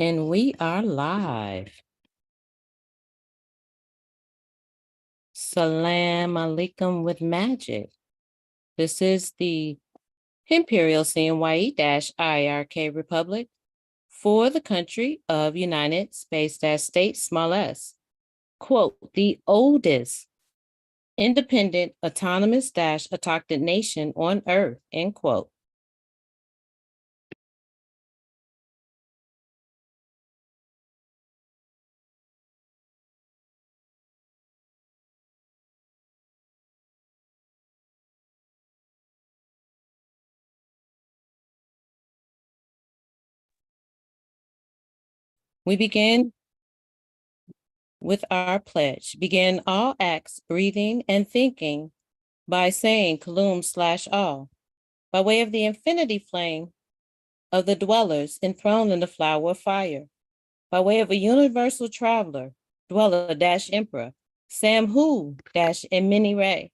And we are live. Salam alaikum with magic. This is the Imperial CMYE-IRK Republic for the country of United States, small s. Quote, the oldest independent autonomous autochthonous nation on earth, end quote. We begin with our pledge. Begin all acts, breathing and thinking by saying Kalum/all, by way of the infinity flame of the dwellers enthroned in the flower of fire, by way of a universal traveler, dweller-emperor, Samhu-Emini Ray,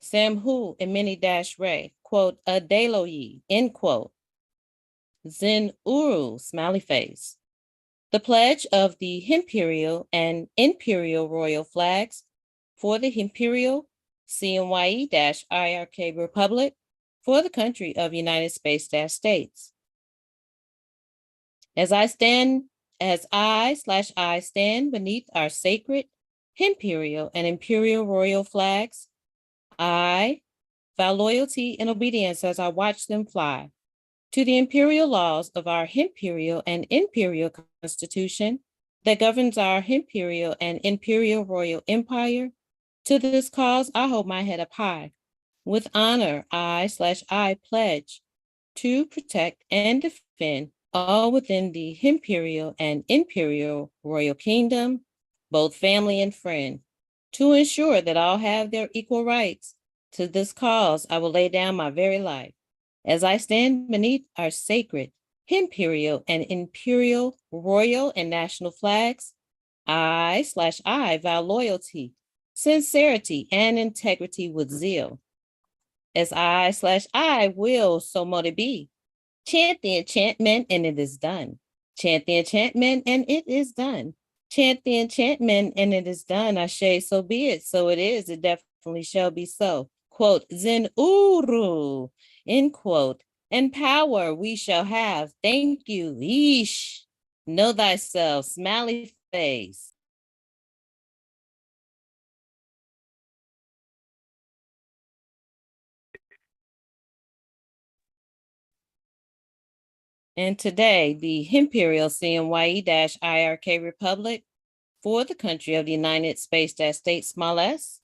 Samhu-Emini-Ray, quote, Adeloyi, end quote, Zen Uru, smiley face. The pledge of the Imperial and Imperial Royal flags for the Imperial CMYE-IRK Republic for the country of United States. As I stand beneath our sacred Imperial and Imperial Royal flags, I vow loyalty and obedience as I watch them fly to the imperial laws of our Imperial and Imperial Constitution that governs our Imperial and Imperial Royal Empire. To this cause, I hold my head up high. With honor, I pledge to protect and defend all within the Imperial and Imperial Royal Kingdom, both family and friend, to ensure that all have their equal rights. To this cause, I will lay down my very life. As I stand beneath our sacred Imperial and Imperial Royal and National flags, I vow loyalty, sincerity, and integrity with zeal. As I will, so mote it be. Chant the enchantment, and it is done. Chant the enchantment, and it is done. Chant the enchantment, and it is done. Ashe, so be it. So it is. It definitely shall be so. Quote, Zen Uru, end quote. And power we shall have. Thank you. Yeesh. Know thyself. Smiley face. And today, the Imperial CMYE-IRK Republic for the country of the United States, small s,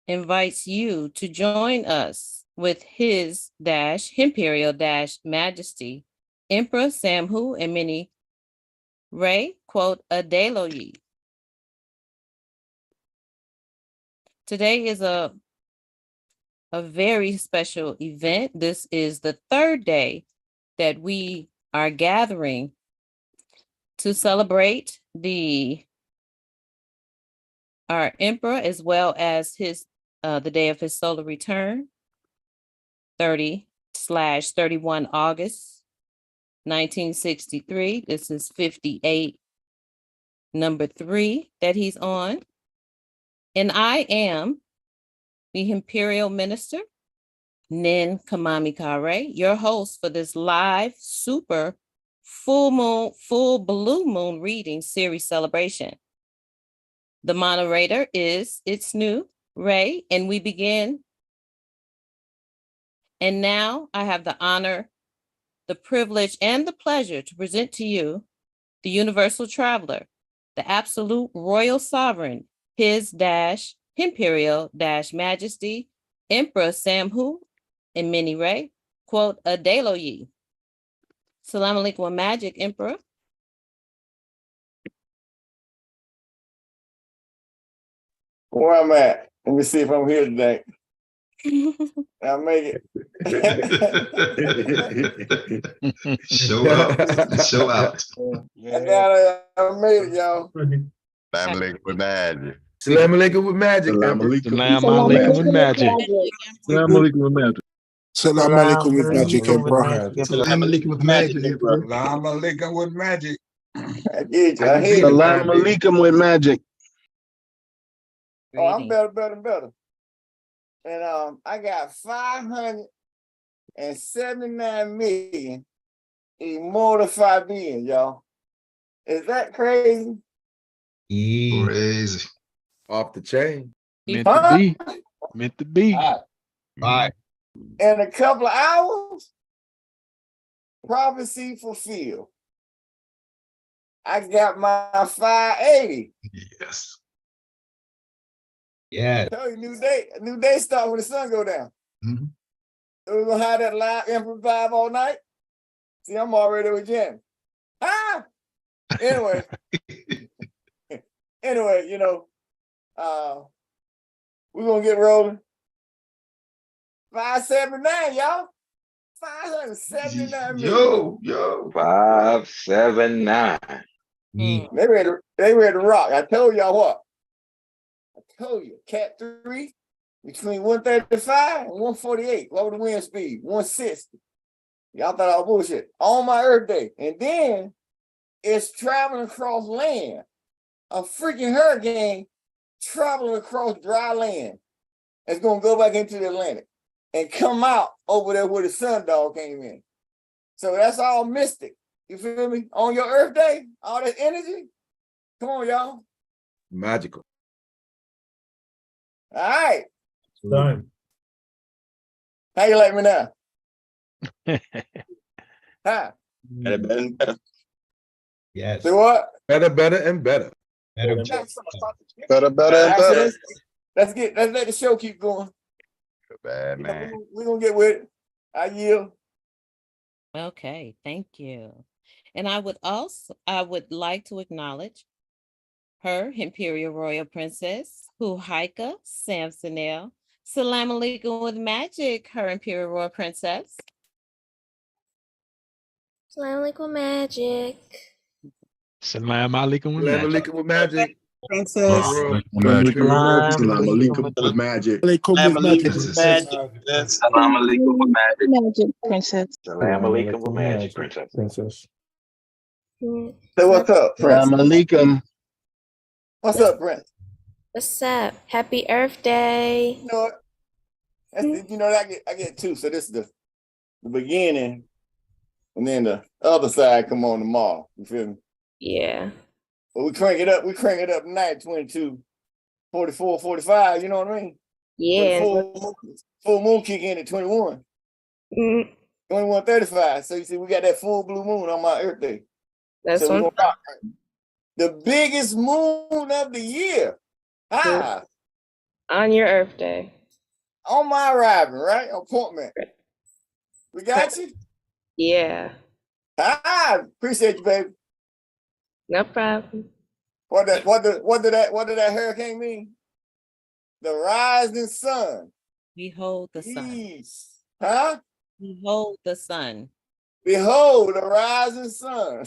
invites you to join us with his Imperial Majesty, Emperor Samhu-Emini Ray, quote, Adeloyi. Today is a very special event. This is the third day that we are gathering to celebrate our emperor as well as the day of his solar return, 30/31 August 1963. This is 58, number 3 that he's on. And I am the Imperial Minister, Nin Kamami Kare, your host for this live super full blue moon reading series celebration. The moderator is It's New Ray, and we begin. And now I have the honor, the privilege, and the pleasure to present to you the Universal Traveler, the absolute royal sovereign, his Imperial Majesty, Emperor Samhu-Emini Ray, quote, Adeloyi. Salam alaikum magic, Emperor. Where I'm at. Let me see if I'm here today. I'll make it. Show up. Show out. I made it, y'all. Salam alaikum with magic. Salam alaikum with magic. Salam alaikum. Salam alaikum with magic. Salam alaikum with magic. Salam alaikum with magic, alaikum with bro. magic, Salam alaikum with magic, Emperor. Salam alaikum with magic. I get you. How I you hear you. feeling, Salam man? alaikum with magic. Oh, I'm Greetings. better. And I got 579 million immortal 5 billion, y'all. Is that crazy? Crazy. Off the chain. Meant Huh? to be. Meant to be. All Right. In a couple of hours, prophecy fulfilled. I got my 580. Yes. Yeah. Tell you, new day start when the sun go down. Mhm. We're gonna have that live Emperor Vibe all night. See, I'm already with Jen. Ah! Anyway, you know, we're gonna get rolling. 579, y'all. 579 million. Yo. 579. Mm. They ready to rock. I told y'all what. I told you, Cat 3 between 135 and 148. What was the wind speed? 160. Y'all thought I was bullshit. On my Earth Day. And then it's traveling across land. A freaking hurricane traveling across dry land. It's gonna go back into the Atlantic and come out over there where the sun dog came in. So that's all mystic. You feel me? On your Earth Day, all that energy. Come on, y'all. Magical. All right. Done. How you like me now? Huh? Yes. Say what? Better and better. Better, All and right, so better. let's let the show keep going. Bad You know, man. we're gonna get with it. I yield. Okay, thank you. And I would like to acknowledge Her Imperial Royal Princess, Huhaika Samsonel. Salam alaikum with magic, Her Imperial Royal Princess. Salam alaikum magic. Salam alaikum with Salam magic. alaikum with magic. Princess. Salam alaikum with magic. Alaikum with magic. Salam alaikum with magic. Magic princess. Salam alaikum with magic, princess. Say what's up, Prince? Salam alaikum. What's up, Prince? What's up? Happy Earth Day. You know what? I get two. So this is the beginning, and then the other side come on tomorrow. You feel me? Yeah. But we crank it up tonight, 22, 44, 45, you know what I mean? Yeah. Full moon kick in at 21. Mm, 21:35. So you see, we got that full blue moon on my Earth Day. that's So we one. gonna rock. The biggest moon of the year. Ah, On your Earth Day. on my arrival, right? Appointment. We got you? Yeah. Ah, appreciate you, baby. No problem. What did that hurricane mean? The rising sun. Behold the sun. East. Huh? Behold the sun. Behold the rising sun.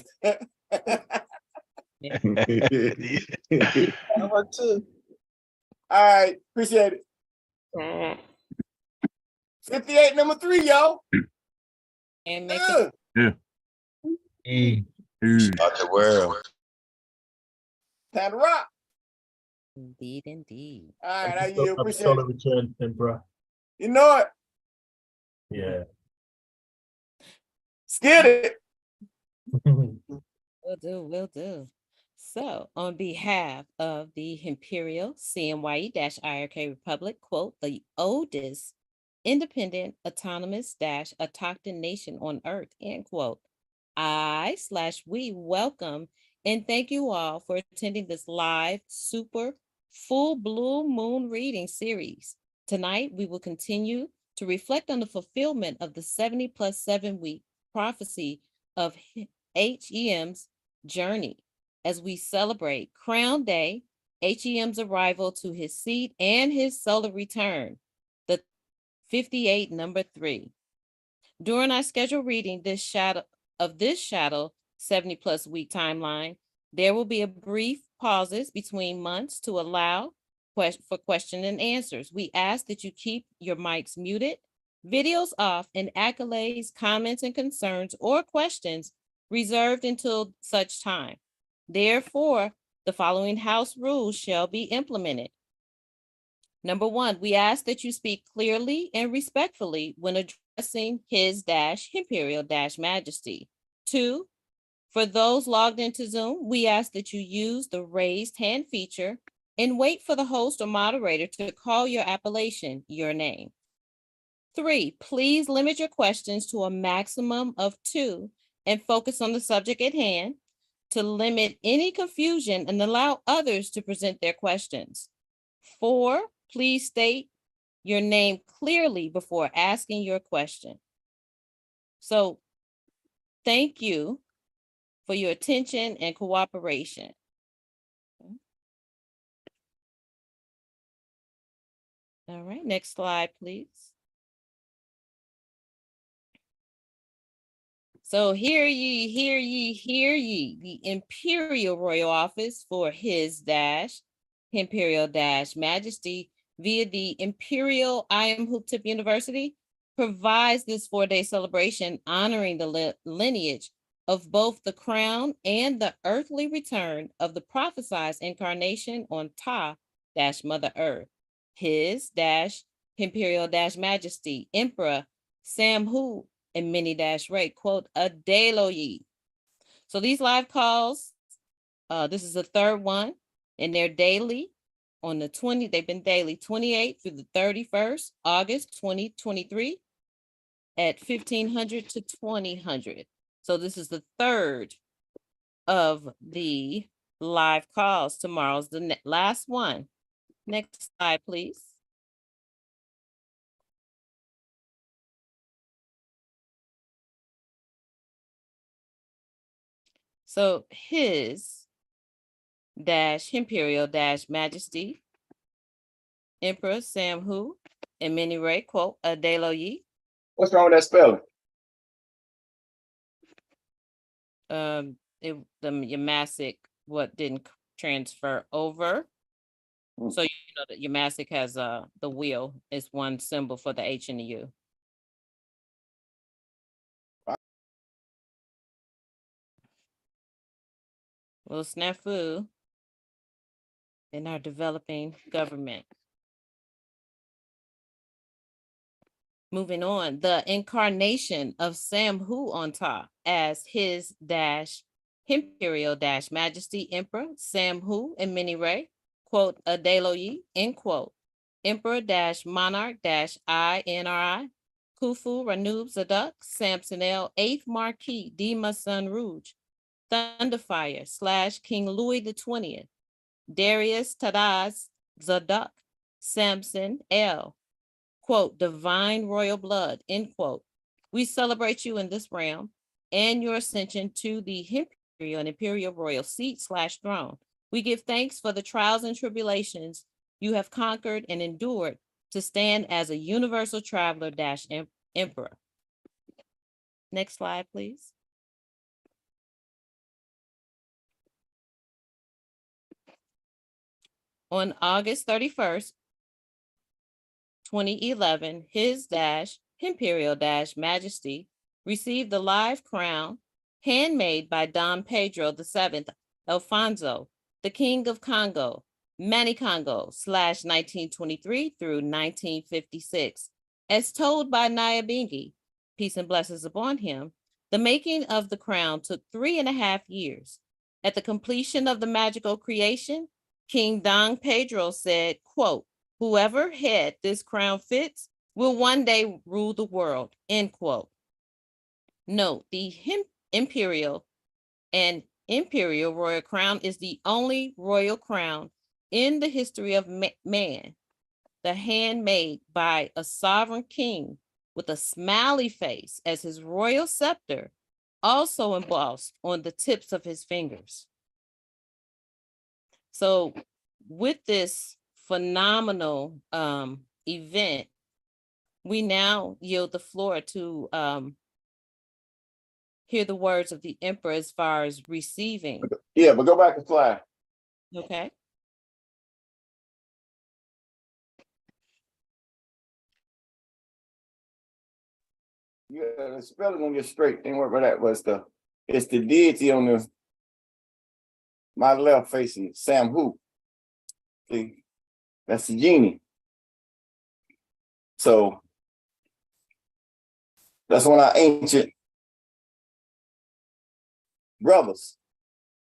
All right, appreciate it. All right. 58, number 3, y'all. And make Good. Out the world. Time to rock. indeed. All right, I yield. Appreciate Solar it. return, Emperor. You know it. Yeah. Skid it. Will do. So on behalf of the Imperial CMYE-IRK Republic, quote, the oldest independent, autonomous autochthon nation on earth, end quote, we welcome and thank you all for attending this live super full blue moon reading series. Tonight, we will continue to reflect on the fulfillment of the 70 plus 7 week prophecy of H.E.M's journey as we celebrate Crown Day, H.E.M's arrival to his seat and his solar return, the 58 number 3. During our scheduled reading this shadow 70 plus week timeline, there will be a brief pauses between months to allow for question and answers. We ask that you keep your mics muted Videos off, and accolades, comments, and concerns or questions reserved until such time. Therefore, the following house rules shall be implemented. Number one, we ask that you speak clearly and respectfully when addressing His Imperial Majesty. Two, for those logged into Zoom, we ask that you use the raised hand feature and wait for the host or moderator to call your appellation, your name. Three, please limit your questions to a maximum of 2 and focus on the subject at hand to limit any confusion and allow others to present their questions. 4, please state your name clearly before asking your question. So thank you for your attention and cooperation. All right, next slide, please. So hear ye, hear ye, hear ye, the Imperial Royal Office for His Imperial Majesty via the Imperial I.M. Hooptip University provides this 4-day celebration honoring the lineage of both the crown and the earthly return of the prophesied incarnation on Mother Earth. His Imperial Majesty Emperor Samhu and Mini-Ray, quote, Adeloyi. So these live calls, this is the third one, and they're daily on the 20, they've been daily 28th through the 31st, August 2023 at 1500 to 2000. So this is the third of the live calls. Tomorrow's the last one. Next slide, please. So His Imperial Majesty Emperor Samhu and Mini-Ray, quote, Adeloyi. What's wrong with that spelling? The Yamasic didn't transfer over. So you know that Yamasic has the wheel is one symbol for the H and the U. Well, snafu in our developing government. Moving on, the incarnation of Samhu on top as His Imperial Majesty Emperor Samhu and Mini-Ray, quote, Adeloyi, end quote. Emperor Monarch INRI, Khufu Ranub Zadok, Samsonel, 8th Marquis Dima Sun Rouge, Thunderfire / King Louis XX, Darius Tadaz Zadok, Samson L, quote, divine royal blood, end quote. We celebrate you in this realm and your ascension to the Imperial and Imperial Royal seat / throne. We give thanks for the trials and tribulations you have conquered and endured to stand as a universal traveler - emperor. Next slide, please. On August 31st, 2011, His Imperial Majesty received the live crown handmade by Dom Pedro VII Alfonso, the King of Congo, Manicongo / 1923 through 1956. As told by Nyabingi, peace and blessings upon him, the making of the crown took 3.5 years. At the completion of the magical creation, King Dom Pedro said, quote, whoever head this crown fits will one day rule the world, end quote. Note, the Imperial and Imperial Royal Crown is the only royal crown in the history of man, the handmade by a sovereign king with a smiley face as his royal scepter, also embossed on the tips of his fingers. So with this phenomenal event, we now yield the floor to hear the words of the emperor as far as receiving. Yeah, but go back and slide. Okay. Yeah, the spelling gonna get straight. Ain't worry about that. But it's the deity on my left facing Sam Who. See, that's the genie. So that's one of our ancient brothers.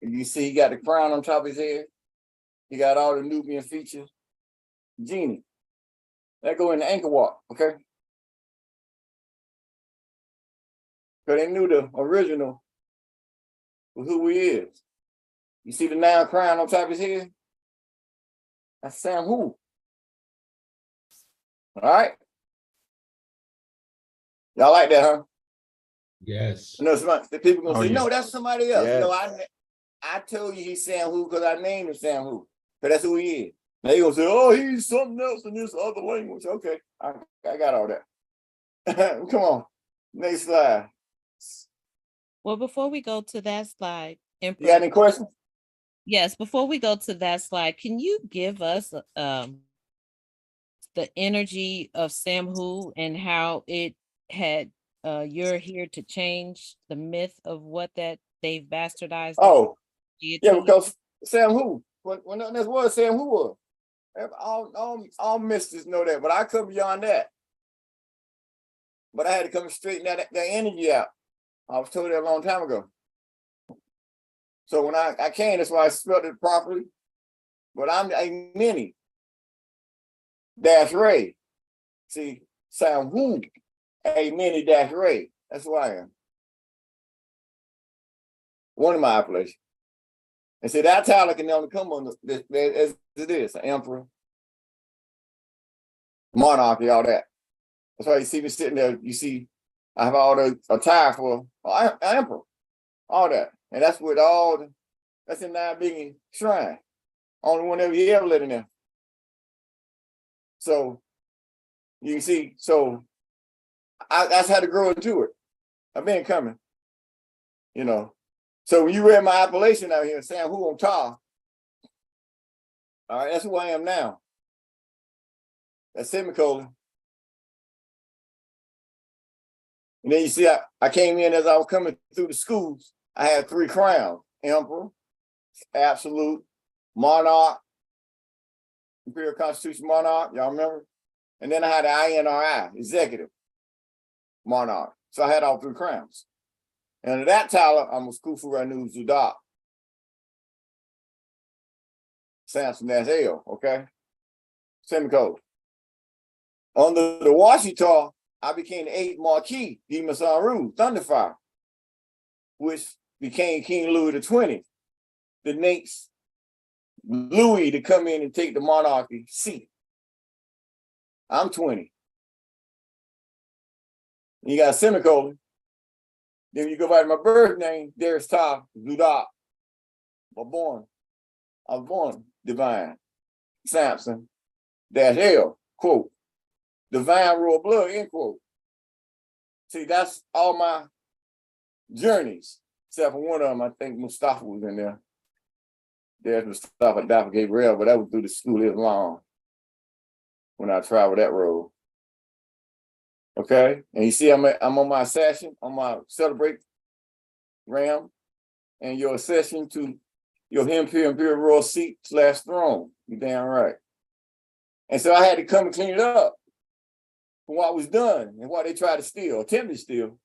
You see, he got the crown on top of his head. He got all the Nubian features. Genie. That go in the ankle walk, okay? Because they knew the original was who he is. You see the now crown on top of his head? That's Sam Who. All right? Y'all like that, huh? Yes. I know the people gonna Oh, say, yeah. no, that's somebody else. Yes. No, I told you he's Sam Who because I named him Sam Who. Because that's who he is. Now you gonna say, oh, he's something else in this other language. Okay, I got all that. Come on. Next slide. Well, before we go to that slide, You Emperor, got any questions? yes, before we go to that slide, can you give us the energy of Samhu and how it had you're here to change the myth of what that they've bastardized that Oh, yeah, deity? because Sam Who. When nothing else was, Sam Who was. All mystics know that, but I come beyond that. But I had to come straighten that energy out. I was told that a long time ago. So when I came, that's why I spelled it properly. But I'm a mini dash Ray. See, Sam Who, a mini dash Ray. That's who I am. One of my appellations. And see, that title can only come on as it is, an emperor, monarchy, all that. That's why you see me sitting there. You see, I have all the attire for emperor, all that. And that's with that's in 9 billion shrine. Only one ever let in there. So you can see, so that's how to grow into it. I've been coming, you know. So when you read my appellation out here, Sam Who on top, all right, that's who I am now. That's semicolon. And then you see, I came in as I was coming through the schools. I had 3 crowns: emperor, absolute, monarch, imperial constitution monarch. Y'all remember? And then I had the INRI, executive monarch. So I had all 3 crowns. And at that title, I'm a Skufu Ranu Zudak. Samson L, okay? Semicolon. Under the Washita, I became the 8th Marquis, Demon Saru, Thunderfire, which became King Louis the 20th, the next Louis to come in and take the monarchy seat. I'm 20. You got a semicolon. Then you go by my birth name, there's Ta Zudak. I was born divine. Samson L, quote, divine royal blood, end quote. See, that's all my journeys, except for one of them. I think Mustafa was in there. There's Mustafa Dafa Gabriel, but that was through the school of Islam when I traveled that road. Okay, and you see, I'm on my accession, on my celebrate ram, and your accession to your Imperial Royal seat / throne. You damn right. And so I had to come and clean it up from what was done and what they tried to steal, attempted to steal.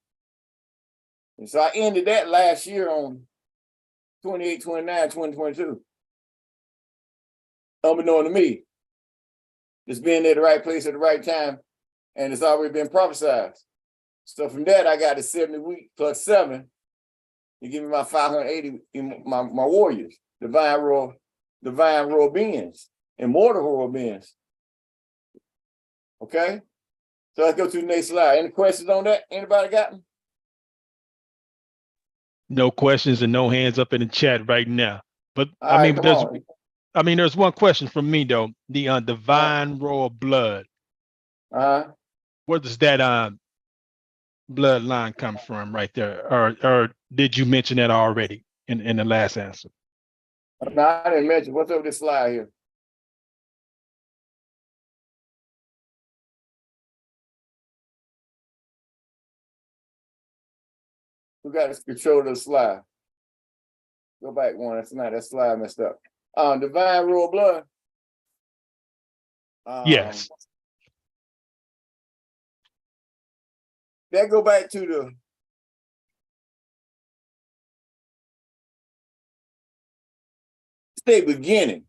And so I ended that last year on 28/29/2022. Unbeknown to me, just being there at the right place at the right time, and it's already been prophesied. So from that, I got the 70 week plus 7. You give me my 580 in my warriors, divine royal beings, immortal royal beings. Okay? So let's go to the next slide. Any questions on that? Anybody got them? No questions and no hands up in the chat right now. But All I right, mean, come on. there's one question from me though. The divine royal blood. Where does that bloodline come from right there? Or did you mention that already in the last answer? No, I didn't mention. What's up with this slide here? Who got the control of the slide? Go back one. That's not that slide messed up. Divine royal blood. Yes. That go back to the say beginning.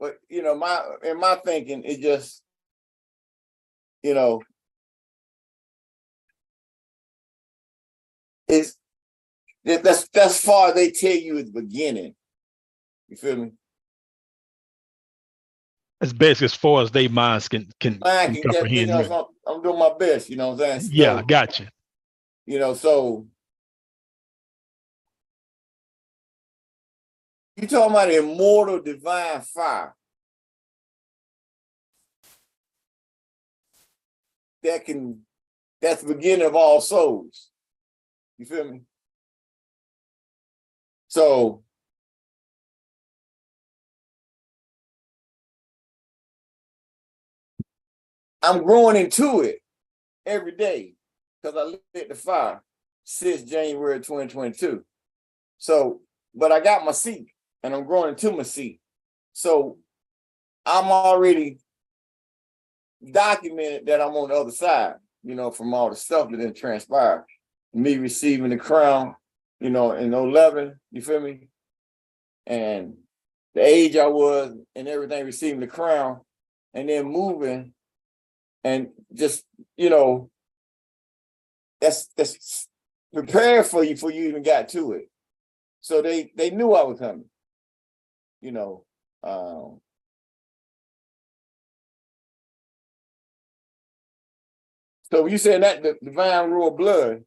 But you know, in my thinking, it just, you know, that's far as they tell you it's beginning. You feel me? It's basically as far as they minds can Mine can get, you comprehend. know, Really. so I'm doing my best, you know what I'm saying? Yeah, So, gotcha. you know, so you talking about immortal divine fire that's the beginning of all souls. You feel me? So I'm growing into it every day because I lit the fire since January 2022. So, but I got my seat and I'm growing into my seat. So I'm already documented that I'm on the other side, you know, from all the stuff that didn't transpire. Me receiving the crown, you know, in 11, you feel me? And the age I was and everything, receiving the crown and then moving and just, you know, that's prepared for you before you even got to it. So they knew I was coming, you know. So you saying that the divine royal blood,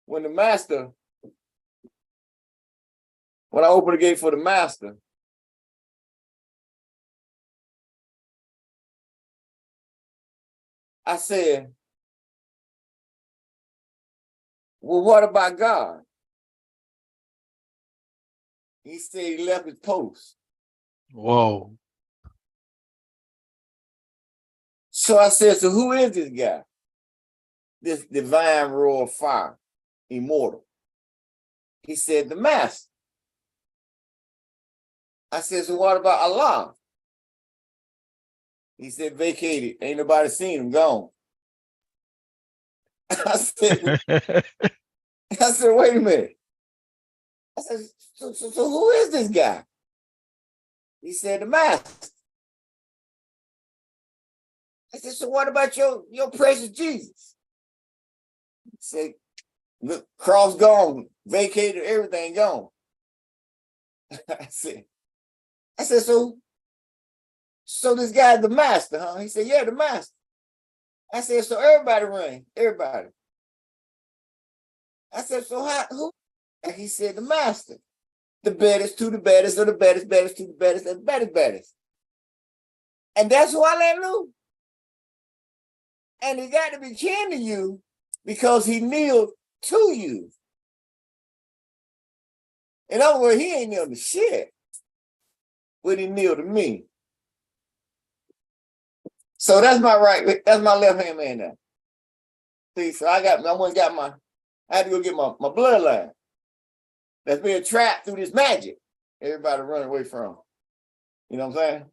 when I opened the gate for the master, I said, well, what about God? He said he left his post. Whoa. So I said, so who is this guy? This divine royal fire, immortal. He said, the master. I said, so what about Allah? He said, vacated. Ain't nobody seen him, gone. I said, wait a minute. I said, so who is this guy? He said, the master. I said, so what about your precious Jesus? He said, look, cross gone, vacated, everything gone. I said, so this guy's the master, huh? He said, yeah, the master. I said, so everybody run, everybody. I said, so who? And he said, the master. The baddest to the baddest, or the baddest to the baddest, and the baddest. And that's who I let loose. And he got to be kin to you because he kneeled to you. In other words, he ain't kneeled to shit, but he kneeled to me. So that's my left hand man now. See, so I had to go get my bloodline that's being trapped through this magic everybody running away from. You know what I'm saying?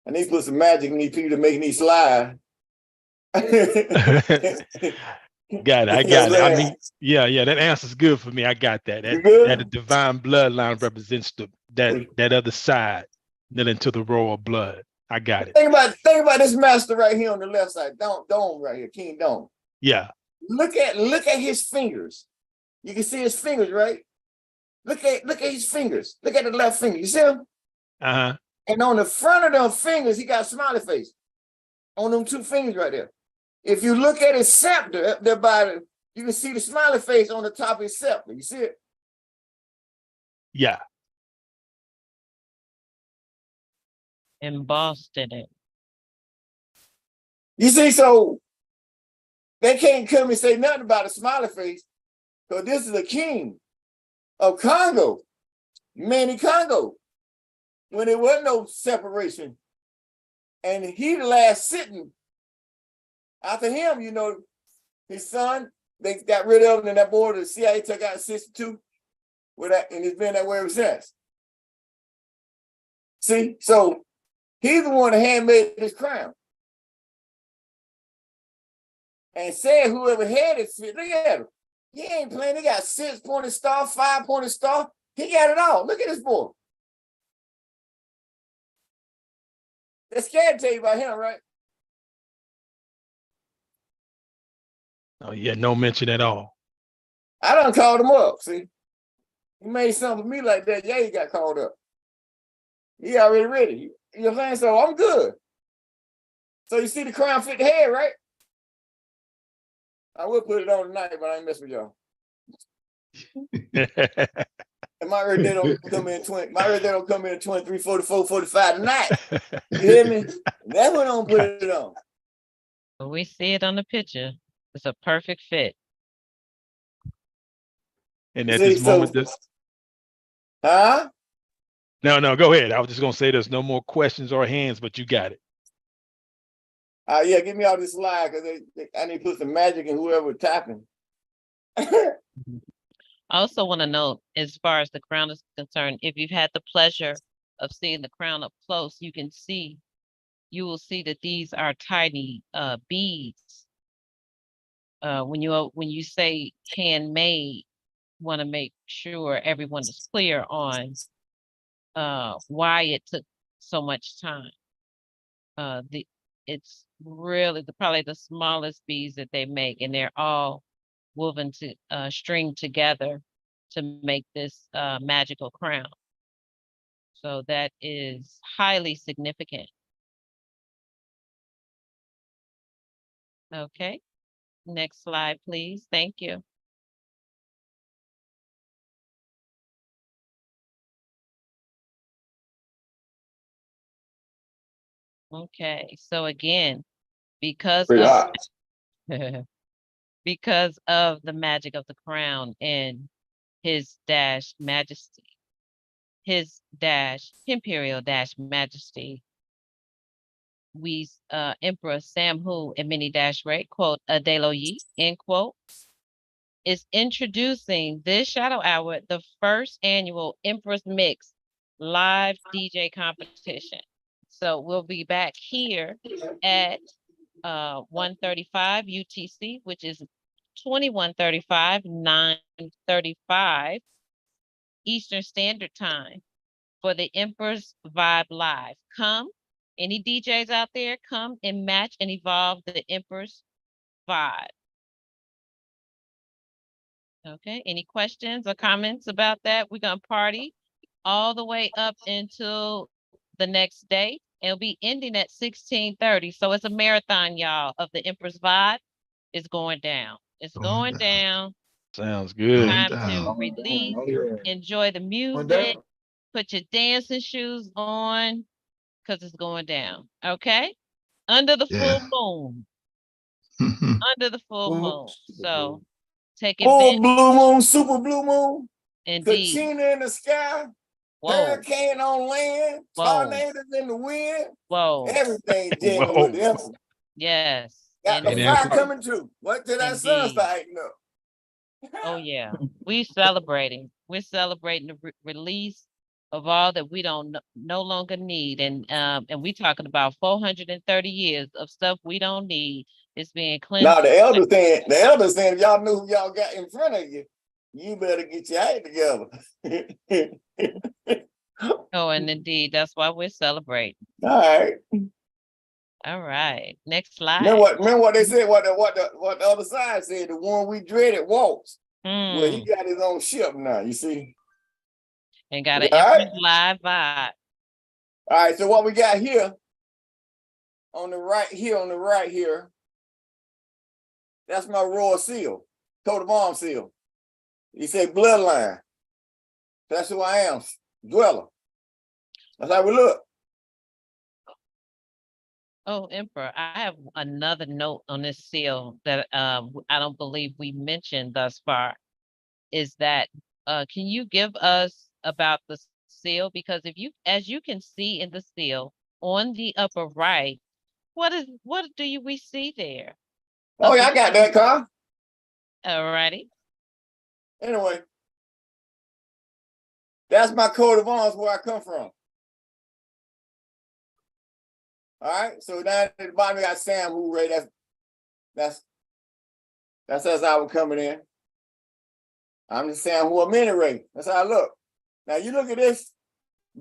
I need to put some magic in these people to make these slide. Got it. I got it. I mean, yeah, that answer's good for me. I got that. That the divine bloodline represents that other side, kneeling to the royal blood. I got it. Think about this master right here on the left side, Dome right here, King Dome. Yeah. Look at his fingers. You can see his fingers, right? Look at his fingers. Look at the left finger. You see him? Uh-huh. And on the front of them fingers, he got a smiley face. On them two fingers right there. If you look at his scepter, you can see the smiley face on the top of his scepter. You see it? Yeah. Embossed in it. You see, so they can't come and say nothing about a smiley face, because this is a king of Congo, Manny Congo, when there was no separation. And he the last sitting. After him, you know, his son, they got rid of him, and that board the CIA took out in 62. With that, and it's been that way ever since. See, so he's the one that handmade this crown. And said whoever had it, look at him. He ain't playing. He got 6-pointed star, 5-pointed star. He got it all. Look at this boy. They're scared to tell you about him, right? Oh yeah, no mention at all. I done called him up. See, he made something for me like that. Yeah, he got called up. He already ready. You know what I'm saying? So I'm good. So you see the crown fit the head, right? I will put it on tonight, but I ain't mess with y'all. And my birthday don't come in 20. My birthday don't come in 23, 44, 45 tonight. You hear me? That's when I'm put it on. We see it on the picture. It's a perfect fit. And at See, this moment, huh? No, go ahead. I was just gonna say there's no more questions or hands, but you got it. Yeah, give me all this slide because I need to put some magic in whoever tapping. I also want to note, as far as the crown is concerned, if you've had the pleasure of seeing the crown up close, you will see that these are tiny beads. When you say handmade, want to make sure everyone is clear on why it took so much time. It's really probably the smallest beads that they make, and they're all woven to string together to make this magical crown. So that is highly significant. Okay, next slide, please. Thank you. Okay, so again, because of because of the magic of the crown and his dash majesty, his dash imperial dash majesty, we Emperor Samhu and Mini Dash Ray, quote, Adeloyi, end quote, is introducing this shadow hour, the first annual Empress Mix live DJ competition. So we'll be back here at 1:35 UTC, which is 21:35, 9:35 Eastern Standard Time for the Empress Vibe Live. Come, any DJs out there, come and match and evolve the Empress Vibe. Okay, any questions or comments about that? We're gonna party all the way up until the next day. It'll be ending at 16:30. So it's a marathon, y'all, of the Empress Vibe. It's going down. It's going down. Sounds good. Time to release, enjoy the music, put your dancing shoes on, because it's going down. Okay? Under the full moon. Under the full moon. So take Full advantage. blue moon, super blue moon. Indeed. Katrina in the sky. Whoa. Hurricane on land. Whoa. Tornadoes in the wind. Whoa. Everything jamming with the Empress. Yes. Got the fire coming too. What till that sun start heating up? Oh yeah, we're celebrating. We're celebrating the release of all that we don't no longer need, and we talking about 430 years of stuff we don't need. It's being cleansed. Now the elder saying, if y'all knew who y'all got in front of you, you better get your act together. Oh, and indeed, that's why we're celebrating. All right. All right. Next slide. Remember what they said? What the other side said? The one we dreaded walks. Well, he got his own ship now. You see, and got an Empress Live vibe. All right. So what we got here on the right here, that's my royal seal, coat of arms seal. He said bloodline. That's who I am, dweller. That's how we look. Oh, Emperor, I have another note on this seal that I don't believe we mentioned thus far. Is that can you give us about the seal? Because as you can see in the seal on the upper right, what do we see there? Oh yeah, I got that, car. Alrighty. Anyway, that's my coat of arms where I come from. All right. So down at the bottom, we got Sam Who Ray. That's as I was coming in. I'm just saying who I'm in Ray. That's how I look. Now you look at this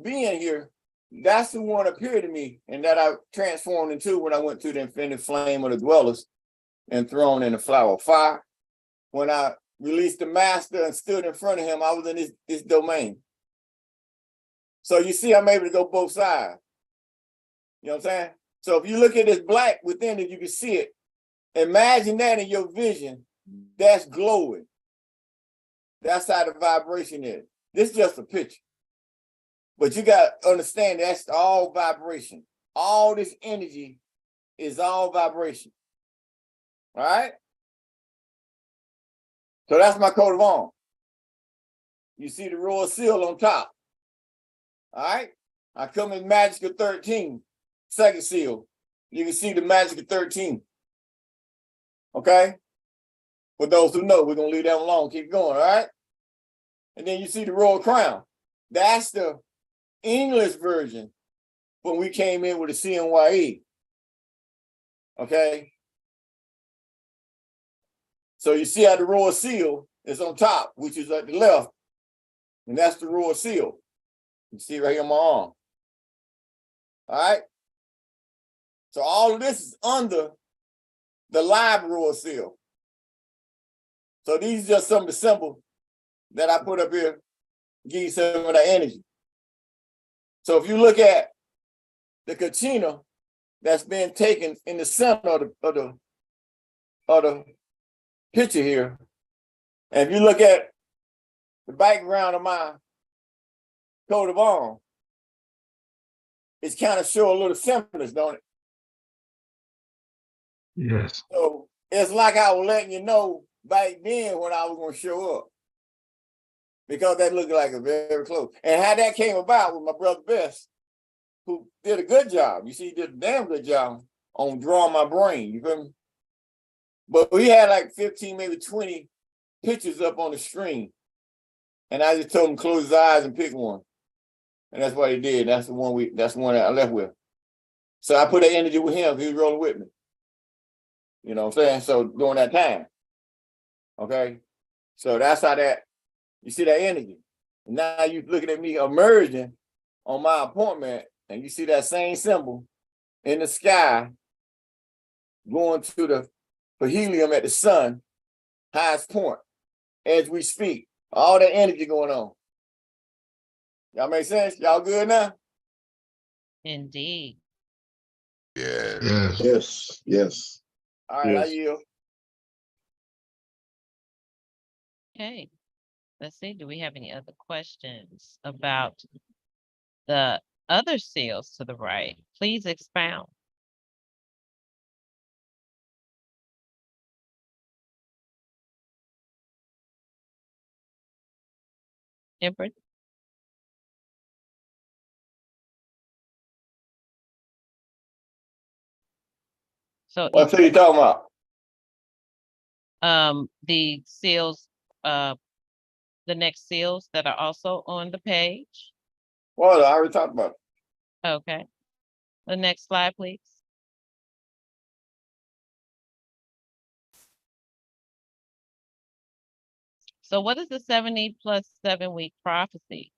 being here. That's the one appeared to me, and that I transformed into when I went to the infinite flame of the dwellers and thrown in the flower of fire. When I released the master and stood in front of him, I was in this domain. So you see, I'm able to go both sides. You know what I'm saying? So if you look at this black within it, you can see it. Imagine that in your vision. That's glowing. That's how the vibration is. This is just a picture. But you got to understand that's all vibration. All this energy is all vibration. All right? So that's my coat of arms. You see the royal seal on top. All right? I come in magic of 13, second seal. You can see the magic of 13. Okay? For those who know, we're going to leave that alone. Keep going, all right? And then you see the royal crown. That's the English version when we came in with the CMYE. Okay? So you see how the royal seal is on top, which is at the left. And that's the royal seal. You see right here on my arm. All right? So all of this is under the live royal seal. So these are just some of the symbols that I put up here, give you some of that energy. So if you look at the kachina that's been taken in the center of the picture here, and if you look at the background of my coat of arms, it's kind of show a little semblance, don't it? Yes. So it's like I was letting you know back then when I was going to show up, because that looked like a very close. And how that came about with my brother Best, who did a good job. You see, he did a damn good job on drawing my brain. You feel me? But we had like 15, maybe 20 pictures up on the screen. And I just told him to close his eyes and pick one. And that's what he did. That's the one that I left with. So I put that energy with him. He was rolling with me. You know what I'm saying? So during that time. Okay. So that's how you see that energy. Now you looking at me emerging on my appointment, and you see that same symbol in the sky going to the perihelium at the sun, highest point, as we speak. All that energy going on. Y'all make sense? Y'all good now? Indeed. Yeah. Yes. Yes. Yes. All right, I Yes. yield. Okay. Let's see. Do we have any other questions about the other seals to the right? Please expound. Empress? So What are you talking about? the seals, the next seals that are also on the page. Well, I already talked about it. Okay. The next slide, please. So what is the 70 plus 7 week prophecy?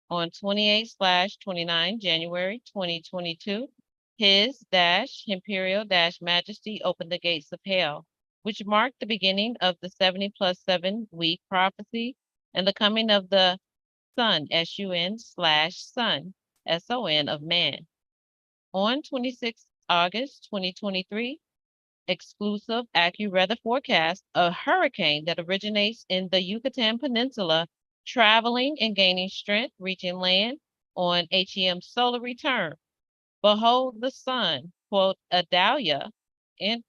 On 28/29 January 2022, His Imperial Majesty opened the gates of hell, which marked the beginning of the 70 plus 7 week prophecy and the coming of the Sun, SUN/Sun, SON of man. On 26 August 2023, exclusive AccuWeather forecast, a hurricane that originates in the Yucatan Peninsula, traveling and gaining strength, reaching land on H.E.M solar return. Behold the sun, quote, Adalia, in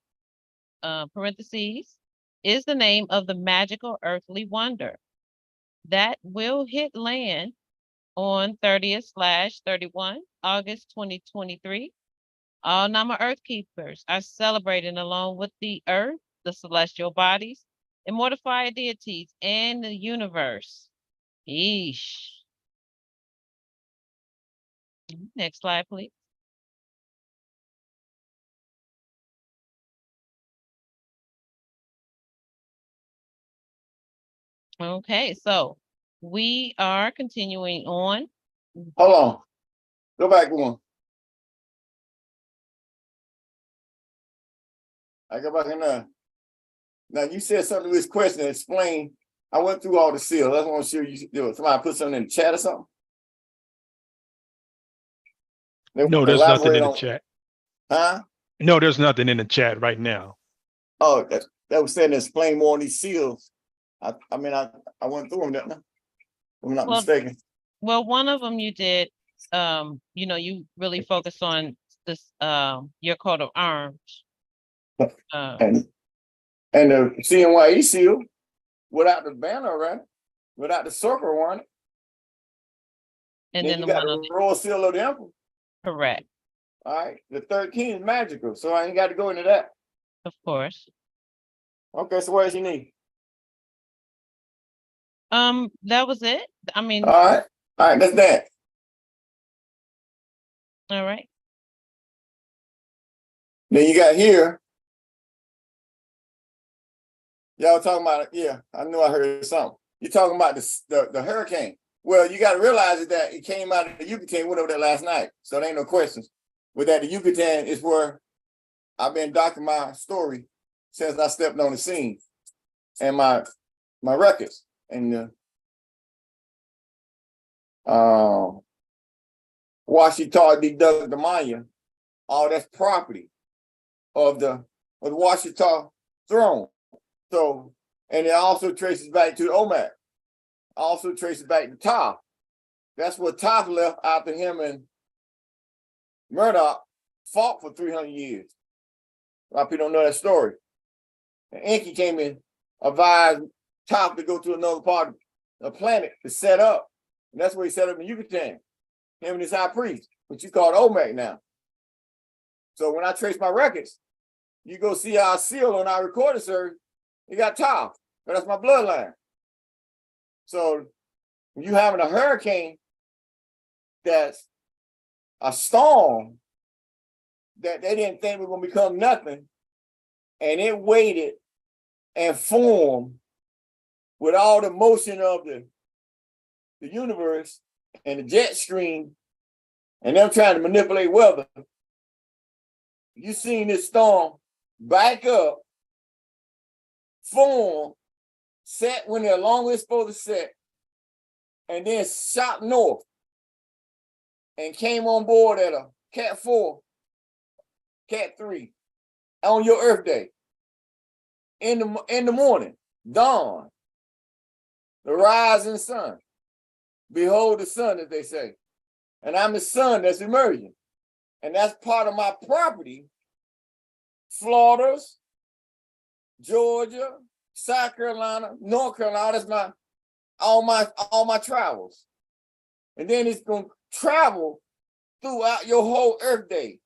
parentheses, is the name of the magical earthly wonder that will hit land on 30th/31 August 2023. All Nama Earth Keepers are celebrating along with the earth, the celestial bodies, Immortal fire deities in the universe. Yeesh. Next slide, please. Okay, so we are continuing on. Hold on. Go back one. I go back in there. Now you said something to this question. Explain. I went through all the seals. I just want to show you. Somebody put something in the chat or something. They No, want to there's nothing elaborate in the on. chat. Huh? No, there's nothing in the chat right now. Oh, that was saying explain more on these seals. I mean, I went through them, didn't I? If I'm not mistaken. Well, one of them you did, you know, you really focus on this, your coat of arms. And the CMYE seal without the banner, right? Without the circle on it. And then then you the got one the royal seal of the emperor. correct, All right. The 13 is magical, so I ain't got to go into that. of course. Okay, so what else you need? That was it. I mean, All right, that's that. all right. Then you got here. Y'all talking about it? Yeah, I knew I heard something. You're talking about the hurricane. Well, you got to realize that it came out of the Yucatan, went over there last night. So there ain't no questions. With that, the Yucatan is where I've been documenting my story since I stepped on the scene, and my records and Washita deduct the Maya, all that's property of the Washita throne. So, and it also traces back to the Omak. Also traces back to Toph. That's what Toph left after him and Murdoch fought for 300 years. A lot of people don't know that story. And Enki came in, advised Toph to go to another part of the planet to set up. And that's where he set up in Yucatan. Him and his high priest, which you call Omek now. So when I trace my records, you go see our seal on our recording service, you got Toph. But that's my bloodline. So when you having a hurricane that's a storm that they didn't think was going to become nothing, and it waited and formed with all the motion of the universe and the jet stream, and them trying to manipulate weather. You seen this storm back up, form, set when they're long it's supposed to set, and then shot north and came on board at a Cat 4, Cat 3 on your Earth Day. In the morning, dawn, the rising sun. Behold the sun, as they say. And I'm the sun that's emerging. And that's part of my property. Florida's, Georgia, South Carolina, North Carolina, that's all my travels. And then it's going to travel throughout your whole Earth Day.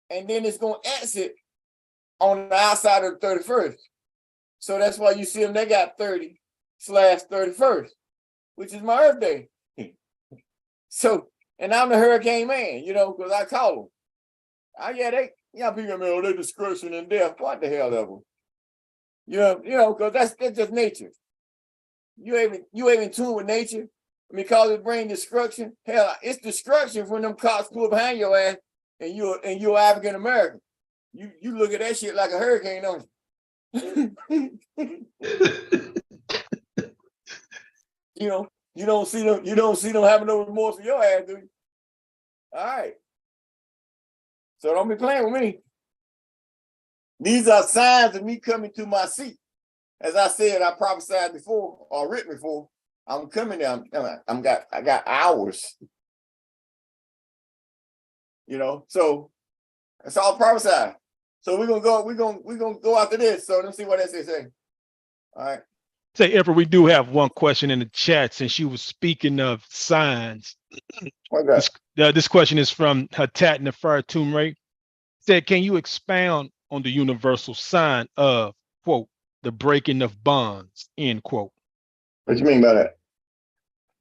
And then it's going to exit on the outside of the 31st. So that's why you see them, they got 30/31st, which is my Earth Day. So, and I'm the hurricane man, you know, because I call them. People go, they're destruction and death. What the hell ever? You know, because that's just nature. You ain't in tune with nature. Because it brings destruction. Hell, it's destruction when them cops pull behind your ass and you're African American. You look at that shit like a hurricane, don't you? You don't see them having no remorse for your ass, do you? All right. So don't be playing with me. These are signs of me coming to my seat. As I said, I prophesied before or written before. I'm coming down. I got hours. You know, so it's all prophesied. So we're gonna go after this. So let's see what else they say. All right. Say, Emperor, we do have one question in the chat since she was speaking of signs. What's that? This question is from Hatat Nefer Tumre. Said, can you expound on the universal sign of, quote, the breaking of bonds, end quote. What you mean by that?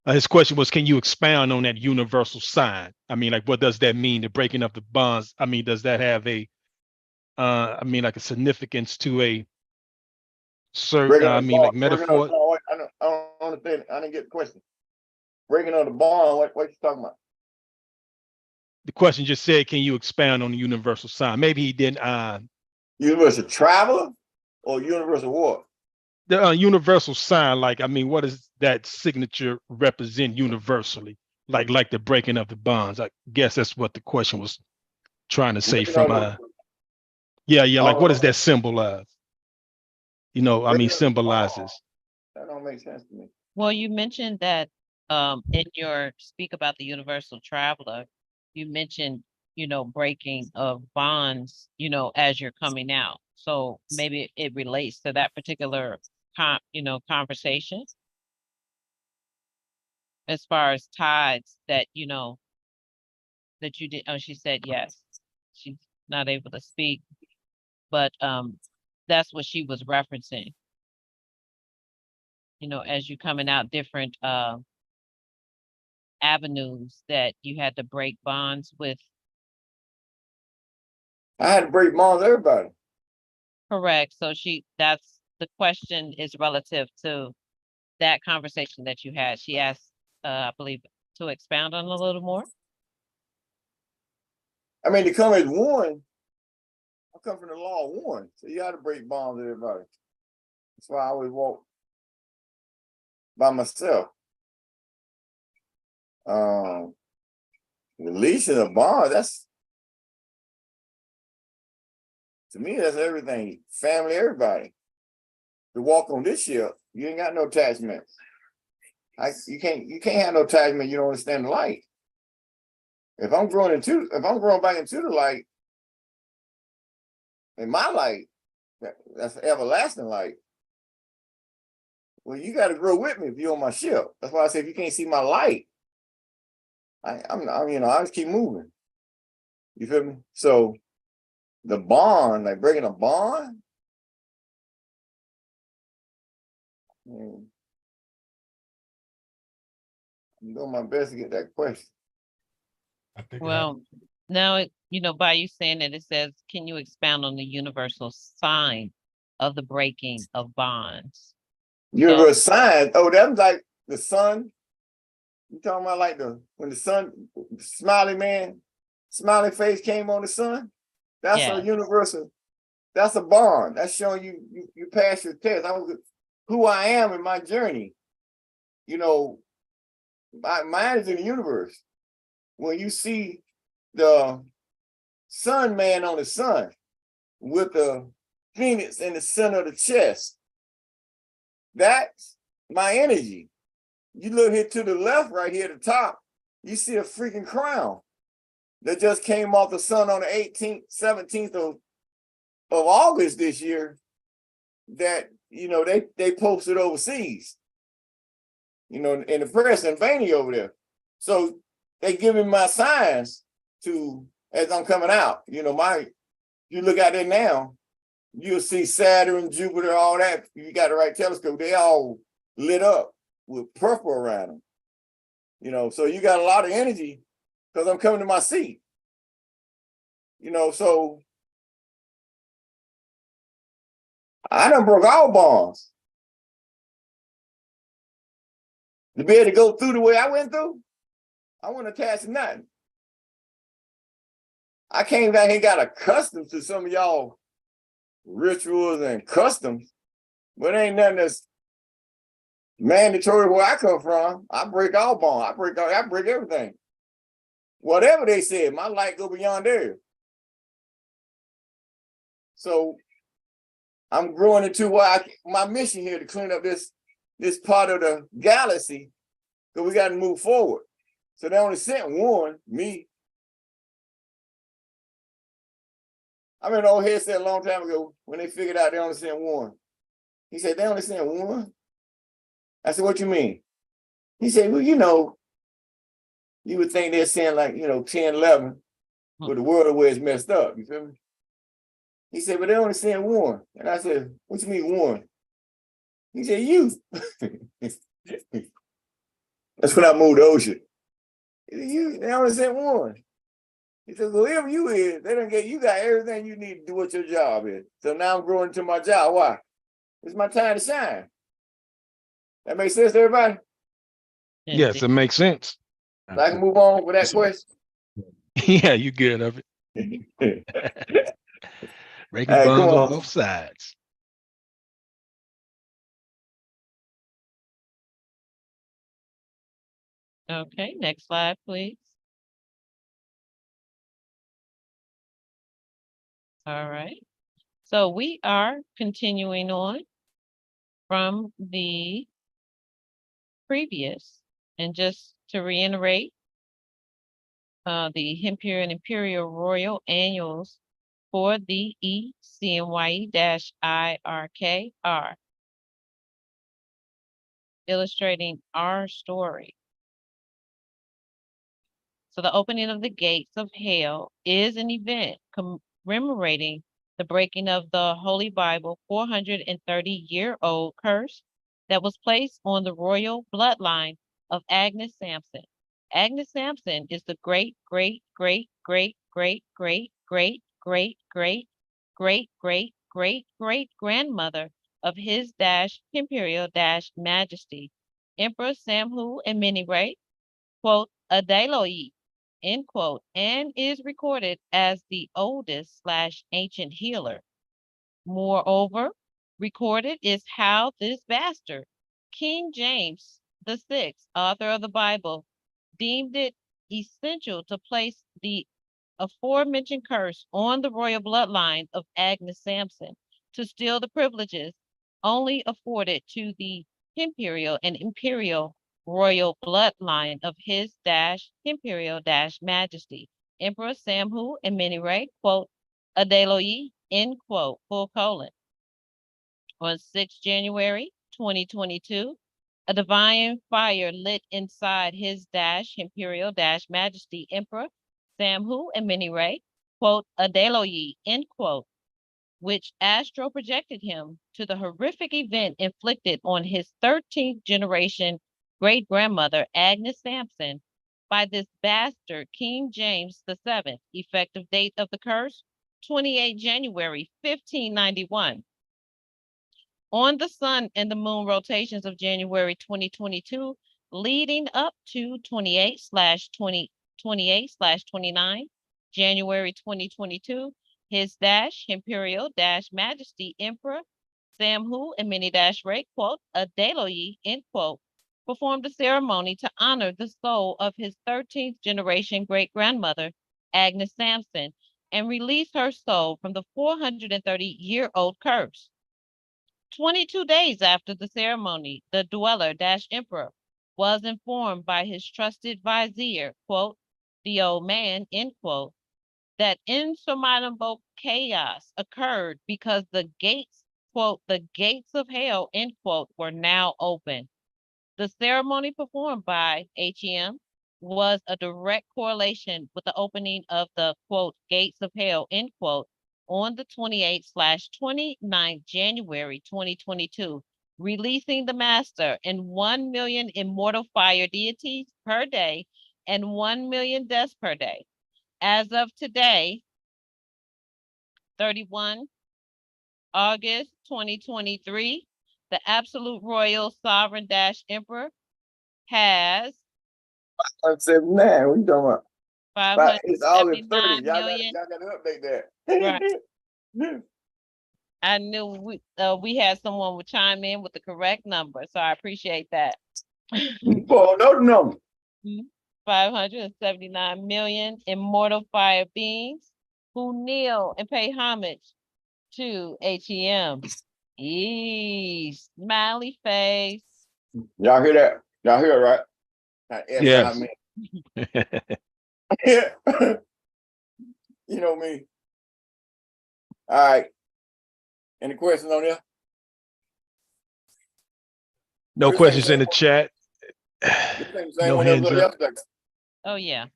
His question was, can you expound on that universal sign? I mean, like, what does that mean, the breaking of the bonds? I mean, does that have a, like a significance to a certain, like metaphor? I don't understand. I didn't get the question. Breaking of the bond, what you talking about? The question just said, can you expound on the universal sign? Maybe he didn't. Universal traveler or universal what? The universal sign, like, I mean, what does that signature represent universally? Like the breaking of the bonds. I guess that's what the question was trying to say from, like, what does that symbolize? You know, I mean, symbolizes. That don't make sense to me. Well, you mentioned that in your speak about the universal traveler, you mentioned, breaking of bonds, as you're coming out. So maybe it relates to that particular conversation as far as tides that, that you did. Oh, she said yes. She's not able to speak, but that's what she was referencing. As you coming out different avenues that you had to break bonds with. I had to break bonds with everybody. Correct. So that's the question is relative to that conversation that you had. She asked, I believe, to expound on it a little more. I mean, to come as one, I come from the law of one. So you got to break bonds with everybody. That's why I always walk by myself. Releasing a bond, to me, that's everything. Family, everybody. To walk on this ship, you ain't got no attachment. You can't have no attachment. You don't understand the light. If I'm growing back into the light, in my light, that's everlasting light. Well, you got to grow with me if you're on my ship. That's why I say if you can't see my light, I just keep moving. You feel me? So the bond, like breaking a bond, I'm doing my best to get that question. Well, now, by you saying it, it says, can you expound on the universal sign of the breaking of bonds? Universal sign. Oh, that was like the sun. You talking about like when the sun, smiley face came on the sun? That's a universal. That's a bond. That's showing you passed your test. Who I am in my journey. Mine is in the universe. When you see the sun man on the sun with the phoenix in the center of the chest, that's my energy. You look here to the left, right here at the top, you see a freaking crown that just came off the sun on the 18th, 17th of August this year that, they posted overseas, in the press in Pennsylvania over there. So they giving my signs as I'm coming out. You look out there now, you'll see Saturn, Jupiter, all that. You got the right telescope. They all lit up with purple around them. So you got a lot of energy because I'm coming to my seat. So I done broke all bonds. To be able to go through the way I went through, I wasn't attached to nothing. I came back and got accustomed to some of y'all rituals and customs, but ain't nothing that's mandatory where I come from. I break all bonds. I break everything. Whatever they said, my light go beyond theirs. So I'm growing into my mission here to clean up this part of the galaxy, because we got to move forward. So they only sent one, me. I remember the old head said a long time ago, when they figured out they only sent one. He said, they only sent one? I said, what you mean? He said, well, you would think they're saying like, 10, 11, but the world where it's messed up, you feel me? He said, but they only sent one. And I said, what you mean one? He said, you. That's when I moved to Ocean. He said, you, they only sent one. He said, whoever you is, they don't get, you got everything you need to do what your job is. So now I'm growing into my job. Why? It's my time to shine. That makes sense to everybody? Yes, it makes sense. So I can move on with that question. Yeah, you good of it. Breaking Hey, come buns on on. both sides. Okay, next slide, please. All right. So we are continuing on from the previous, and just to reiterate, the Imperial and Imperial Royal Annuals for the CMYE-IRK are illustrating our story. So the opening of the gates of hell is an event commemorating the breaking of the Holy Bible 430-year-old curse that was placed on the royal bloodline of Agnes Sampson. Agnes Sampson is the great, great, great, great, great, great, great, great, great, great, great, great, great grandmother of His Imperial Majesty, Emperor Samhu and Miniray, quote, Adeloi, end quote, and is recorded as the oldest / ancient healer. Moreover, recorded is how this bastard, King James VI, author of the Bible, deemed it essential to place the aforementioned curse on the royal bloodline of Agnes Sampson to steal the privileges only afforded to the imperial and imperial royal bloodline of His Imperial Majesty, Emperor Samhu and Miniray, quote, Adeloi, end quote, full colon. On 6 January 2022, a divine fire lit inside His Imperial Majesty Emperor Samhu and Miniray, quote, Adeloi, end quote, which astro projected him to the horrific event inflicted on his 13th generation great grandmother, Agnes Sampson, by this bastard, King James VII. Effective date of the curse, 28 January 1591. On the sun and the moon rotations of January 2022, leading up to 28/29, January 2022, His Imperial Majesty Emperor Samhu and Mini Ray, quote, Adeloi, end quote, performed a ceremony to honor the soul of his 13th generation great grandmother, Agnes Sampson, and release her soul from the 430-year-old curse. 22 days after the ceremony, the dweller emperor was informed by his trusted vizier, quote, the old man, end quote, that insurmountable chaos occurred because the gates, quote, the gates of hell, end quote, were now open. The ceremony performed by H.E.M was a direct correlation with the opening of the, quote, gates of hell, end quote, on the 28/29 January 2022, releasing the master and 1 million immortal fire deities per day and 1 million deaths per day. As of today, 31 August 2023, the absolute royal sovereign emperor has 579. What you talking about? It's August 30. 579 million. Y'all got to update that. Right. I knew we had someone would chime in with the correct number, so I appreciate that. Oh, no number. 579 million immortal fire beings who kneel and pay homage to H.E.M. Smiley face. Y'all hear that? Y'all hear it, right? Yes. You know me. All right. Any questions on there? No questions in the chat. No hands up. Oh yeah.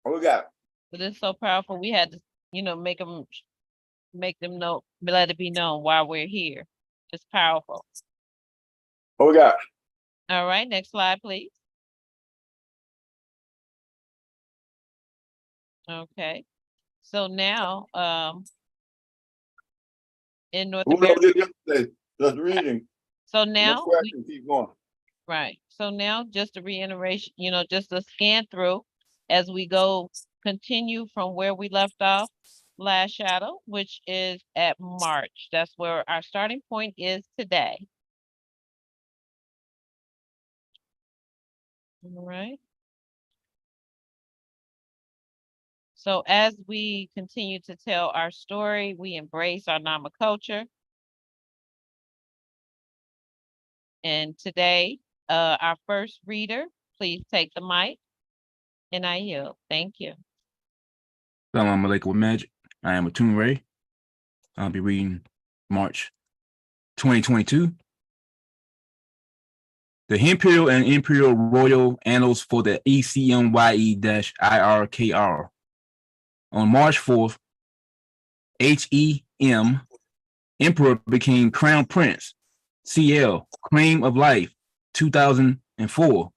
What we got? But it's so powerful. We had to, make them know, let it be known why we're here. It's powerful. What we got? All right, next slide, please. Okay, so now, in North Who America, knows this yesterday? Just reading. so No now, question. Keep going. right, so now just a reiteration, just a scan through as we go, continue from where we left off last shadow, which is at March. That's where our starting point is today. All right. So as we continue to tell our story, we embrace our Nama culture. And today, our first reader, please take the mic. And I yield. Thank you. Assalamu alaikum with magic. I am Atun Ray. I'll be reading March 2022. The Imperial and Imperial Royal Annals for the CMYE-IRK. On March 4th, H.E.M. Emperor became Crown Prince. CL, Claim of Life, 2004,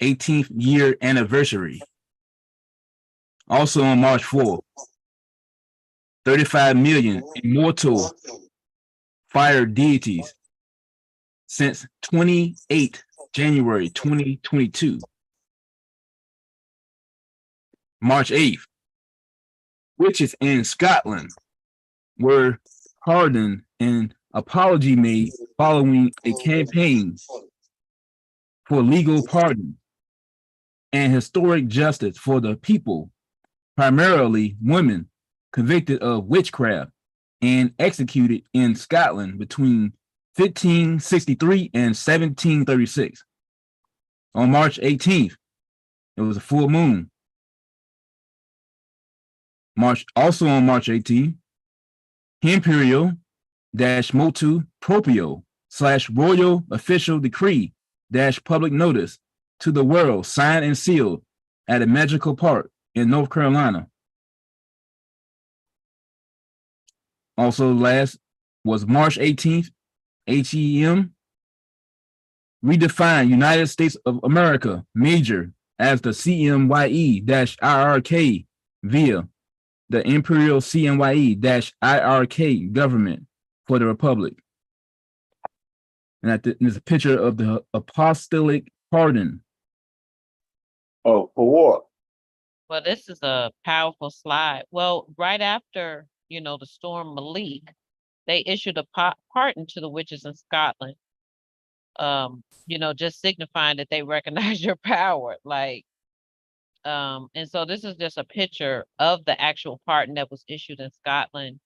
18th year anniversary. Also on March 4th, 35 million immortal fire deities since 28 January 2022. March 8th, witches in Scotland were pardoned and apology made following a campaign for legal pardon and historic justice for the people, primarily women convicted of witchcraft and executed in Scotland between 1563 and 1736. On March 18th, it was a full moon. Also on March 18th, Imperial Motu Proprio / Royal Official Decree / Public Notice to the world signed and sealed at a magical park in North Carolina. Also last was March 18th, H.E.M. redefined United States of America major as the CMYE-IRK via the Imperial CMYE-IRK government for the Republic. And there's a picture of the apostolic pardon. Oh, for what? Well, this is a powerful slide. Well, right after, the storm Malik, they issued a pardon to the witches in Scotland. Just signifying that they recognize your power. And so this is just a picture of the actual pardon that was issued in Scotland,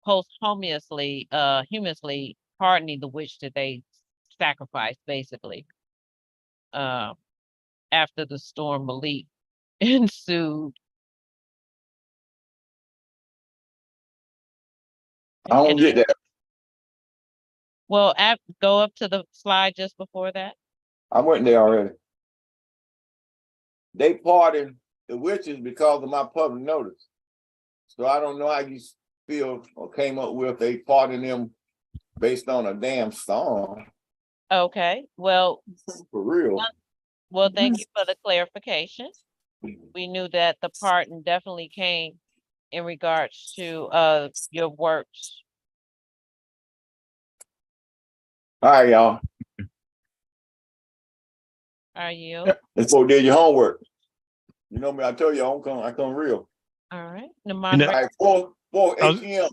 posthumously, humously pardoning the witch that they sacrificed, basically, after the storm Malik ensued. I don't get that. Well, go up to the slide just before that. I went there already. They pardoned the witches because of my public notice. So I don't know how you feel or came up with they pardoned them based on a damn song. Okay, well, for real. Well, thank you for the clarification. We knew that the pardon definitely came in regards to your works. All right, y'all. Are you? Let's go did your homework. You know me, I tell you, I come real. All right. All right, for H.E.M.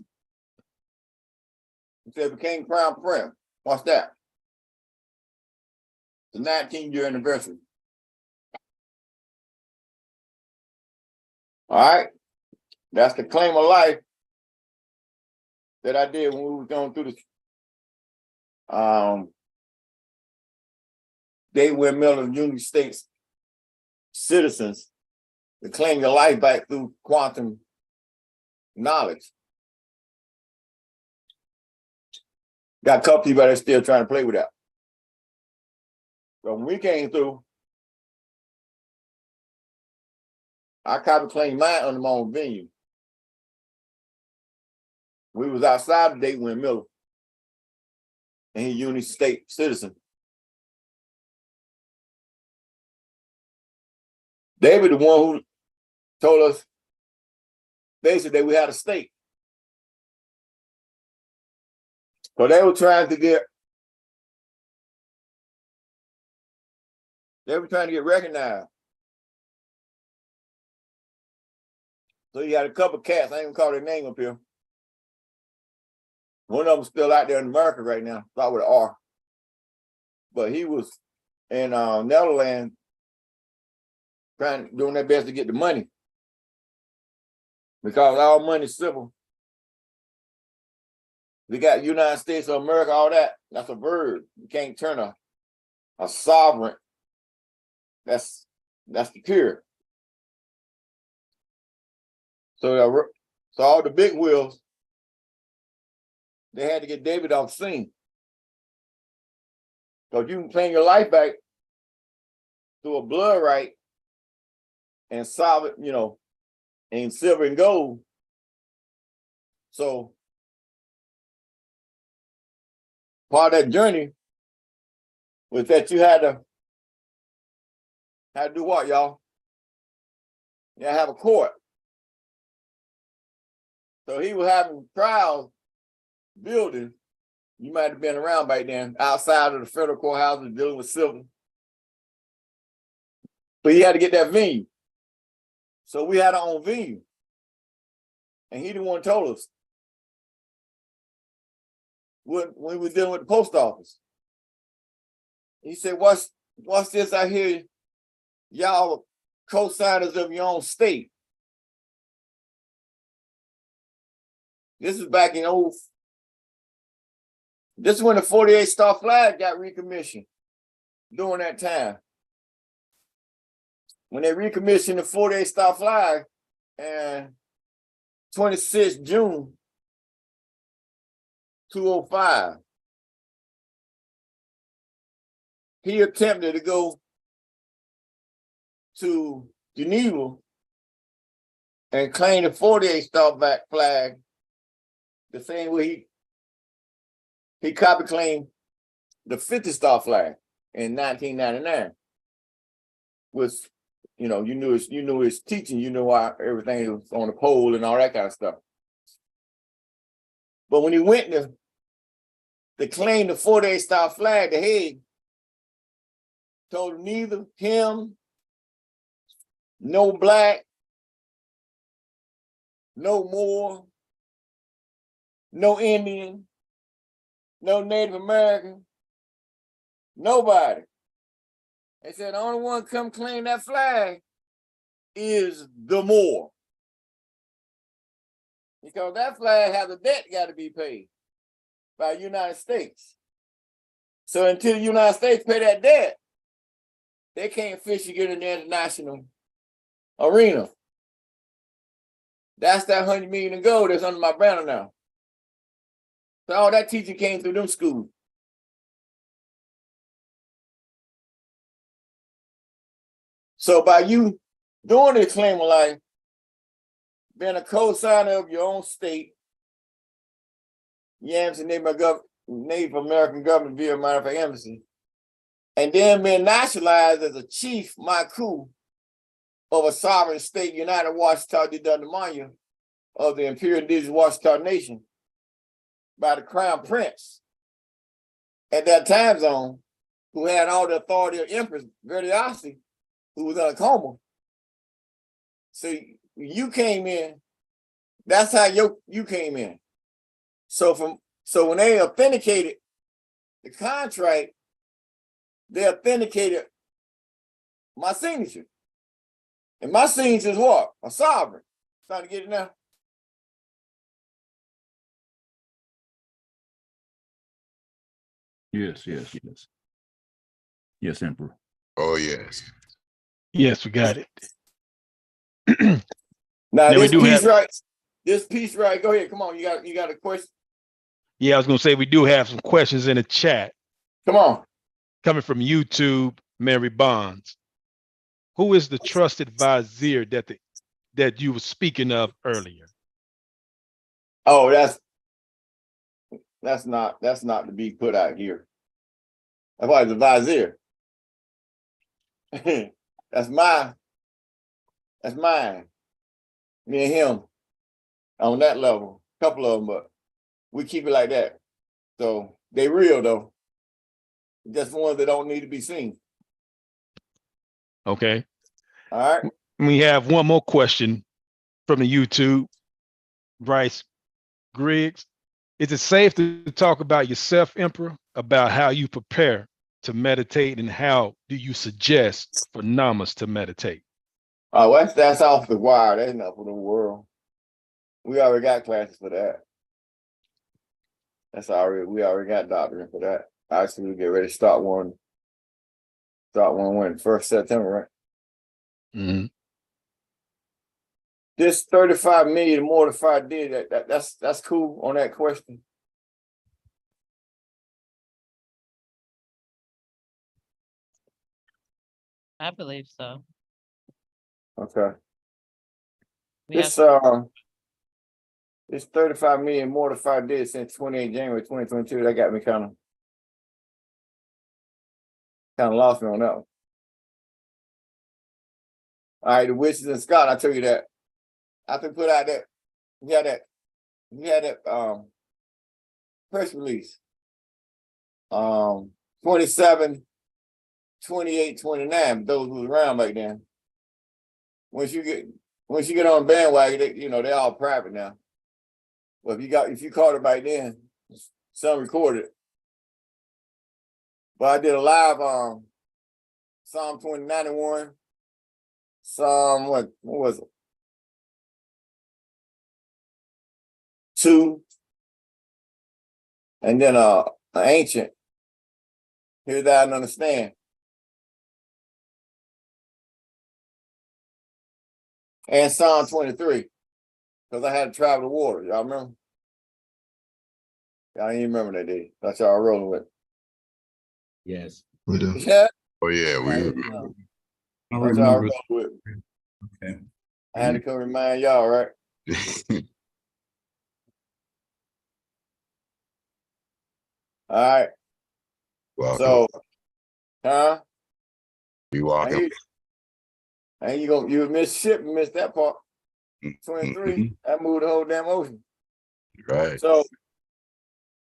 It said became Crown Prince. What's that? The 19th year anniversary. All right. That's the claim of life that I did when we were going through this. They were Miller United States citizens to claim your life back through quantum knowledge. Got a couple people that are still trying to play with that. So when we came through, I copy claimed mine under my own venue. We was outside the date when Miller, and he United States citizen. David, the one who told us basically that we had a state. So they were trying to get recognized. So you had a couple cats, I ain't even call their name up here. One of them still out there in America right now, start with an R. But he was in Netherlands doing their best to get the money. Because all money is civil. We got United States of America, all that. That's a verb. You can't turn a sovereign. That's the pure. So all the big wheels, they had to get David off the scene. Because you can claim your life back through a blood right and solid, and silver and gold. So part of that journey was that you had to do what, y'all? You had to have a court. So he was having trials building. You might have been around back then, outside of the federal courthouses dealing with civil. But he had to get that venue. So we had our own venue. And he the one told us when we were dealing with the post office. He said, what's this I hear y'all co-signers of your own state? This is back in this is when the 48 Star Flag got recommissioned during that time. When they recommissioned the 48 Star Flag and 26 June 2005, he attempted to go to Geneva and claim the 48 Star Flag the same way he copy claimed the 50 Star Flag in 1999. Was, you knew his teaching, you knew why everything was on the pole and all that kind of stuff. But when he went to claim the 48 Star Flag, the Hague told him neither him, no black, no Moor, no Indian, no Native American, nobody. They said the only one come claim that flag is the Moor. Because that flag has a debt got to be paid by the United States. So until the United States pay that debt, they can't fish again in the international arena. That's that $100 million in gold that's under my banner now. So all that teaching came through them schools. So by you doing this claim of life, being a co-signer of your own state, Yams and Native American government via American embassy, and then being nationalized as a chief Maku of a sovereign state, United Washita Dundamanya of the Imperial Indigenous Washita Nation by the Crown Prince at that time zone, who had all the authority of Empress Verdiasi, who was in a coma. So you came in, that's how you came in. So when they authenticated the contract, they authenticated my signature. And my signature is what? A sovereign. Trying to get it now? Yes. Yes, Emperor. Oh, yes. Yes, we got it. Now Now, this piece right, go ahead, come on, you got a question? Yeah, I was gonna say we do have some questions in the chat. Come on. Coming from YouTube, Mary Bonds. Who is the trusted vizier that you were speaking of earlier? Oh, that's not to be put out here. That's why the vizier. That's my That's mine. Me and him on that level. Couple of them, but we keep it like that. So they real though. Just ones that don't need to be seen. Okay. All right. We have one more question from the YouTube. Bryce Griggs. Is it safe to talk about yourself, Emperor, about how you prepare to meditate and how do you suggest for Namas to meditate? Oh, that's off the wire. That's not for the world. We already got classes for that. We already got doctrine for that. Actually, we get ready to start one when 1st September, right? Mm-hmm. This 35 million more than 5 did that's cool on that question. I believe so. Okay. We This 35 million more than 5 did since 28 January 2022. That got me kind of lost me on that one. All right, the witches and Scott, I tell you that. I can put out that we had that press release. 27, 28, 29, those who was around back then. Once you get on bandwagon, they all private now. But if you caught it back then, some recorded it. But I did a live Psalm 91, Psalm what was it? 2, and then an ancient. Hear that and understand. And Psalm 23, because I had to travel the water. Y'all remember? Y'all ain't even remember that day. That's y'all rolling with. Yes. We do. Yeah. Oh yeah, we That's remember. I that's y'all remember. rolling with. Okay. I had to come remind y'all, right? All right. Welcome. So, huh? We walking. And you missed that part. 23, that moved the whole damn ocean. Right. So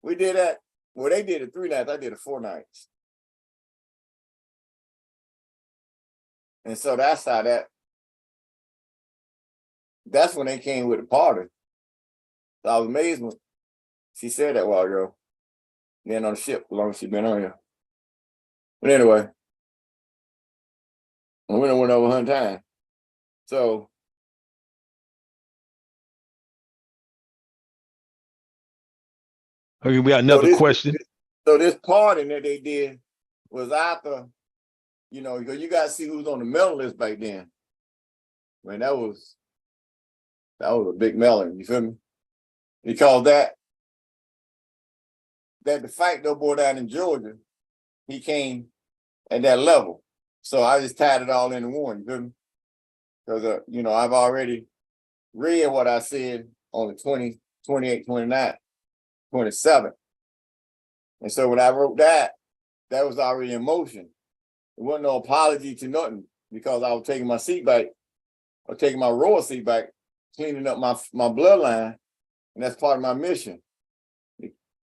we did that. Well, they did it 3 nights. I did it 4 nights. And so that's when they came with the party. So I was amazed when she said that a while ago. Then on the ship, as long as she been on here. But anyway, we done went over 100 times. So Okay, we got another question. So this party that they did was after, because you got to see who's on the medal list back then. Man, that was a big melon. You feel me? Because that the fight though boy down in Georgia, he came at that level. So I just tied it all into one. You feel me? Because I've already read what I said on the 20, 28, 29, 27. And so when I wrote that was already in motion. It wasn't no apology to nothing because I was taking my seat back, or taking my royal seat back, cleaning up my bloodline, and that's part of my mission.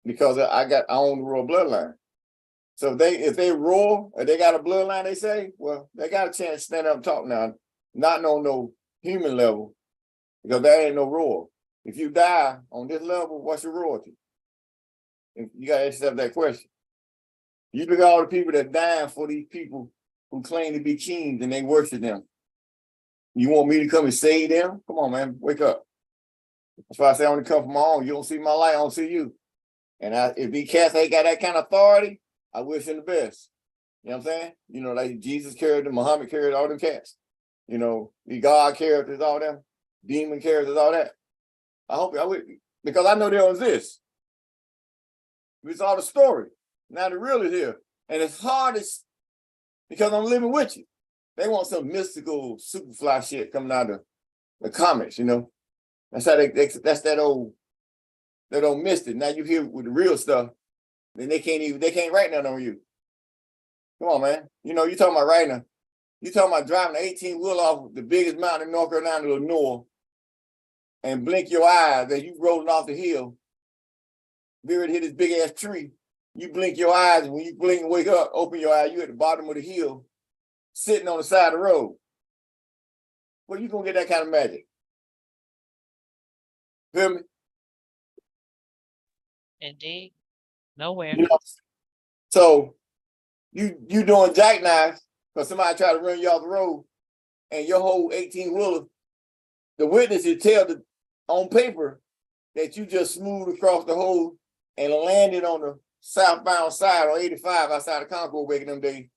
Because I own the royal bloodline. So if they royal or they got a bloodline, they say, well, they got a chance to stand up and talk now, not on no human level, because that ain't no royal. If you die on this level, what's your royalty? And you got to ask yourself that question. You look at all the people that dying for these people who claim to be kings and they worship them. You want me to come and save them? Come on, man, wake up. That's why I say I only come from my own. You don't see my light, I don't see you. And if these cats ain't got that kind of authority, I wish them the best. You know what I'm saying? Like Jesus character, Muhammad character, all them cats. The God characters, all them, demon characters, all that. I would, because I know they don't exist. It's all the story. Now the real is here. And it's hard because I'm living with you. They want some mystical superfly shit coming out of the comics, That's how that's that old mystic. Now you here with the real stuff, then they can't write nothing on you. Come on, man. You talking about writing You talking about driving an 18-wheel off the biggest mountain in North Carolina to the north and blink your eyes as you rolling off the hill. Veer to hit this big ass tree. You blink your eyes, and when you blink and wake up, open your eyes, you at the bottom of the hill, sitting on the side of the road. Well, you gonna get that kind of magic. Feel me? Indeed. Nowhere. You know, so you doing jackknives because somebody tried to run you off the road, and your whole 18-wheeler, the witnesses tell on paper that you just smoothed across the whole and landed on the southbound side on 85 outside of Concord back in them days.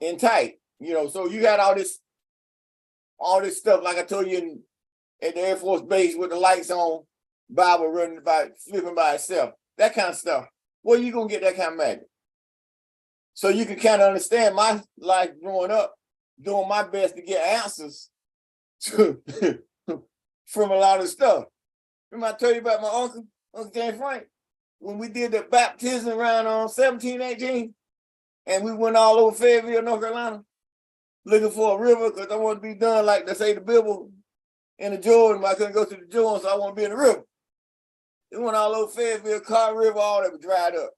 In tight, you know, so you got all this stuff, like I told you at the Air Force Base with the lights on, Bible running by, flipping by itself, that kind of stuff. Where you gonna get that kind of magic? So you can kind of understand my life growing up, doing my best to get answers to, from a lot of stuff. Remember I told you about my Uncle James Frank? When we did the baptism around on 17, 18, and we went all over Fayetteville, North Carolina, looking for a river because I wanted to be done like they say the Bible in the Jordan. I couldn't go to the Jordan, so I want to be in the river. We went all over Fayetteville, Car River, all that was dried up.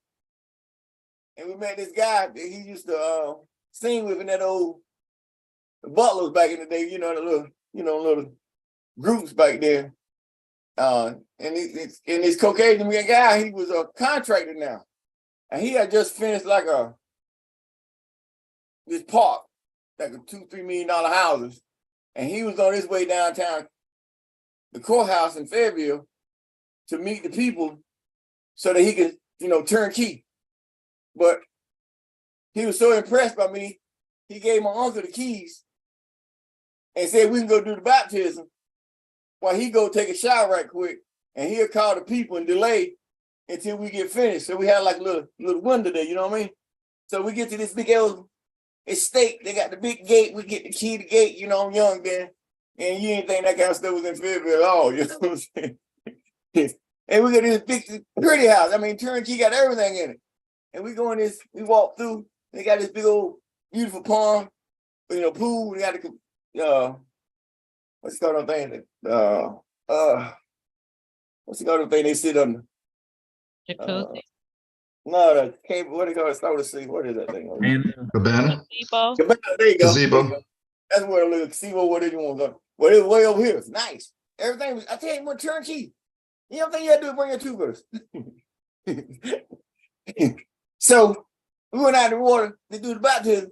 And we met this guy that he used to sing with in that old Butlers back in the day, you know, the little groups back there. And this Caucasian guy, he was a contractor now. And he had just finished like this park, like a $2-3 million houses. And he was on his way downtown, the courthouse in Fayetteville, to meet the people so that he could, turnkey. But he was so impressed by me, he gave my uncle the keys and said we can go do the baptism while he go take a shower right quick, and he'll call the people and delay until we get finished. So we had like a little window there, you know what I mean? So we get to this big old estate. They got the big gate. We get the key to the gate. You know, I'm young then, and you didn't think that kind of stuff was in Fayetteville at all. You know what I'm saying? And we got this big, pretty house. I mean, turnkey got everything in it. And we go in this. We walk through. They got this big old beautiful pond, pool. We got the what's it called? Thing? What's it called? Thing they sit under? Jacuzzi. No, the cable. What do you call it? Start to see. What is that thing? Cabana. Gazebo. There you go. Gazebo. That's where a little gazebo. Where did you want to go? Well, it was way over here. It's nice. Everything was. I tell you, what turnkey. You don't think you had to do is bring your toothbrush. So we went out in the water to do the baptism,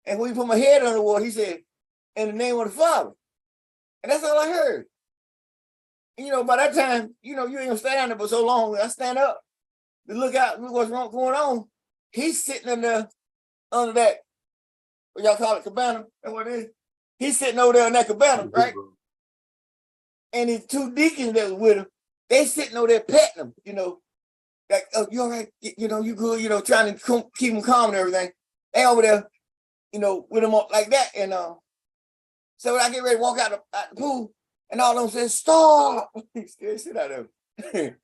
and when we put my head under the water, he said, "In the name of the Father," and that's all I heard. And, by that time, you ain't gonna stay down there for so long. I stand up to look out, look what's wrong going on. He's sitting in there under that, what y'all call it, cabana. That's what it is. He's sitting over there in that cabana, right? And his two deacons that was with him, they sitting over there petting him, like, "Oh, you all right? You good? Trying to keep him calm and everything." They over there, with him up like that. And so when I get ready to walk out the pool, and all of them said, "Stop!" He scared shit out of him.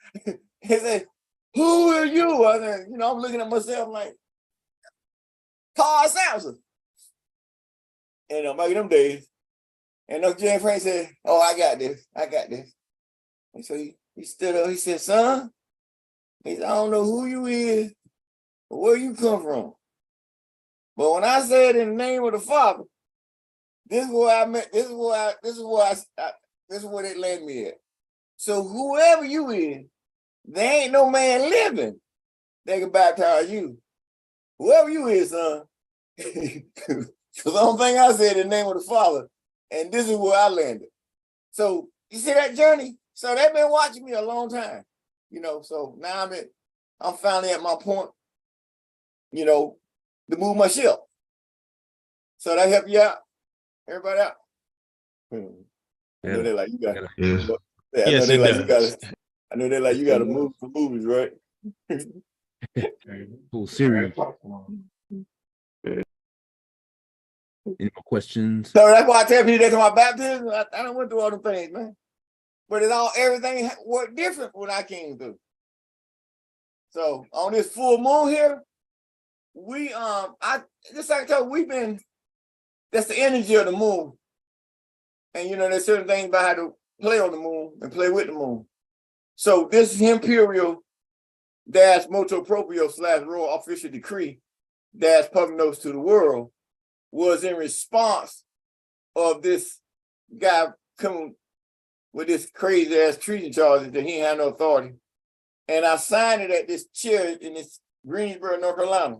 He said, "Who are you?" I said, I'm looking at myself like, Carl Samson. And back in them days, and James Frank said, "Oh, I got this. And so he stood up. He said, "Son," he said, "I don't know who you is or where you come from, but when I said in the name of the Father, this is where I met. This is where they landed me at. So whoever you is, there ain't no man living that can baptize you. Whoever you is, son." Because the only thing I said in the name of the Father, and this is where I landed. So you see that journey? So they've been watching me a long time, So now I'm finally at my point, to move my ship. So that help you out, everybody out. I know they're like, you got. Yes. Yeah, I know Yes, they it like does. you got to move for movies, right? Cool series. Any more questions? So that's why I tell people that's my baptism. I don't went through all the things, man. But everything worked different when I came through. So on this full moon here, I just like I told you, that's the energy of the moon. And there's certain things about how to play on the moon and play with the moon. So this imperial dash motu proprio / royal official decree dash public notice to the world was in response of this guy coming with this crazy ass treason charges that he ain't had no authority. And I signed it at this chair in this Greensboro, North Carolina,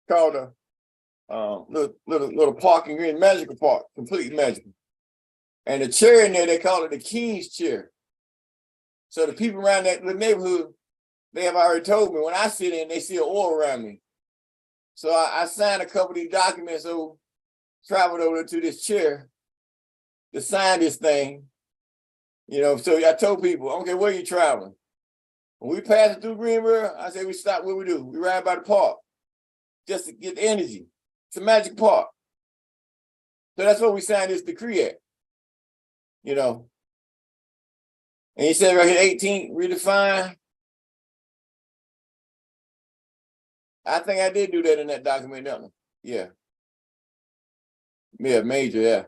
called a little park in Green, magical park, completely magical. And the chair in there, they call it the King's chair. So the people around that neighborhood, they have already told me when I sit in, they see an aura around me. So I signed a couple of these documents, traveled over to this chair to sign this thing. So I told people, okay, where you traveling? When we pass it through Greenboro, I say we stop where we do. We ride by the park just to get the energy. It's a magic park. So that's what we signed this decree at. And he said right here, 18, redefine. I think I did do that in that document, don't I? Yeah. Yeah, major, yeah.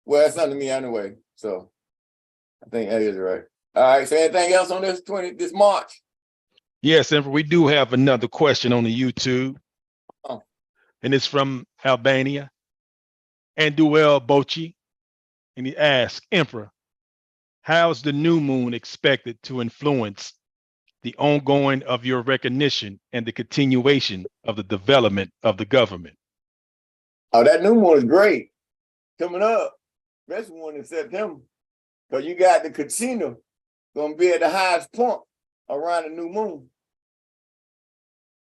Well, that's not to me anyway. So I think that is right. All right. So anything else on this March? Yes, Emperor, we do have another question on the YouTube. Oh. And it's from Albania. And Duel Bochi. And he asks, Emperor, how is the new moon expected to influence the ongoing of your recognition and the continuation of the development of the government? Oh, that new moon is great. Coming up. Best one in September. Because you got the casino going to be at the highest point around the new moon.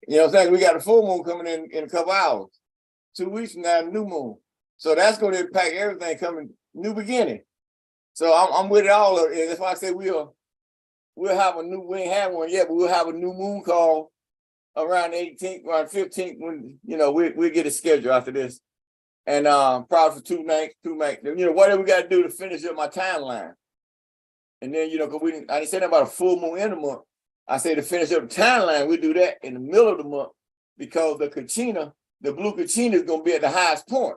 You know what I'm saying? We got a full moon coming in a couple hours. 2 weeks from now, new moon. So that's going to impact everything coming, new beginning. So I'm with it all. That's why I say we'll have we ain't had one yet, but we'll have a new moon call around the 18th, around 15th, when, we'll get a schedule after this. And probably for two nights, whatever we got to do to finish up my timeline. And then, because I didn't say that about a full moon in the month. I say to finish up the timeline, we do that in the middle of the month because the blue Kachina is going to be at the highest point.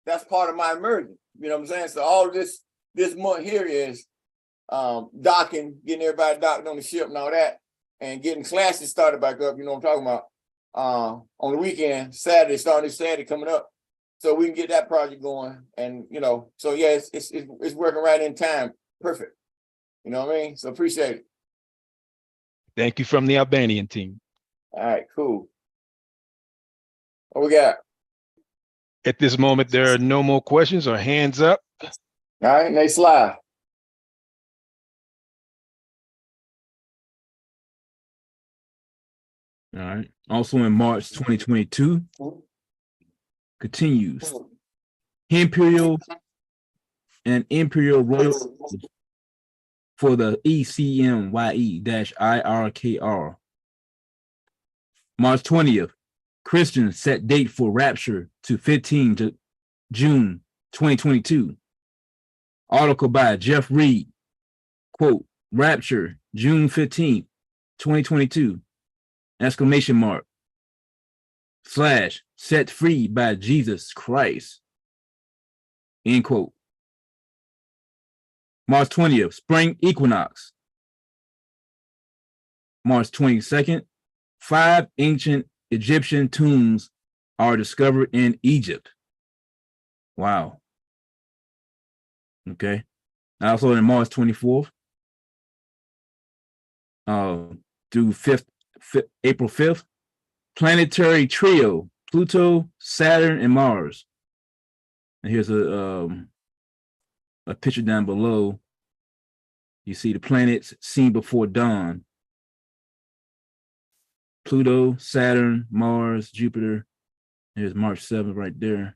That's part of my emergence. You know what I'm saying? So all of this month here is docking, getting everybody docked on the ship and all that, and getting classes started back up. You know what I'm talking about? On the weekend, Saturday, starting this Saturday coming up. So we can get that project going. And, so yeah, it's working right in time. Perfect. You know what I mean? So appreciate it. Thank you from the Albanian team. All right, cool. What we got? At this moment, there are no more questions or hands up. All right, next slide. All right. Also in March 2022, continues. Imperial and Imperial Royal for the CMYE-IRKR. March 20th, Christians set date for rapture to 15 June 2022. Article by Jeff Reed, quote, rapture, June 15th, 2022, exclamation mark, / set free by Jesus Christ, end quote. March 20th, spring equinox. March 22nd, 5 ancient Egyptian tombs are discovered in Egypt. Wow. Okay. Also in March 24th through April 5th, planetary trio, Pluto, Saturn, and Mars. And here's a picture down below. You see the planets seen before dawn. Pluto, Saturn, Mars, Jupiter. Here's March 7th right there.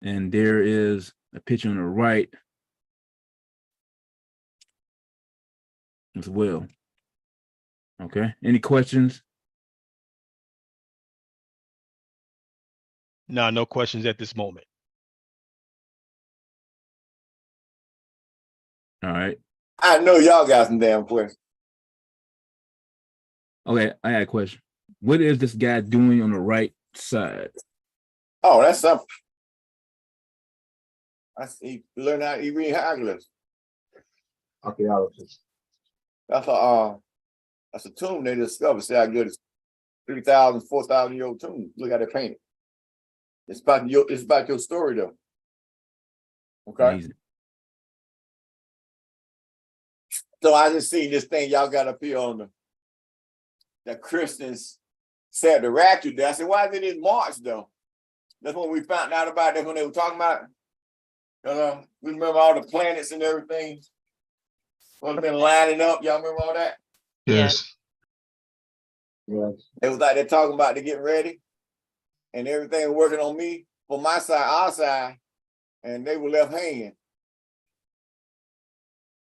And there is a picture on the right as well. Okay, any questions? No questions at this moment. All right. I know y'all got some damn questions. Okay, I got a question. What is this guy doing on the right side? Oh, that's something. He learned how to read hieroglyphs. Archaeologist. That's a tomb they discovered. See how good it's 3,000, 4,000 year old tomb. Look at it painted. It's about your story though. Okay. Amazing. So I just seen this thing y'all got up here on the Christians said the rapture day. I said, why is it in March though? That's when we found out about it. That's when they were talking about it. We remember all the planets and everything. Well, been lining up. Y'all remember all that? Yes. It was like they're talking about they getting ready and everything working on me for my side, our side, and they were left hanging.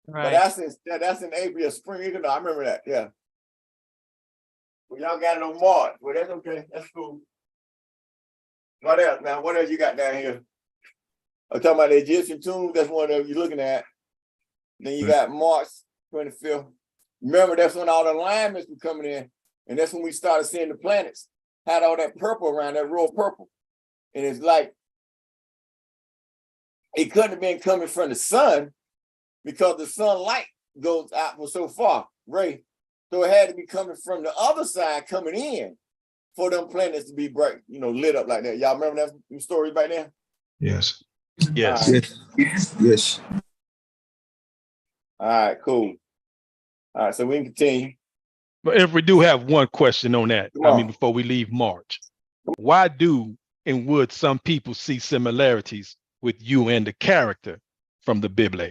Right. But that's in April or spring. You know, I remember that. Yeah. Well, y'all got it on March. Well, that's okay. That's cool. What else? Now, what else you got down here? I'm talking about the Egyptian tomb. That's one of you're looking at. Then you got March 25th. Remember, that's when all the alignments were coming in. And that's when we started seeing the planets had all that purple around, that royal purple. And it's like, it couldn't have been coming from the sun because the sunlight goes out for so far, Ray. So it had to be coming from the other side coming in for them planets to be bright, lit up like that. Y'all remember that story back then? Yes. Yes. Yes. All right, cool. All right, so we can continue. But if we do have one question on that, Come on. before we leave March, why do and would some people see similarities with you and the character from the Bible?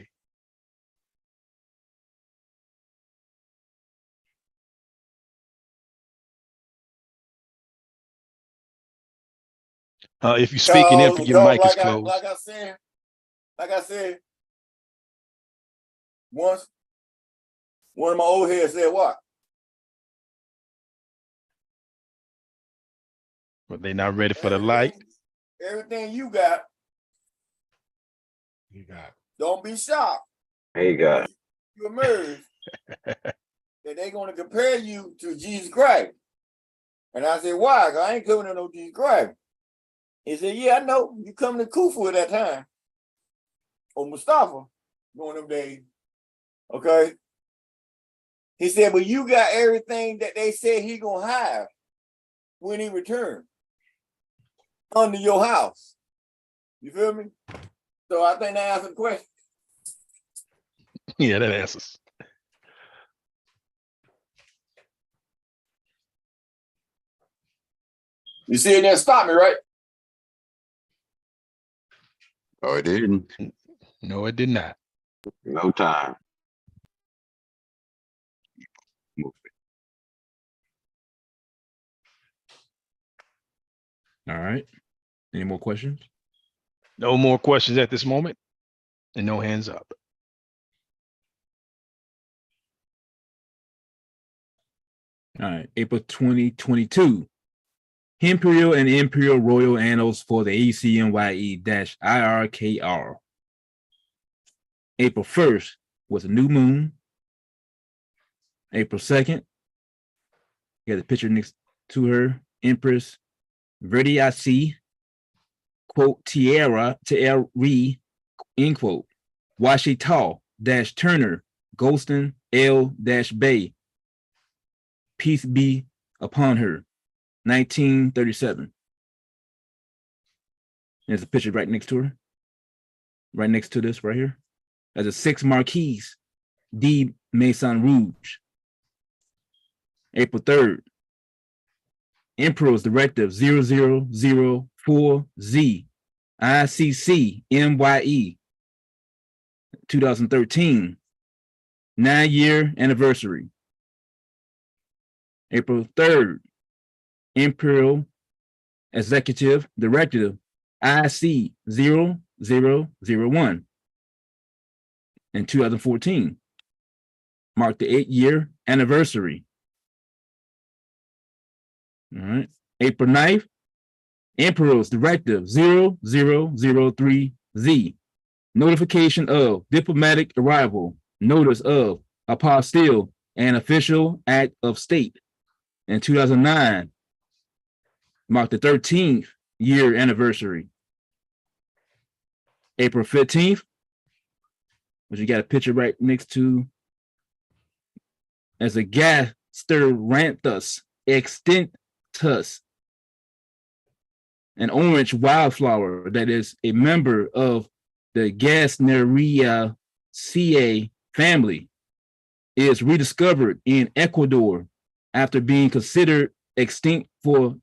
If you're speaking in, your mic is closed. Like I said, once one of my old heads said what? But they're not ready for the light. Everything you got. Don't be shocked. There you go. You emerge that they're going to compare you to Jesus Christ. And I said, why? Because I ain't coming to no Jesus Christ. He said, yeah, I know. You coming to Khufu at that time. Or Mustafa during them days. Okay? He said, but you got everything that they said he going to have when he returned under your house. You feel me? So I think that answers the question. Yeah, that answers. You see it didn't stop me, right? Oh, it didn't. No, it did not. No time. All right. Any more questions? No more questions at this moment, and no hands up. All right. April 2022. Imperial and Imperial Royal Annals for the CMYE-IRKR. April 1st was a new moon. April 2nd, you got the picture next to her, Empress Verdiaci, quote, Tierra, end quote, Washita, Turner, Golston, L-Bay, peace be upon her, 1937. There's a picture right next to her, right next to this right here. There's a 6 Marquise, D. Maison Rouge. April 3rd, Emperor's Directive 0004Z, ICC MYE, 2013, 9-year anniversary. April 3rd, Imperial Executive Directive IC 0001 in 2014, marked the 8-year anniversary. All right. April 9th, Emperor's Directive 0003Z, notification of diplomatic arrival, notice of apostille and official act of state, in 2009 marked the 13th year anniversary. April 15th, which you got a picture right next to, as a Gasteranthus extinctus, an orange wildflower that is a member of the Gasteronaceae family, is rediscovered in Ecuador after being considered extinct for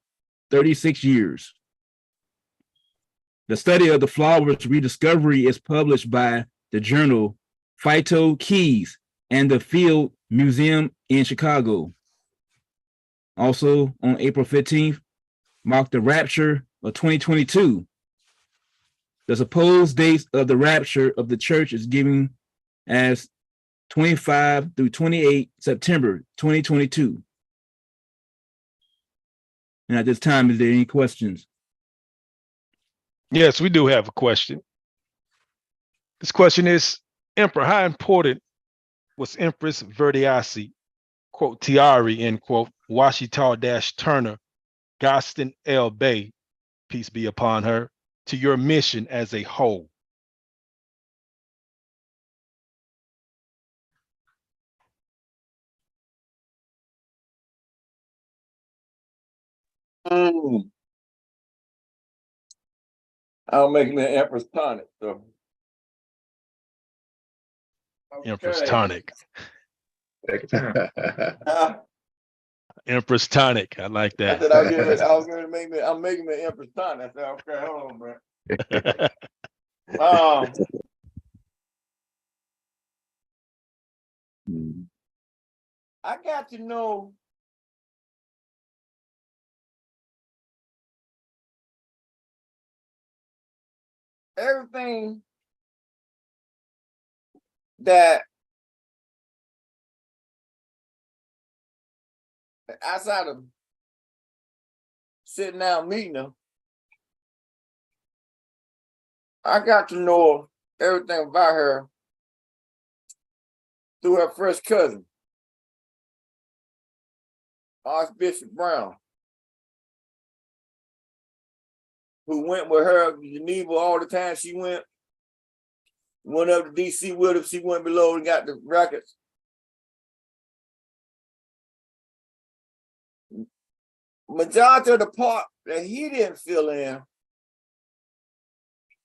36 years. The study of the flower's rediscovery is published by the journal Phytokeys and the Field Museum in Chicago. Also on April 15th, marked the rapture of 2022. The supposed dates of the rapture of the church is given as 25 through 28 September 2022. And at this time, is there any questions? Yes, we do have a question. This question is, Emperor, how important was Empress Verdiasi, quote, Tiari, end quote, Washita-Turner, Gaston L. Bay, peace be upon her, to your mission as a whole? I'll make me an Empress tonic. So. Empress tonic. Take your time. Empress tonic. I like I that. said I was gonna make me. I'm making me an Empress tonic. I said, okay, hold on, bro. I got to know everything that outside of sitting down meeting them, I got to know everything about her through her first cousin, Archbishop Brown, who went with her to Geneva all the time she went up to DC with her. She went below and got the records. Majority of the part that he didn't fill in,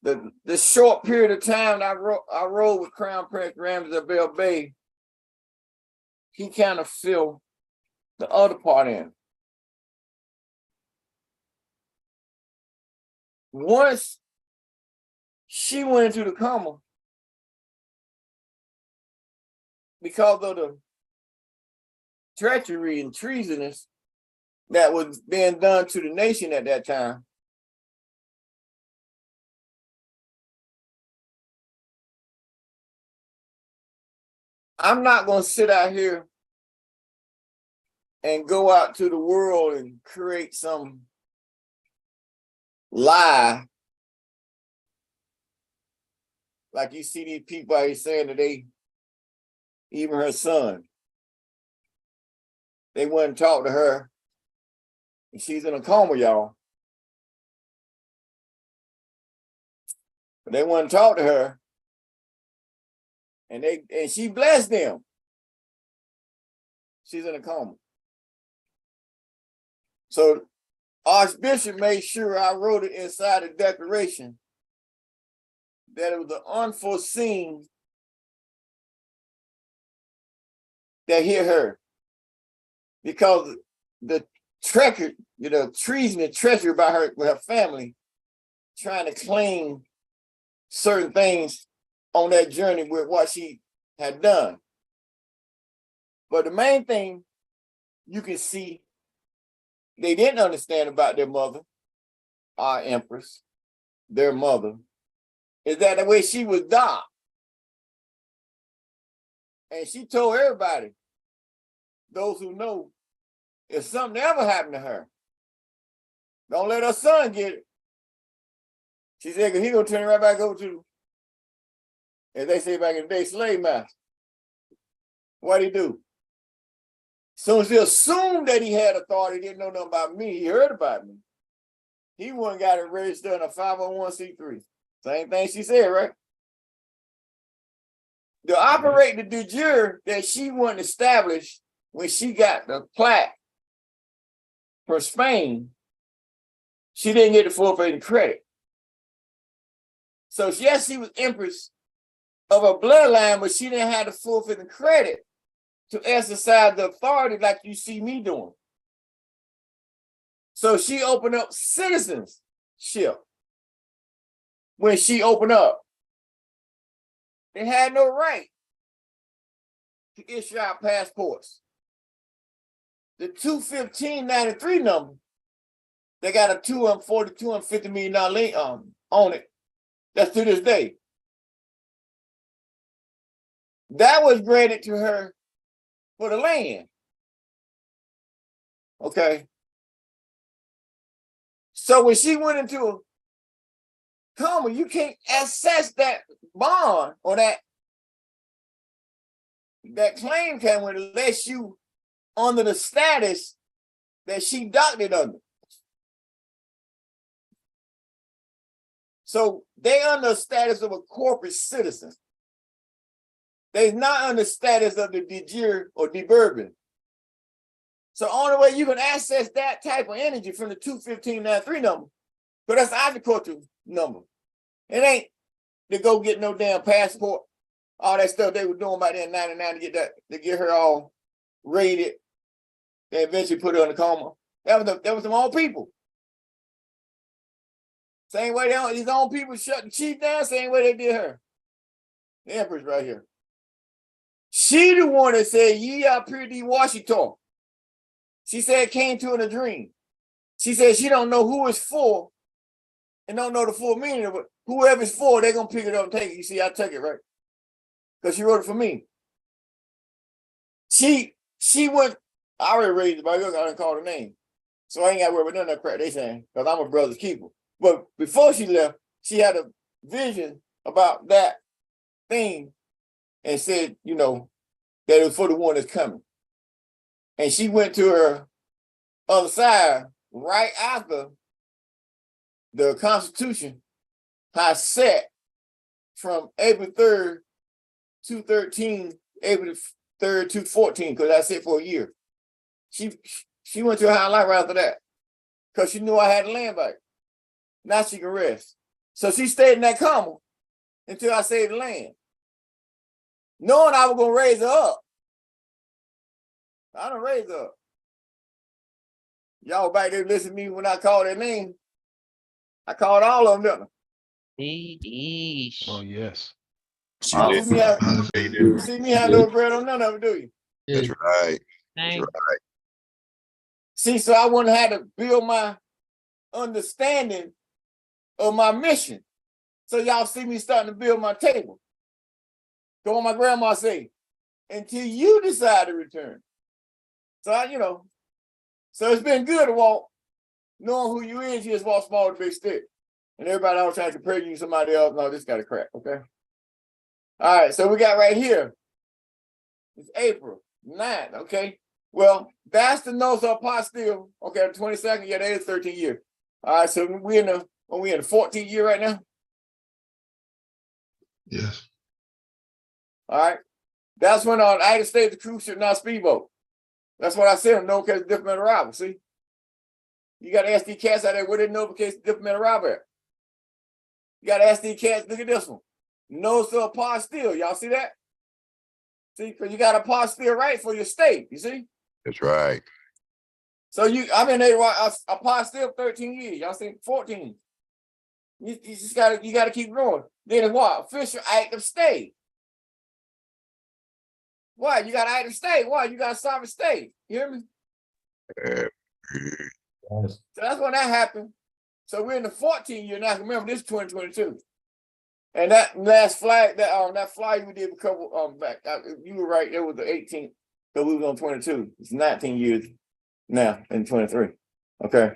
the short period of time that I rode with Crown Prince Ramsey of Bell Bay, he kind of filled the other part in. Once she went into the coma, because of the treachery and treasonous that was being done to the nation at that time, I'm not going to sit out here and go out to the world and create some lie. Like you see these people out here saying that even her son, they wouldn't talk to her. And she's in a coma, y'all. But they wouldn't talk to her. And she blessed them. She's in a coma. So Archbishop made sure I wrote it inside the declaration that it was the unforeseen that hit her, because the treachery, treason and treachery by her with her family, trying to claim certain things on that journey with what she had done. But the main thing you can see they didn't understand about their mother, our Empress, their mother, is that the way she was dark. And she told everybody, those who know, if something ever happened to her, don't let her son get it. She said, because he's going to turn right back over to, as they say back in the day, slave master. What'd he do? So he assumed that he had authority, didn't know nothing about me. He heard about me. He went and got it registered in a 501c3. Same thing she said, right? The operator de jure that she wasn't established when she got the plaque for Spain, she didn't get the forfeiting credit. So yes, she was empress of a bloodline, but she didn't have the forfeiting credit to exercise the authority like you see me doing. So she opened up citizenship. When she opened up, they had no right to issue out passports. The 21593 number, they got a $250 million lien on it. That's to this day. That was granted to her for the land. Okay. So when she went into a coma, you can't access that bond or that claim came with unless you under the status that she doctored under. So they under the status of a corporate citizen. They're not under the status of the de jure or de Bourbon. So only way you can access that type of energy from the 21593 number, because that's the agricultural number. It ain't to go get no damn passport, all that stuff they were doing back then in 99 to get her all rated. They eventually put her in a coma. That was them own people. Same way these own people shut the chief down, same way they did her. The empress right here. She the one that said, "Ye are pretty Washington." She said it came to her in a dream. She said she don't know who it's for and don't know the full meaning of it. Whoever it's for, they're going to pick it up and take it. You see, I took it, right? Because she wrote it for me. She went, I already raised it, but I didn't call her name. So I ain't got to worry about none of that crap they saying, because I'm a brother's keeper. But before she left, she had a vision about that thing and said, you know, that it was for the one that's coming. And she went to her other side right after the Constitution has set from April 3rd, 213, April 3rd, 214, because that's it for a year. She went to her high life right after that because she knew I had the land back. Now she can rest. So she stayed in that coma until I saved the land. Knowing I was going to raise her up. I done raised her up. Y'all back there listen to me when I called their name. I called all of them, didn't I? Oh, yes. See me have no bread on none of them, do you? That's right. That's right. See, so I wouldn't have to build my understanding of my mission. So y'all see me starting to build my table. So what my grandma say, until you decide to return. So so it's been good to walk, knowing who you is, you just walk small with a big stick. And everybody else trying to compare you to somebody else. No, this got a crack, okay? All right, so we got right here. It's April 9th, okay? Well, that's the nose of apostille. Okay, the 22nd, yeah, that is 13 years. All right, so we in the 14th year right now? Yes. All right. That's when on United States, the cruise ship, not speedboat. That's what I said, no case of different arrival. See? You got SD cats out there, where they know the case of different arrival at? You got SD cats, look at this one. Nose to apostille. Y'all see that? See, because you got a apostille right for your state, you see? That's right. So I've been there apostille 13 years. Y'all see 14. You just gotta keep growing. Then it's what? Official act of state. Why? You got act of state. Why? You got a sovereign state. You hear me? So that's when that happened. So we're in the 14th year now. Remember, this is 2022. And that last flag, that flag we did a couple back. You were right. It was the 18th. So we was on 22. It's 19 years now in 23. Okay.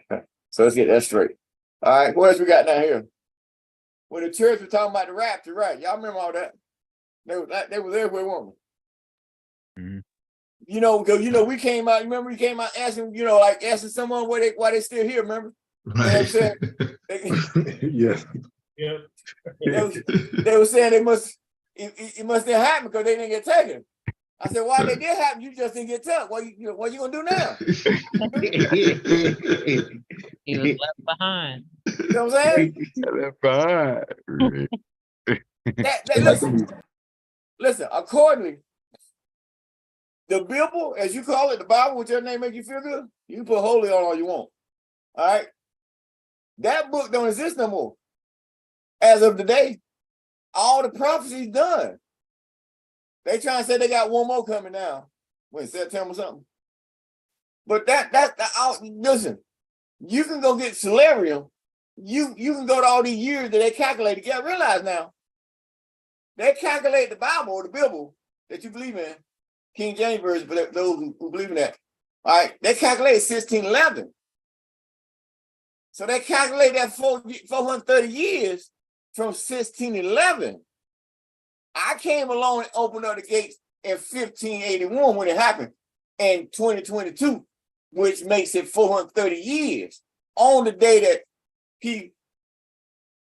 So let's get that straight. All right. What else we got down here? When the church was talking about the rapture, right? Y'all remember all that? They was everywhere, weren't they? we came out. Remember, we came out asking, like asking someone why they still here. Remember? You know what I'm saying? Yes. They were saying it must have happened because they didn't get taken. I said, why they did happen? You just didn't get taken. What you gonna do now? He was left behind. You know what I'm saying? Left behind. Listen, accordingly, the Bible, as you call it, the Bible, whichever name make you feel good, you can put holy on all you want. All right. That book don't exist no more. As of today, all the prophecies done. They trying to say they got one more coming now. Wait, September or something. But listen, you can go get Solarium. You can go to all these years that they calculated. You gotta realize now, they calculate the Bible or the Bible that you believe in, King James Version, for those who believe in that. All right, they calculated 1611. So they calculate that 430 years from 1611. I came along and opened up the gates in 1581 when it happened, in 2022, which makes it 430 years on the day that he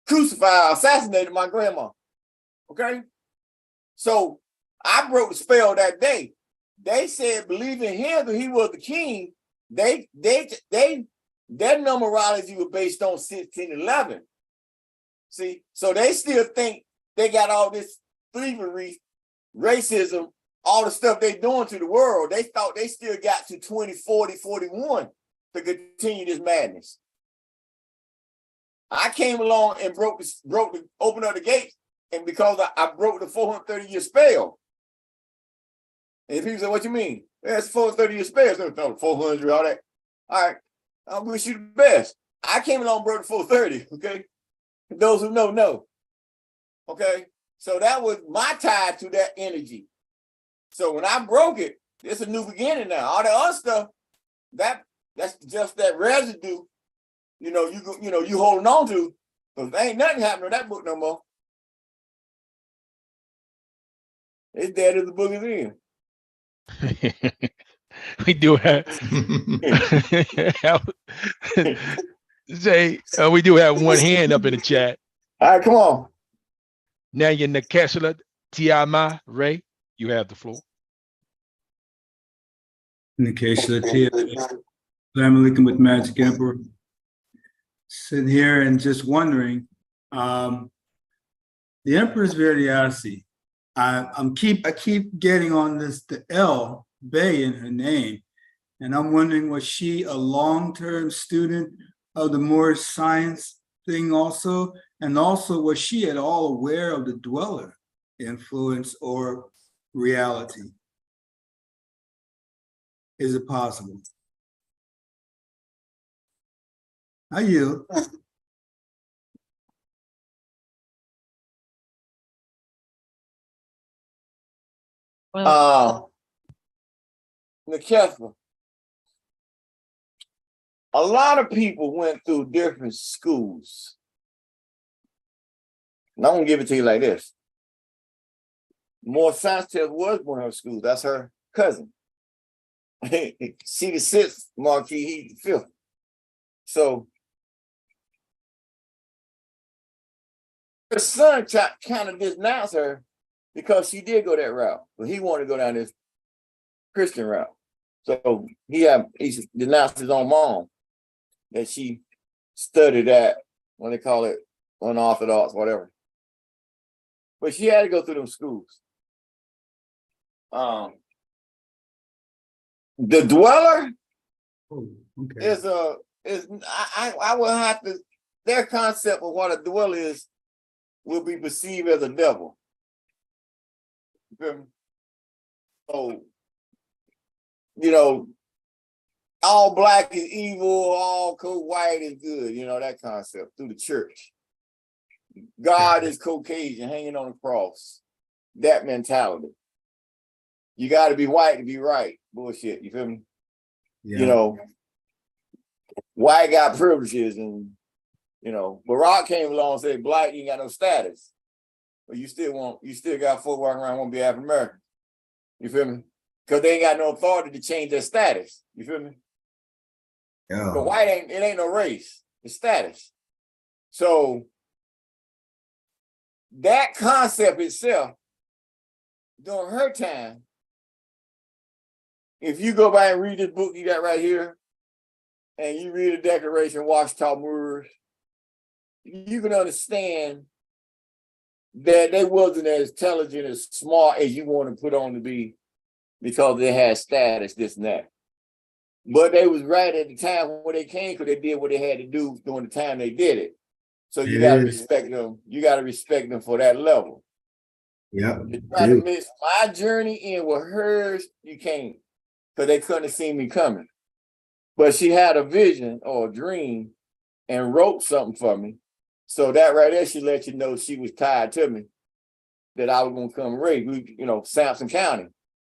assassinated my grandma. Okay? So I broke the spell that day. They said, believe in him that he was the king. Their numerology was based on 1611. See, so they still think they got all this thievery, racism, all the stuff they doing to the world. They thought they still got to 2040, 41 to continue this madness. I came along and opened up the gates, and because I broke the 430-year spell. And people say, what you mean? That's 430-year spell. So 400, all that. All right. I wish you the best. I came along and broke the 430, okay? Those who know. Okay? So that was my tie to that energy. So when I broke it, it's a new beginning now. All the other stuff, that's just that residue, you holding on to, because there ain't nothing happening to that book no more. It's dead as the book is in. We do have Zay, we do have one hand up in the chat. All right, come on. Now you're Nakeshla Tiama Ray. You have the floor. Nakeshla Tiama. Assalamu alaikum with Magic Emperor. Sitting here and just wondering, the Emperor's Veriasi. I keep getting on the L, Bay in her name, and I'm wondering, was she a long-term student of the Moorish science thing also? And also, was she at all aware of the dweller influence or reality? Is it possible? I yield. Nakeshla, a lot of people went through different schools. And I'm gonna give it to you like this. More Science Test was one of her schools. That's her cousin. She the sixth Marquis, he the fifth. So her son kind of denounced her because she did go that route, but he wanted to go down this Christian route. So he denounced his own mom that she studied that, what they call it, unorthodox, whatever. But she had to go through them schools. The dweller is I will have to, their concept of what a dweller is will be perceived as a devil. So, all black is evil, all white is good, that concept through the church. God is Caucasian, hanging on the cross. That mentality. You got to be white to be right. Bullshit, you feel me? Yeah. White got privileges, and Barack came along and said, black, you ain't got no status. But you still got folk walking around won't be African American. You feel me? Because they ain't got no authority to change their status. You feel me? Yeah. The white ain't no race, it's status. So that concept itself, during her time, if you go by and read this book you got right here, and you read the Declaration, Washita Moors, you can understand that they wasn't as intelligent, as smart as you want to put on to be, because they had status, this and that. But they was right at the time when they came, because they did what they had to do during the time they did it. So you got to respect them. You got to respect them for that level. Yeah. You try to mix my journey in with hers, you can't, because they couldn't have seen me coming. But she had a vision or a dream and wrote something for me. So that right there, she let you know she was tied to me, that I was going to come raise. We, Sampson County.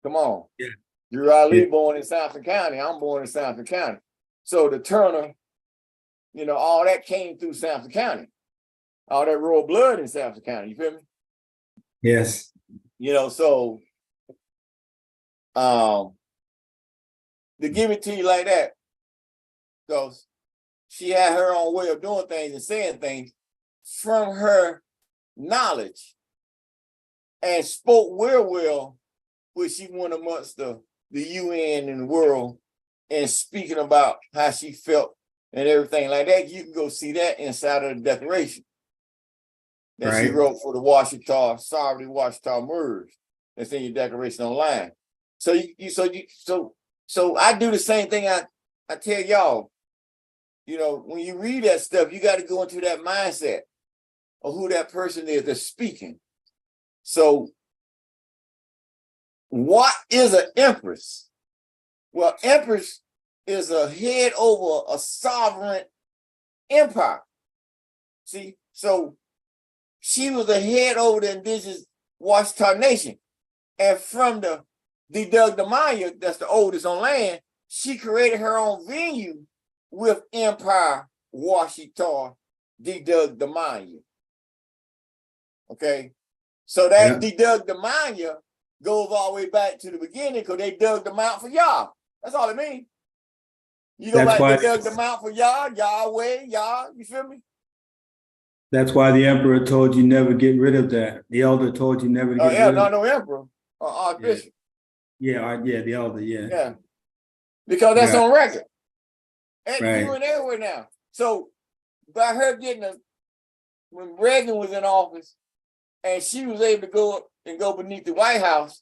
Come on. Yeah. Drew Ali born in Sampson County. I'm born in Sampson County. So the Turner, all that came through Sampson County. All that royal blood in Sampson County. You feel me? Yes. So to give it to you like that, because she had her own way of doing things and saying things from her knowledge, and spoke well, which she went amongst the UN and the world, and speaking about how she felt and everything like that. You can go see that inside of the Declaration that she wrote for the Sovereignty Washita Moors. That's in your Declaration online. So so I do the same thing I tell y'all. When you read that stuff, you got to go into that mindset of who that person is that's speaking. So what is an empress? Well, empress is a head over a sovereign empire. See, so she was a head over the indigenous Washita Nation. And from the Deduct the Maya, that's the oldest on land, she created her own venue with Empire Washita Deduct the Maya. Okay, so that Deduct the Maya goes all the way back to the beginning, because they dug them out for y'all. That's all it means. You go back to dug them out for y'all, Yahweh, y'all. You feel me? That's why the emperor told you never get rid of that. The elder told you never to get rid of that. No emperor, archbishop. Yeah, the elder, Yeah, because that's on record. And you and everywhere now. So by her when Reagan was in office, and she was able to go up and go beneath the White House,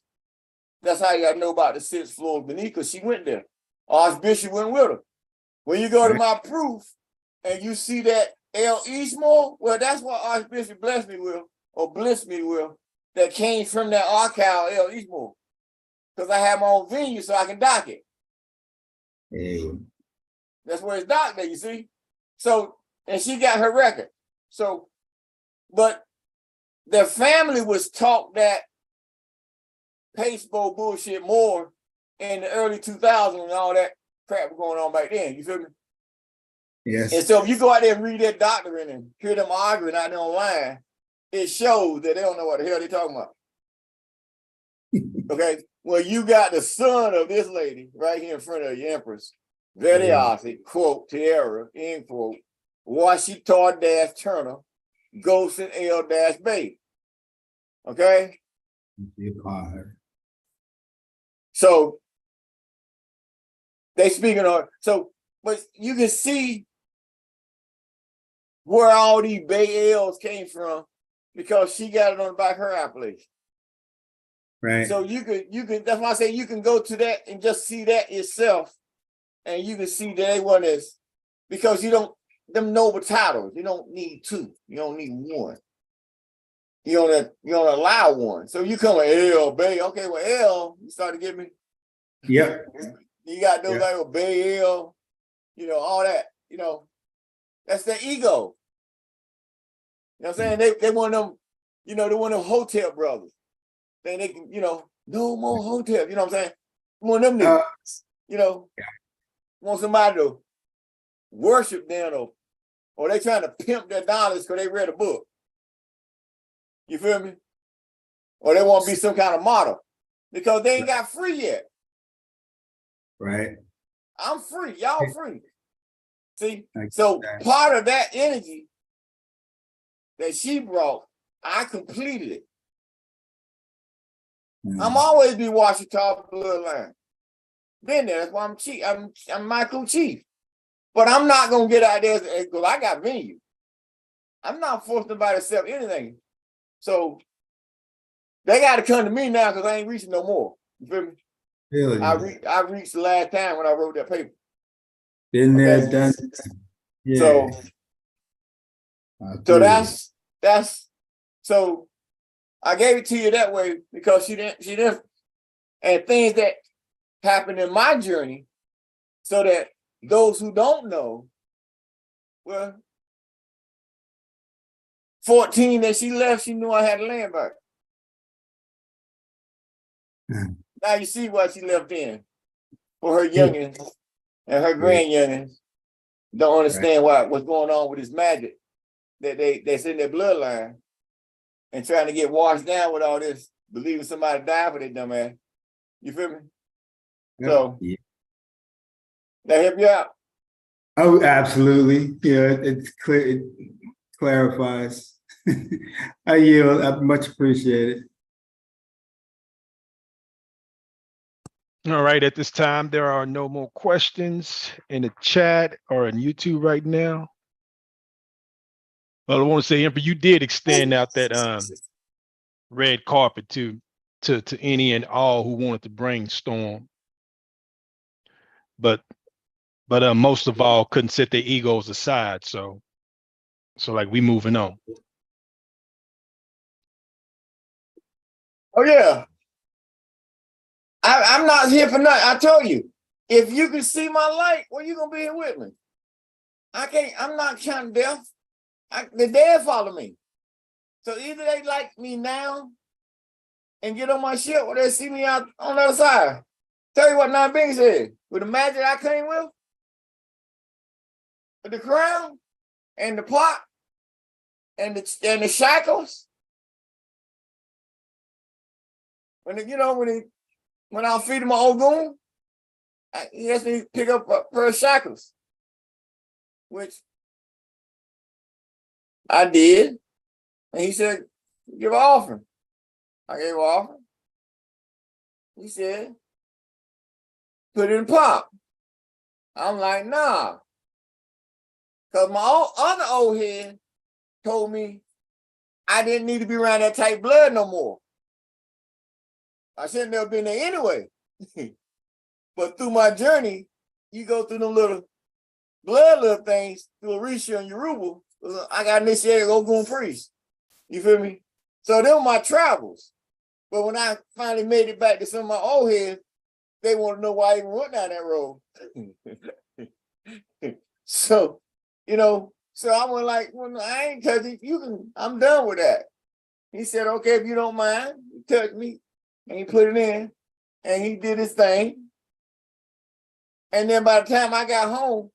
that's how you got to know about the 6th floor beneath, because she went there. Archbishop went with her. When you go to my proof and you see that L. Eastmore, well, that's what Archbishop blessed me with, that came from that archive, L. Eastmore. Because I have my own venue so I can dock it. Hey. That's where it's docked there, you see? So, and she got her record. So, but their family was taught that pasteboard bullshit more in the early 2000s and all that crap was going on back then. You feel me? Yes. And so if you go out there and read that doctrine and hear them arguing out there online, it shows that they don't know what the hell they're talking about. Okay? Well, you got the son of this lady right here in front of your empress, Vediasi, quote, Tierra, end quote, Washita Turner, Ghost and L Bay. Okay? So they speaking on, but you can see where all these Bay L's came from, because she got it on the back of her appellation. Right. So you can, that's why I say you can go to that and just see that yourself, and you can see that they want this, because them noble titles, you don't need two, you don't need one. You don't allow one. So you come with L, Bay, okay, well, L, you start to get me? Yep. You got those like Bay L, all that, that's their ego. You know what I'm saying? They want them, they want them hotel brothers. Then they can, no more hotel, you know what I'm saying? Want them niggas, want somebody to worship them, or they trying to pimp their dollars because they read a book. You feel me? Or they want to be some kind of model, because they ain't got free yet. Right. I'm free. Y'all free. See, Like so that. part of that energy that she brought, I completed it. I'm always be watching top bloodline. Been there. That's why I'm chief. I'm Michael Chief. But I'm not gonna get out there because I got venue. I'm not forcing nobody to accept anything. So they got to come to me now because I ain't reaching no more. You feel me? Really? I reached the last time when I wrote that paper. Been there, Okay. done. Yeah. So that's so I gave it to you that way because she didn't, and things that happened in my journey, so that those who don't know, well, 14 that she left, she knew I had a land back. Now you see why she left in for her youngins and her grand-youngins don't understand what's going on with this magic that's in their bloodline and trying to get washed down with all this, believing somebody died for their dumb ass. You feel me? So that help you out? Oh, absolutely. Yeah, it's clear. It clarifies. I yield. I much appreciate it. All right, at this time, there are no more questions in the chat or in YouTube right now. Well, I want to say, Emperor, you did extend out that red carpet to any and all who wanted to brainstorm. But most of all couldn't set their egos aside. So like we moving on. Oh yeah. I'm not here for nothing. I told you, if you can see my light, well, you gonna be here with me. I'm not counting death. The dead follow me. So either they like me now and get on my ship, or they see me out on the other side. Tell you what Nine Bing said. With the magic I came with the crown and the pot and the shackles. When I was feeding my old goon, he asked me to pick up a pair of shackles, which I did. And he said, give an offering. I gave an offering. He said, put it in pot. I'm like, nah. Because my other old head told me I didn't need to be around that tight blood no more. I shouldn't have been there anyway. But through my journey, you go through the little things through Orisha and Yoruba. I got initiated Ogun priest. You feel me? So them were my travels. But when I finally made it back to some of my old heads, they want to know why I even went down that road. So, so I went like, well, I ain't touching you. I'm done with that. He said, okay, if you don't mind, he touched me and he put it in and he did his thing. And then by the time I got home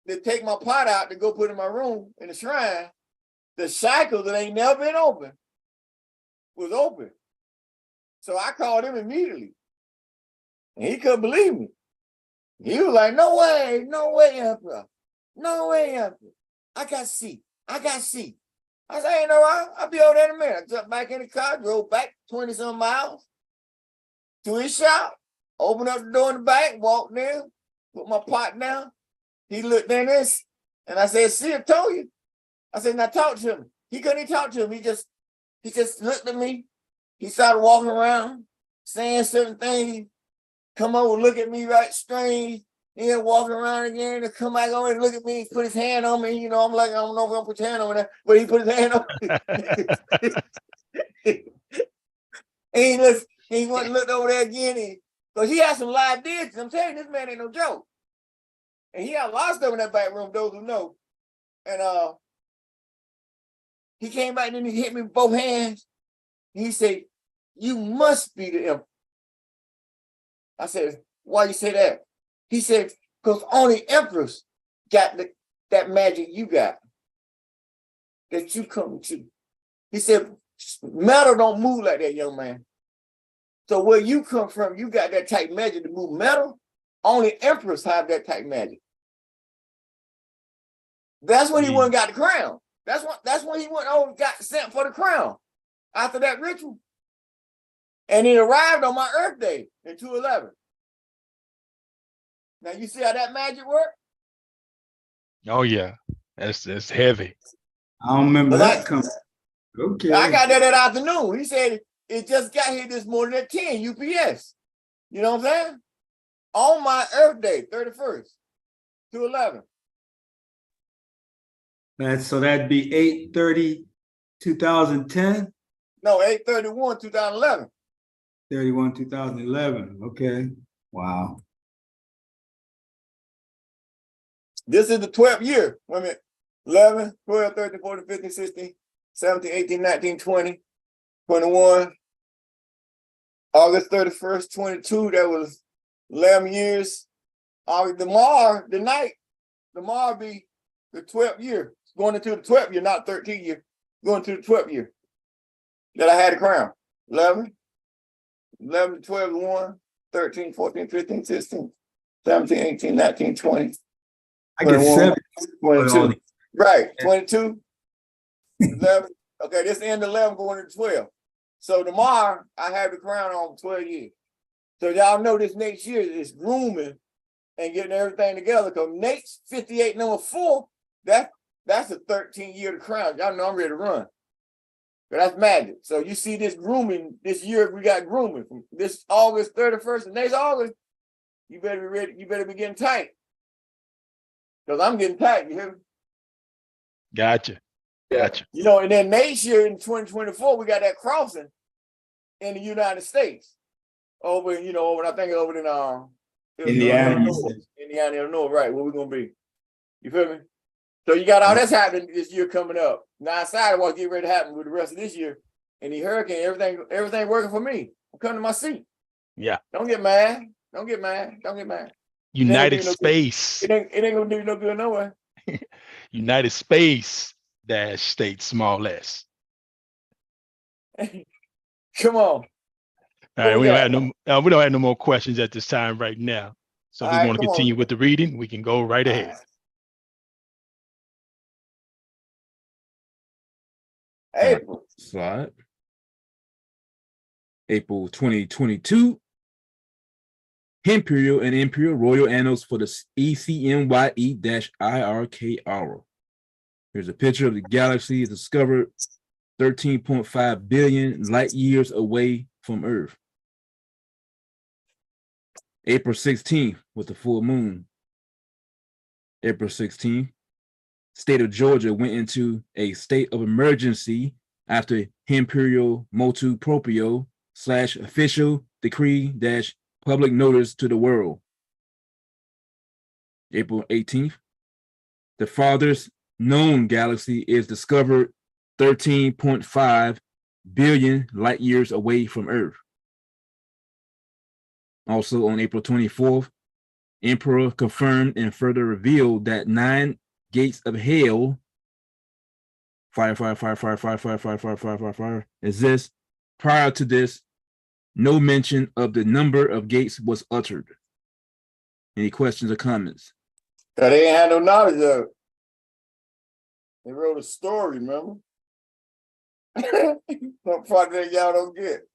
to take my pot out to go put in my room in the shrine, the shackles that ain't never been open was open. So I called him immediately. And he couldn't believe me. He was like, no way, Emperor. No way, Emperor. I got C. I said, ain't no, I'll be over there in a minute. I jumped back in the car, drove back 20-some miles to his shop, opened up the door in the back, walked in, put my pot down. He looked in this, and I said, see, I told you. I said, now talk to him. He couldn't even talk to him. He just looked at me. He started walking around, saying certain things. Come over, look at me right strange. Then walking around again and come back over and look at me, put his hand on me. I'm like, I don't know if I'm gonna put his hand on me, but he put his hand on me. And he went and looked over there again. Because he had some live digits. I'm telling you, this man ain't no joke. And he had a lot of stuff in that back room, those who know. And he came back and then he hit me with both hands. He said, you must be the emperor. I said, why you say that? He said, because only emperors got that magic you got, that you come to. He said, metal don't move like that, young man. So where you come from, you got that type magic to move metal. Only emperors have that type magic. That's when he went and got the crown. That's when he went over and got sent for the crown after that ritual. And he arrived on my Earth Day in 211. Now you see how that magic worked? Oh yeah, that's heavy. I don't remember that coming. Okay. I got that afternoon. He said it just got here this morning at 10 UPS. You know what I'm saying? On my Earth Day, 31st, 211. So that'd be 8/30, 2010. No, 8/31, 2011. 31, 2011. Okay. Wow. This is the 12th year. Wait a minute. 11, 12, 13, 14, 15, 16, 17, 18, 19, 20, 21. August 31st, 22. That was 11 years. Tomorrow be the 12th year. Going into the 12th year, not 13th year. Going to the 12th year that I had the crown. 11, 12, 1, 13, 14, 15, 16, 17, 18, 19, 20. I get 7. 22. Right, 22, 11. Okay, this end 11 going to 12. So tomorrow I have the crown on 12 years. So y'all know this next year is grooming and getting everything together. Because Nate's 58 number 4, that's a 13-year to crown. Y'all know I'm ready to run. But that's magic. So you see this grooming, this year we got grooming from this August 31st and next August, you better be ready, you better be getting tight. Because I'm getting tight, you hear me? Gotcha. You know, and then next year in 2024, we got that crossing in the United States. Over in Indiana. Indiana, Illinois, right, where we're gonna be. You feel me? So you got all that's happening this year coming up. Now outside of what's getting ready to happen with the rest of this year and the hurricane, everything working for me. I'm coming to my seat. Yeah. Don't get mad. United Space. It ain't gonna do no good nowhere. United Space dash state small s. Come on. All right, we don't have no more questions at this time right now. So if we want to continue with the reading, we can go right ahead. April. Slide. April 2022. Imperial and Imperial Royal Annals for the CMYE-IRK hour. Here's a picture of the galaxy discovered 13.5 billion light years away from Earth. April 16th with the full moon. April 16th, state of Georgia went into a state of emergency after Imperial Motu Proprio / official decree - public notice to the world. April 18th, the farthest known galaxy is discovered 13.5 billion light years away from Earth. Also on April 24th, Emperor confirmed and further revealed that 9 gates of hell, fire, exist. Prior to this, no mention of the number of gates was uttered. Any questions or comments? They ain't had no knowledge of it. They wrote a story, remember? Some project y'all don't get.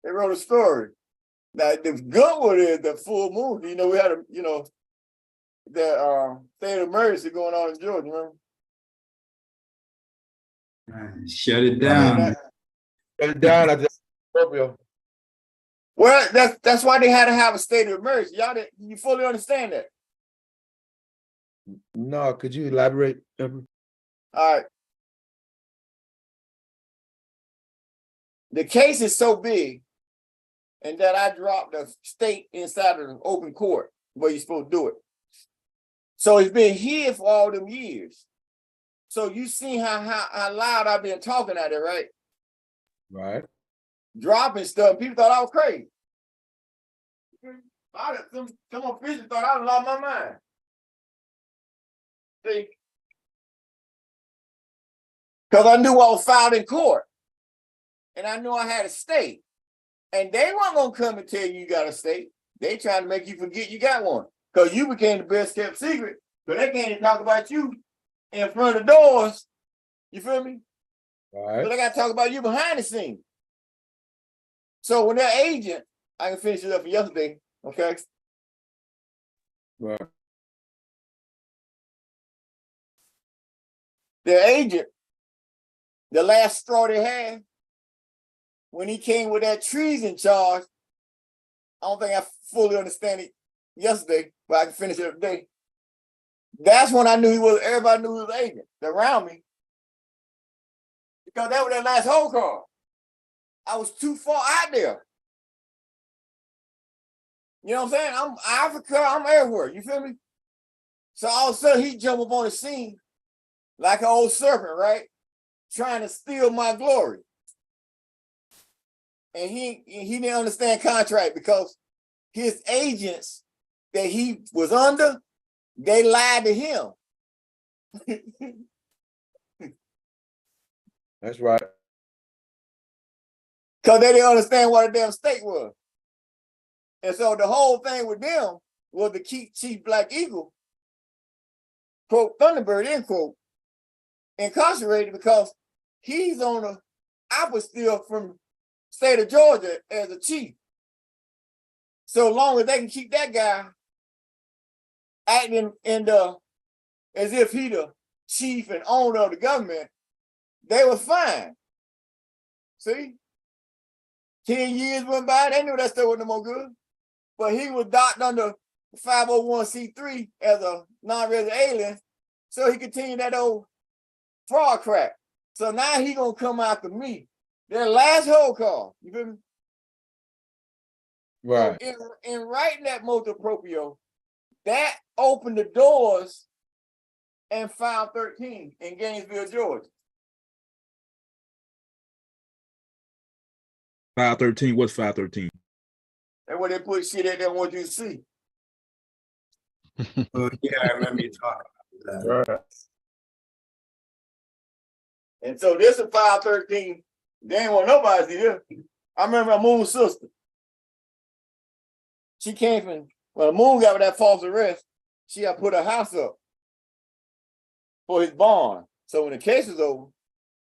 They wrote a story. Now the good one is the full moon. You know, we had the state of emergency going on in Georgia, remember? Shut it down. Shut it down. I just Well, that's why they had to have a state of emergency. You fully understand that? No, could you elaborate? All right. The case is so big, and that I dropped the state inside of an open court where you're supposed to do it. So it's been here for all them years. So you see how loud I've been talking at it, right? Right. Dropping stuff. People thought I was crazy. Some officials thought I lost my mind. See? Because I knew I was filed in court. and I knew I had a state. And they weren't gonna come and tell you got a state. They trying to make you forget you got one. Because you became the best kept secret. But they can't even talk about you in front of the doors. You feel me? Right. But they gotta talk about you behind the scenes. So when their agent, I can finish it up for yesterday, okay? Right. Their agent, the last straw they had, when he came with that treason charge, I don't think I fully understand it yesterday, but I can finish it today. That's when I knew he was, everybody knew he was an agent around me. Because that was their last whole card. I was too far out there. You know what I'm saying? I'm Africa, I'm everywhere. You feel me? So all of a sudden he jumped up on the scene like an old serpent, right? Trying to steal my glory. And he didn't understand contract because his agents that he was under, they lied to him. That's right. Because they didn't understand what a damn state was. And so the whole thing with them was to keep Chief Black Eagle, quote, Thunderbird, end quote, incarcerated because he's on a apostille from state of Georgia as a chief. So long as they can keep that guy acting as if he the chief and owner of the government, they were fine. See? 10 years went by, they knew that stuff wasn't no more good. But he was docked under 501c3 as a non-resident alien, so he continued that old fraud crap. So now he gonna come after me. Their last whole call. You feel me? Right. So in writing that motu proprio, that opened the doors in file 13 in Gainesville, Georgia. 513. What's 513? That's where they put shit that they want you to see. Oh, yeah, I remember you talking about that. Right. And so this is 513. They ain't want nobody to see this. I remember my Moon's sister. She came from, well, Moon got with that false arrest. She had put her house up for his bond. So when the case is over,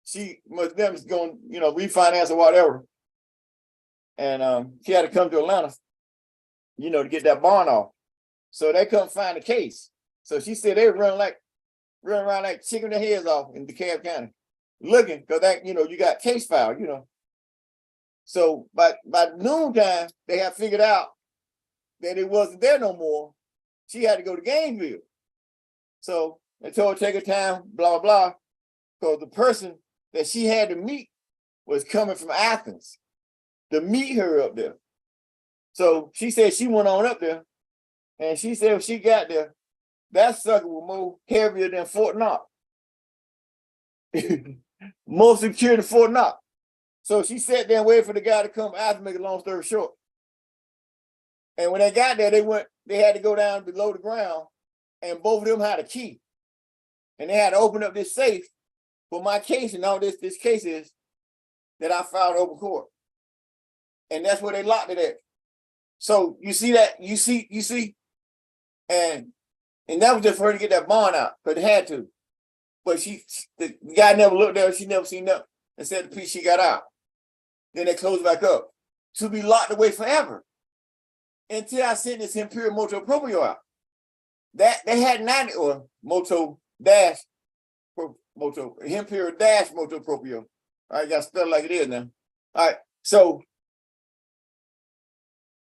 she must them is going, refinance or whatever. And she had to come to Atlanta, to get that bond off. So they couldn't find the case. So she said they run around like chicken their heads off in DeKalb County, looking, because that, you got case file, So by noontime, they had figured out that it wasn't there no more. She had to go to Gainesville. So they told her take her time, blah, blah, blah, because the person that she had to meet was coming from Athens to meet her up there. So she said she went on up there, and she said when she got there, that sucker was more heavier than Fort Knox. More secure than Fort Knox. So she sat there and waited for the guy to come out to make a long story short. And when they got there, they had to go down below the ground, and both of them had a key. And they had to open up this safe for my case, and all this case is that I filed open court. And that's where they locked it at. So you see that, you see, and that was just for her to get that bond out, but they had to. But the guy never looked at her, she never seen nothing, and said the piece she got out. Then they closed back up to be locked away forever until I sent this Imperial Moto Proprio out. That they had 90 or Moto Dash Moto Imperial Dash Moto Proprio. All right, got spelled like it is now. All right, so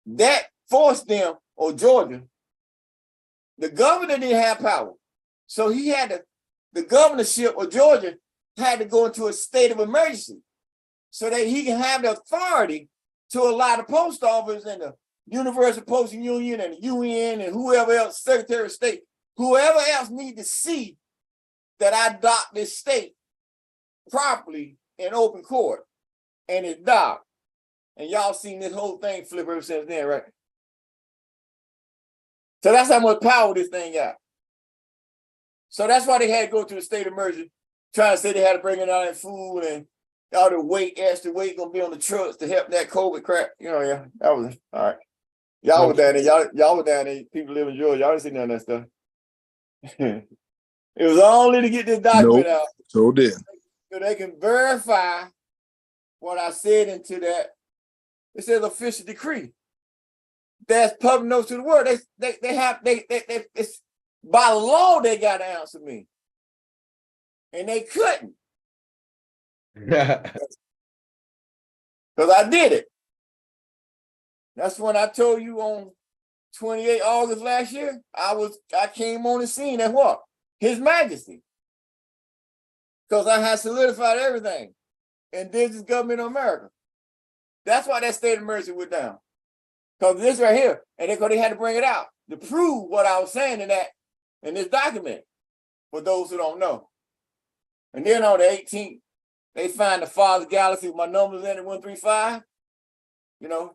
that forced them, or Georgia, the governor didn't have power. So he had the governorship of Georgia had to go into a state of emergency so that he can have the authority to allow the post office and the Universal Postal Union and the UN and whoever else, Secretary of State, whoever else need to see that I dock this state properly in open court, and it's docked. And y'all seen this whole thing flip ever since then, right? So that's how much power this thing got. So that's why they had to go to the state of emergency, trying to say they had to bring in all that food and all the weight, extra weight gonna be on the trucks to help that COVID crap. You know, yeah, that was all right. Y'all was down there, y'all was down there. People live in Georgia, y'all didn't see none of that stuff. It was only to get this document out. So did. So they can verify what I said into that. It says official decree. That's public notice to the world. They have it's by law they got to answer me, and they couldn't because I did it. That's when I told you on 28 August last year. I came on the scene at what? His Majesty, because I had solidified everything, and this is government of America. That's why that state of emergency went down. Because this right here, and they had to bring it out to prove what I was saying in this document, for those who don't know. And then on the 18th, they find the Father's Galaxy with my numbers in at 135. You know,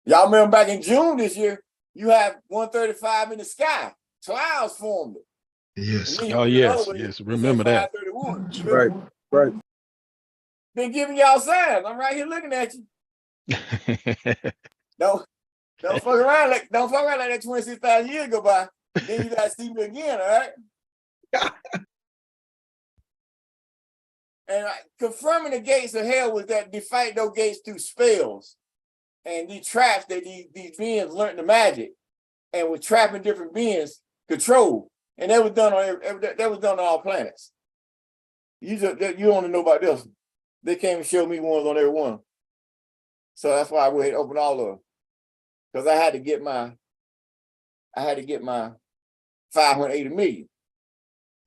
y'all remember back in June this year, you have 135 in the sky. Clouds formed it. Yes. Oh, yes, yes. Remember that. 531. Right. Been giving y'all signs. I'm right here looking at you. Don't fuck around like that 26,000 years go by. Then you gotta see me again, all right? And confirming the gates of hell was that de facto gates through spells and these traps that these beings learned the magic and were trapping different beings control. And that was done on all planets. You want to know about this one. They came and showed me ones on every one. So that's why I went ahead and opened all of them. Because I had to get my 580 million.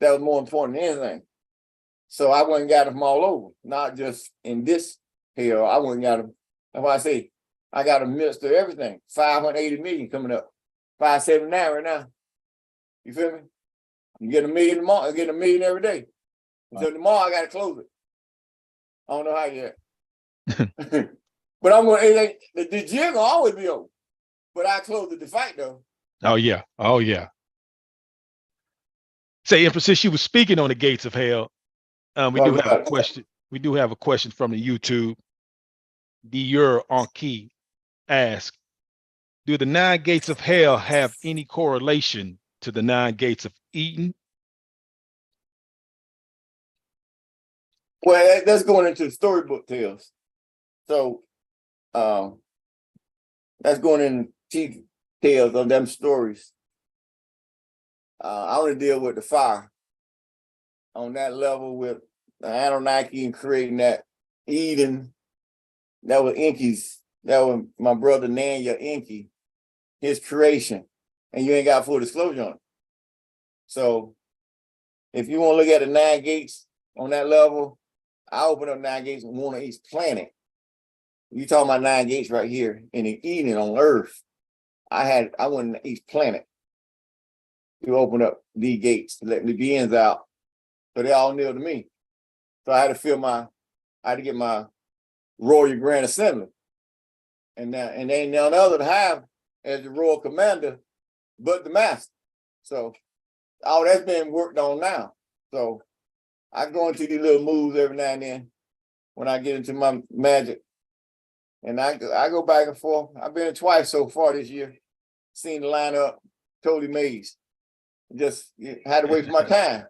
That was more important than anything. So I went and got them all over, not just in this hell. I went and got them. That's why I say I got a midst of everything. 580 million coming up. 579 right now. You feel me? I'm getting $1 million tomorrow. I'm getting $1 million every day. So tomorrow I gotta close it. I don't know how yet. But I'm gonna the gym will always be open. But I close the fight though. Oh yeah. Oh yeah. Say, Empress, since she was speaking on the gates of hell, we do have a question. We do have a question from the YouTube. H.E.M asks, do the 9 gates of hell have any correlation to the 9 gates of Eden? Well, that's going into the storybook tales. So that's going in details of them stories. I want to deal with the fire on that level with the Anunnaki and creating that Eden. That was Enki's. That was my brother Nanya Enki, his creation. And you ain't got full disclosure on it. So if you want to look at the 9 gates on that level, I open up 9 gates on one of each planet. You talking about 9 gates right here in the Eden on Earth. I went to each planet to open up the gates to let the beings out. So they all kneel to me. So I had to get my Royal Grand Assembly. And they none other to have as the Royal Commander, but the Master. So all that's been worked on now. So I go into these little moves every now and then when I get into my magic. And I go back and forth. I've been twice so far this year. Seen the lineup, totally amazed. Just had to wait for my time.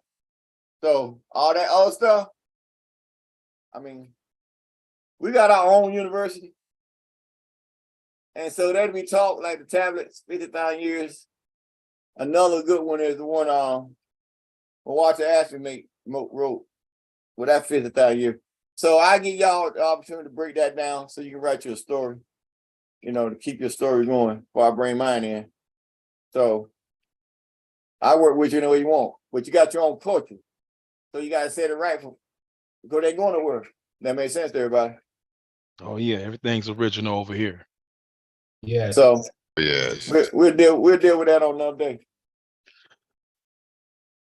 So all that other stuff, I mean, we got our own university. And so that'll be taught like the tablets, 50,000 years. Another good one is the one Walter Ashby wrote with that 50,000 years. So I give y'all the opportunity to break that down so you can write your story, to keep your story going before I bring mine in. So I work with you in the way you want, but you got your own culture. So you got to set it right because they're going to work. That makes sense to everybody. Oh yeah, everything's original over here. Yeah. So Yes. we'll deal with that on another day.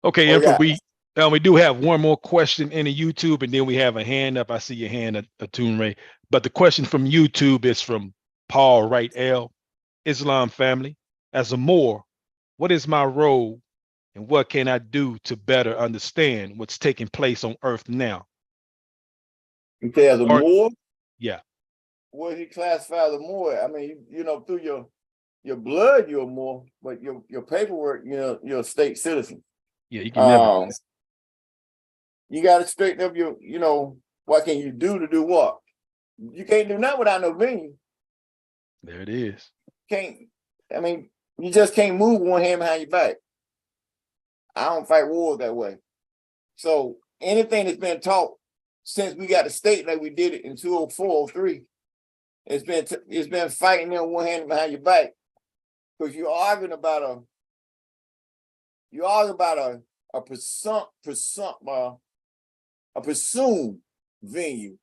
Okay, Emperor, we do have one more question in the YouTube, and then we have a hand up. I see your hand, Atun Ray. But the question from YouTube is from Paul Wright L. Islam family. As a Moor, what is my role and what can I do to better understand what's taking place on Earth now? Okay, as a Or- Moor, Yeah. what he classify as a Moor? I mean, you know, through your blood, you're a Moor, but your paperwork, you know, you're a state citizen. Yeah, you can never. You got to straighten up your, you know, what can you do to do what? You can't do nothing without no venue. There it is. Can't, I mean, you just can't move one hand behind your back. I don't fight wars that way. So anything that's been taught since we got the state like we did it in 204, 03, it's been fighting them one hand behind your back. Because you're arguing about a presumed venue.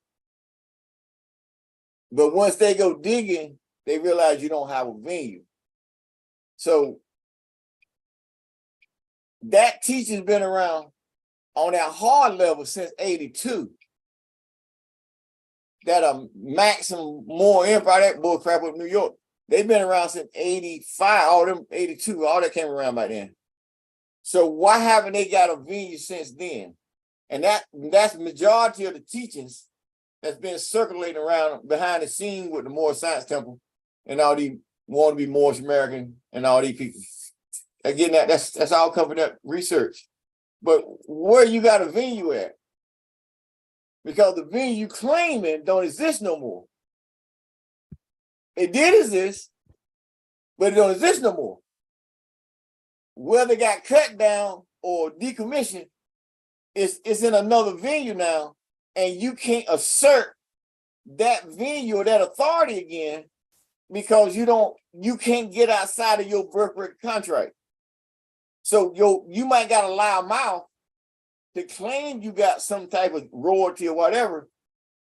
But once they go digging, they realize you don't have a venue. So that teaching's been around on that hard level since 82. That maximum more empire, that bull crap with New York. They've been around since 85, all them 82, all that came around by then. So why haven't they got a venue since then? And that's the majority of the teachings that's been circulating around behind the scene with the Moorish Science Temple and all these want to be Moorish American and all these people. Again, that's all covered up research. But where you got a venue at? Because the venue you claiming don't exist no more. It did exist, but it don't exist no more. Whether it got cut down or decommissioned, it's in another venue now, and you can't assert that venue or that authority again because you can't get outside of your birthright contract. So you might got a loud mouth to claim you got some type of royalty or whatever,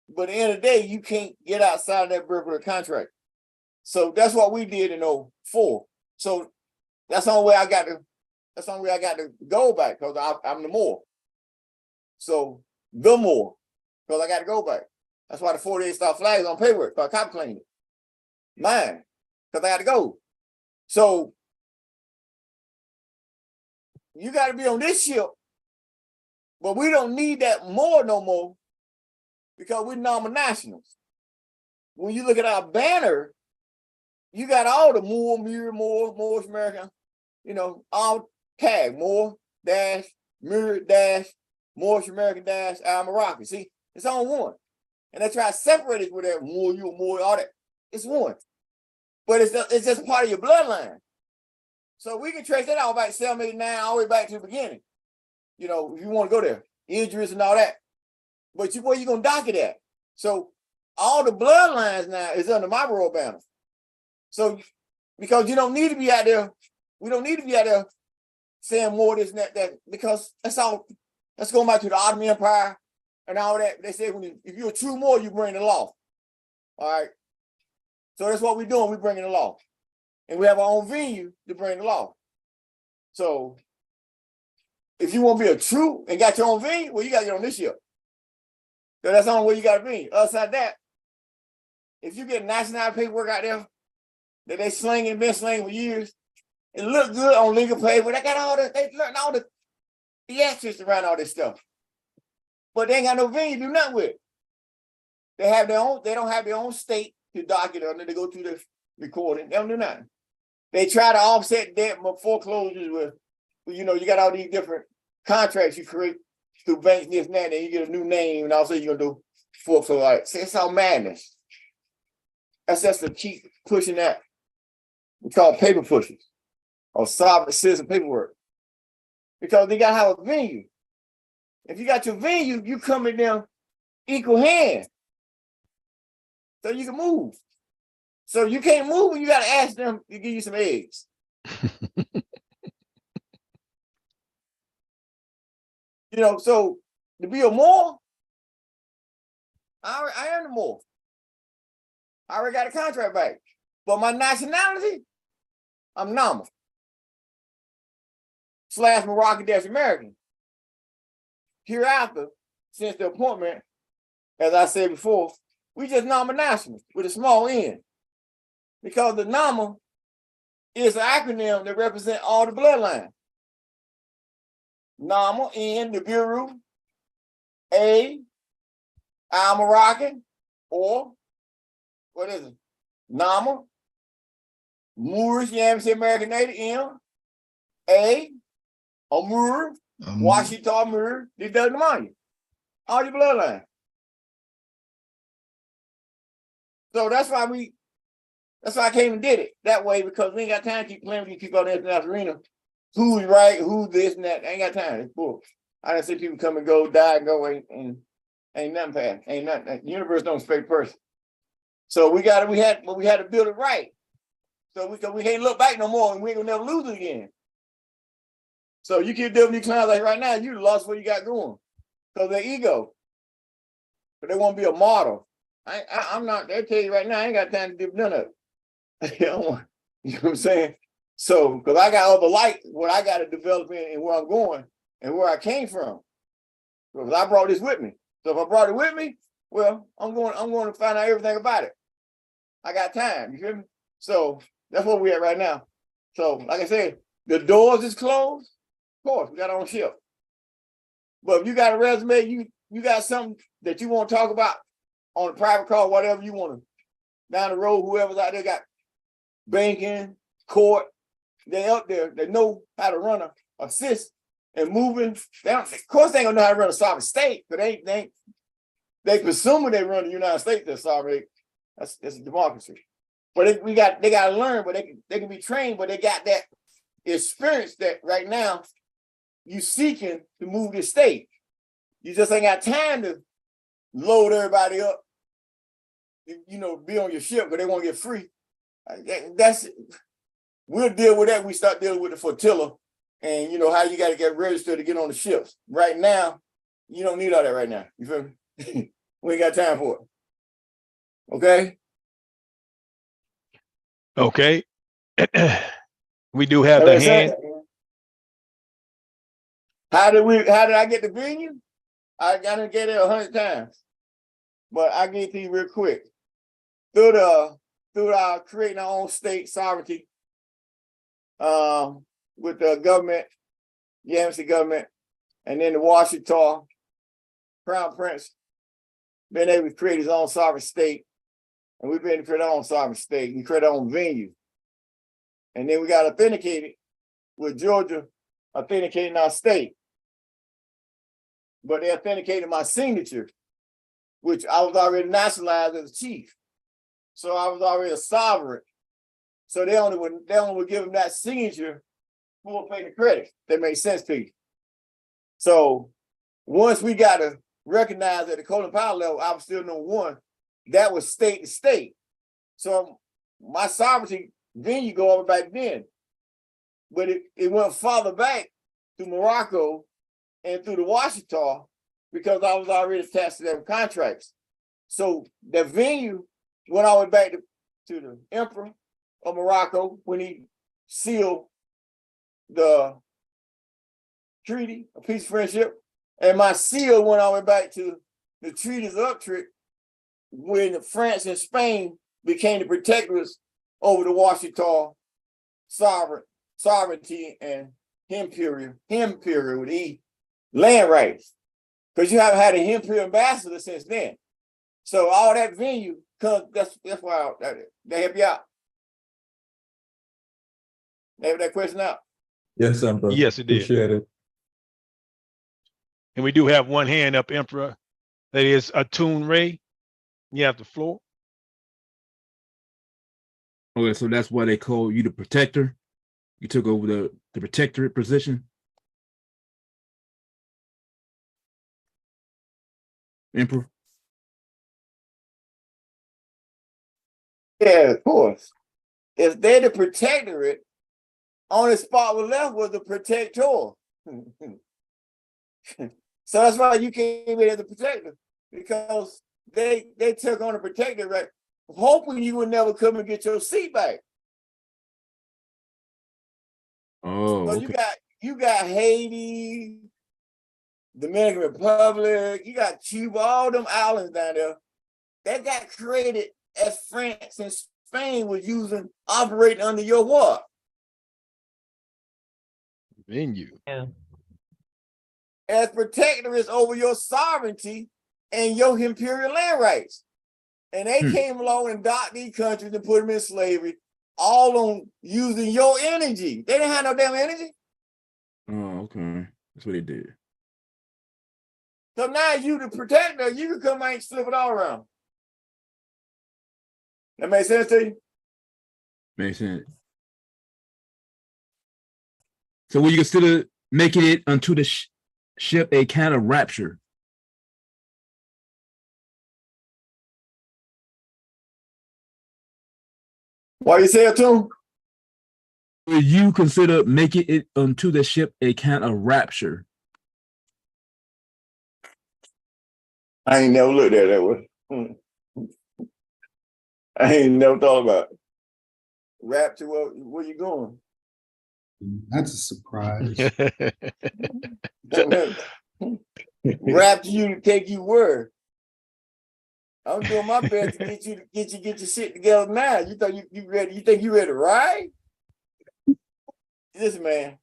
but at the end of the day, you can't get outside of that birthright contract. So that's what we did in 04. So that's the only way I got to go back, because I'm the Moor. So the Moor, because I got to go back. That's why the 48 star flag is on paperwork, because I cop claimed it. Mine, because I got to go. So you got to be on this ship, but we don't need that Moor no more because we're non-nationals. When you look at our banner, you got all the Moor, Moorish American, you know, all tag Moor dash, Mir dash, Moorish American dash, Al-Iraqi. See, it's on one. And they try to separate it with that Moor, you Moor, all that. It's one. But it's just part of your bloodline. So we can trace that all back 789 all the way back to the beginning. You know, if you want to go there, Idris and all that. But where you gonna dock it at? So all the bloodlines now is under my royal banner. So because you don't need to be out there, we don't need to be out there saying more this and that, because that's going back to the Ottoman Empire and all that. They say if you're a true Moor, you bring the law. All right. So that's what we're doing. We're bringing the law. And we have our own venue to bring the law. So if you want to be a true and got your own venue, well, you got to get on this ship. So that's the only way you got to be. Outside that, if you get national paperwork out there that been slinging for years, it look good on legal paper. They learned all the theatrics around all this stuff. But they ain't got no venue to do nothing with it. They don't have their own state to dock it under. They go through the recording. They don't do nothing. They try to offset debt foreclosures with, you know, you got all these different contracts you create through banks, this and that, and you get a new name, and also you're gonna do foreclosure. Like, it's all madness. That's just to keep pushing that. We call it paper pushers or sovereign citizen paperwork. Because they gotta have a venue. If you got your venue, you come in them equal hand. So you can move. So you can't move, and you gotta ask them to give you some eggs. You know, so to be a Moor, I am the Moor. I already got a contract back. But my nationality, I'm Nama / Moroccan-American. Hereafter, since the appointment, as I said before, we just Nama nationals with a small N. Because the Nama is an acronym that represents all the bloodlines. Nama, N, the Bureau, A, I Moroccan, or what is it? Nama, Moorish, Yamsi American Native, M, A, Amur, Washington Amur, this doesn't mind you. All your bloodline. So that's why I came and did it that way, because we ain't got time to keep playing with these people out there in the arena. Who's right, who's this and that. I ain't got time. It's bull. I done see people come and go, die and go, and ain't nothing past. Ain't nothing. The universe don't respect person. So we had to build it right. So we can't look back no more, and we ain't gonna never lose it again. So you keep dealing with these clients like right now, you lost what you got going. Because their ego. But they want to be a model. I'm not, they'll tell you right now, I ain't got time to do none of it. You know what I'm saying? So, because I got other light, what I got to develop in and where I'm going and where I came from. Because I brought this with me. So if I brought it with me, well, I'm going to find out everything about it. I got time, you feel me? So that's where we at right now. So, like I said, the doors is closed. Of course, we got our own ship. But if you got a resume, you got something that you want to talk about on a private call, whatever you want to, down the road, whoever's out there got banking, court, they up there, they know how to run a system and moving. Of course, they ain't gonna know how to run a sovereign state, but they presuming they run the United States, they're sovereign. That's a democracy. But they got to learn, but they can be trained, but they got that experience that right now you seeking to move this state. You just ain't got time to load everybody up, you know, be on your ship, but they want to get free. We'll deal with that. We start dealing with the flotilla and, you know, how you got to get registered to get on the ships. Right now, you don't need all that right now. You feel me? We ain't got time for it. Okay? Okay. We do have the hand. How did I get the venue? I gotta get it 100 times. But I get to you real quick. Through our creating our own state sovereignty, with the government, Yamsi government, and then the Washington Crown Prince being able to create his own sovereign state. And we've been able to create our own sovereign state. We create our own venue. And then we got authenticated with Georgia authenticating our state. But they authenticated my signature, which I was already nationalized as a chief. So I was already a sovereign. So they only would give them that signature full pay the credit. That made sense to you. So once we got to recognize at the Colin Powell level, I was still number one. That was state to state. So my sovereignty venue go over back then. But it went farther back to Morocco and through the Washington because I was already attached to them contracts. So the venue went all the way back to the Emperor of Morocco when he sealed the treaty, a peace friendship. And my seal went all the way back to the treaties of Utrecht when France and Spain became the protectors over the Washington sovereignty and imperial with E, land rights. Because you haven't had an imperial ambassador since then. So all that venue comes, that's why they help you out. They have that question out. Yes, Emperor. Yes, it did. Appreciate it. And we do have one hand up, Emperor. That is Atun Ray. You have the floor. Okay, so that's why they call you the protector. You took over the protectorate position. Emperor. Yeah, of course. If they're the protectorate, only spot was left was the protector. So that's why you came in as the protector, because they took on the protectorate, hoping you would never come and get your seat back. Oh, So okay. you got Haiti, Dominican Republic, you got Cuba, all them islands down there. That got created as France and Spain was operating under your what? Venue. Yeah. As protectorates over your sovereignty and your imperial land rights. And they came along and docked these countries and put them in slavery, all on using your energy. They didn't have no damn energy. Oh, okay. That's what they did. So now you the protector, you can come out and slip it all around. That make sense to you? Makes sense. So will you consider making it unto the ship a kind of rapture? Why you say it to him? Will you consider making it unto the ship a kind of rapture? I ain't never looked at it that way. I ain't never thought about it. Rapture, where you going? That's a surprise. Rapture you to take you where? I'm doing my best to get your shit together now. You thought you ready? You think you ready to ride? Listen, man,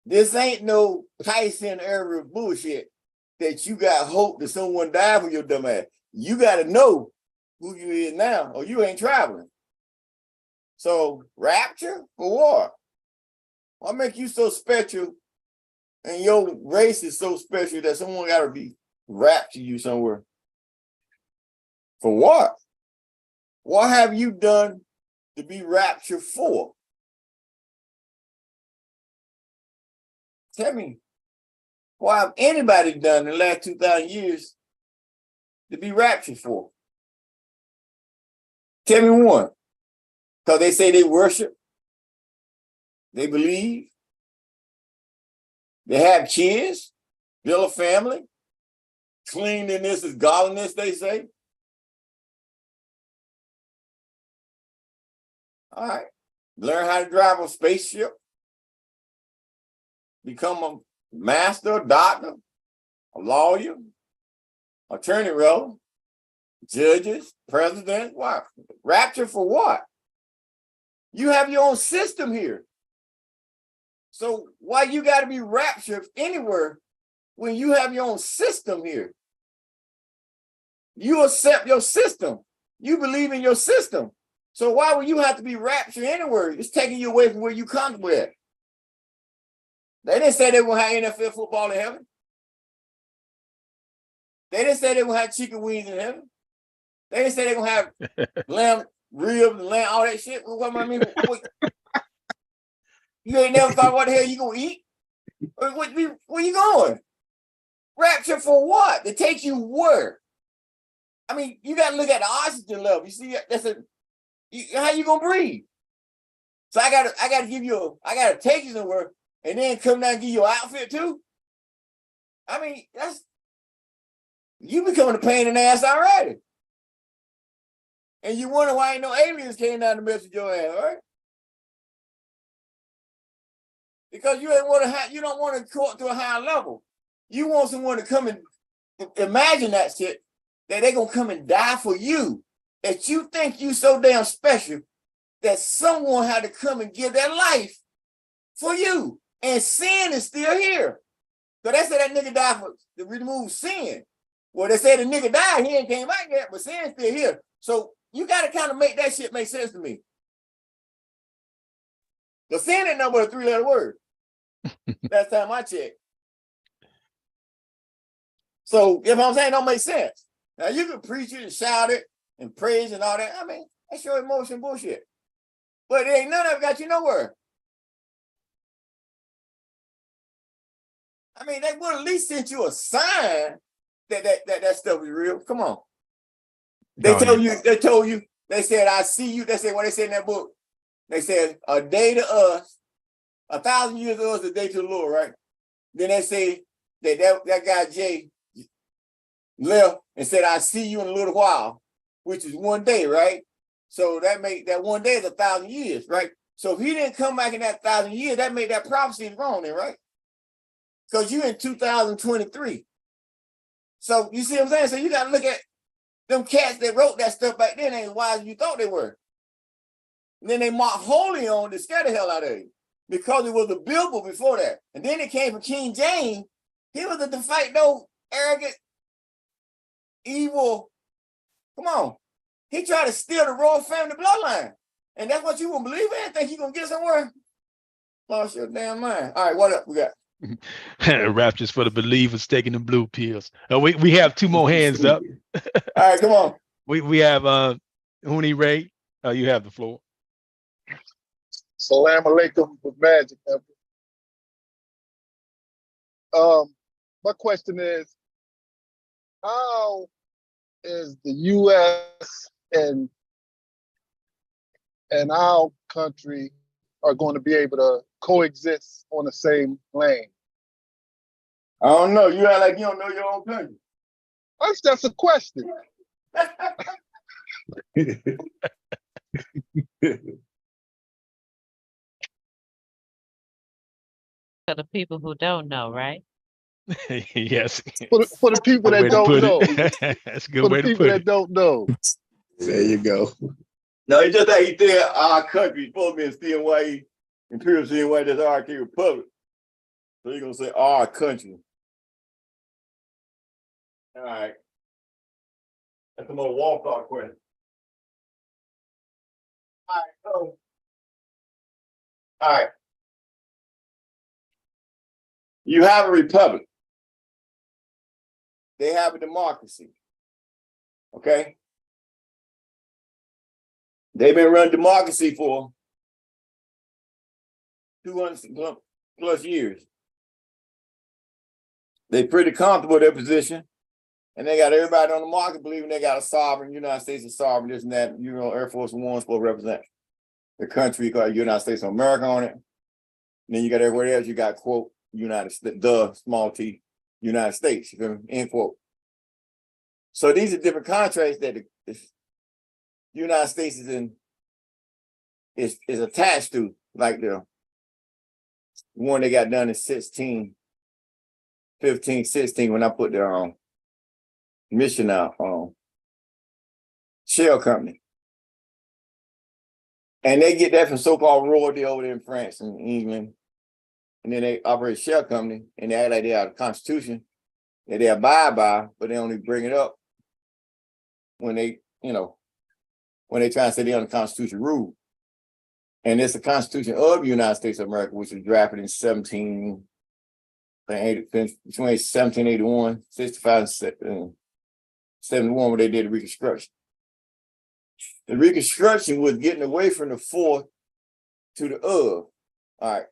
this ain't no Tyson era bullshit that you got hope that someone died for your dumb ass. You got to know who you is now, or you ain't traveling. So rapture for what? What make you so special, and your race is so special that someone got to be rapture you somewhere? For what? What have you done to be raptured for? Tell me, what have anybody done in the last 2,000 years to be raptured for? Tell me one. Because they say they worship, they believe, they have kids, build a family, cleanliness is godliness, they say. All right. Learn how to drive a spaceship, become a master, a doctor, a lawyer, attorney rather, judges, president. What? Rapture for what? You have your own system here. So why you got to be raptured anywhere when you have your own system here? You accept your system. You believe in your system. So why would you have to be raptured anywhere? It's taking you away from where you comfortable at. They didn't say they were going to have NFL football in heaven. They didn't say they were going to have chicken wings in heaven. They didn't say they're going to have lamb ribs and lamb, all that shit. What I mean? You ain't never thought what the hell you going to eat? Where you going? Rapture for what? To take you where? I mean, you got to look at the oxygen level. You see, how you going to breathe? So I got to take you somewhere and then come down and give you an outfit too? I mean, you becoming a pain in the ass already. And you wonder why ain't no aliens came down to mess with your ass, right? Because you don't want to go up to a higher level. You want someone to come and imagine that shit, that they're gonna come and die for you. That you think you so damn special that someone had to come and give their life for you. And sin is still here. So they said that nigga died to remove sin. Well, they said the nigga died, he ain't came back yet, but sin's still here. So you got to kind of make that shit make sense to me. The sin ain't nothing but a 3-letter word. Last time I checked. So, you know what I'm saying? Don't make sense. Now, you can preach it and shout it and praise and all that. I mean, that's your emotion bullshit. But it ain't none of it got you nowhere. I mean, they would at least sent you a sign that stuff is real. Come on. They told you, they said, I see you. They said what they said in that book. They said, a day to us, 1,000 years to us, a day to the Lord, right? Then they say that guy Jay left and said, I see you in a little while, which is one day, right? So that one day is 1,000 years, right? So if he didn't come back in that 1,000 years, that made that prophecy wrong then, right? Because you're in 2023. So you see what I'm saying? So you got to look at them cats that wrote that stuff back then ain't as wise as you thought they were. And then they mocked holy on to scare the hell out of you because it was a Bible before that. And then it came from King James. He was a de facto arrogant evil. Come on. He tried to steal the royal family bloodline. And that's what you won't believe in? Think you gonna get somewhere? Lost your damn mind. All right, what up we got? Raptures for the believers taking the blue pills. We have 2 more hands up. All right, come on. We have Huni Ray. You have the floor. Salam alaikum with magic. My question is, how is the U.S. and our country are going to be able to coexist on the same lane? I don't know. You act like you don't know your own country. That's a question. For the people who don't know, right? Yes. For the people that don't know. That's a good For way the to people put that it. don't know. There you go. No, it's just that he said our country supposed to be in CMYE, Imperial CMYE, that's IRK Republic. So you're gonna say our country. All right. That's a more walk-off question. All right, so. All right. You have a republic. They have a democracy. Okay? They've been running democracy for 200 plus years. They're pretty comfortable with their position. And they got everybody on the market believing they got a sovereign, United States is sovereign, this and that. You know, Air Force One supposed to represent the country called United States of America on it. And then you got everywhere else, you got, quote, United States, the small t, United States, you feel me? End quote. So these are different contracts that the United States is attached to, like the one they got done in 15, 16, when I put their mission out shell company. And they get that from so-called royalty over there in France and England. And then they operate a shell company and they act like they have a constitution that they abide by, but they only bring it up when they, when they try to say they're on the Constitution rule. And it's the Constitution of the United States of America, which was drafted in between 1781, 65, and 71, where they did the Reconstruction. The Reconstruction was getting away from the fourth to the of. All right.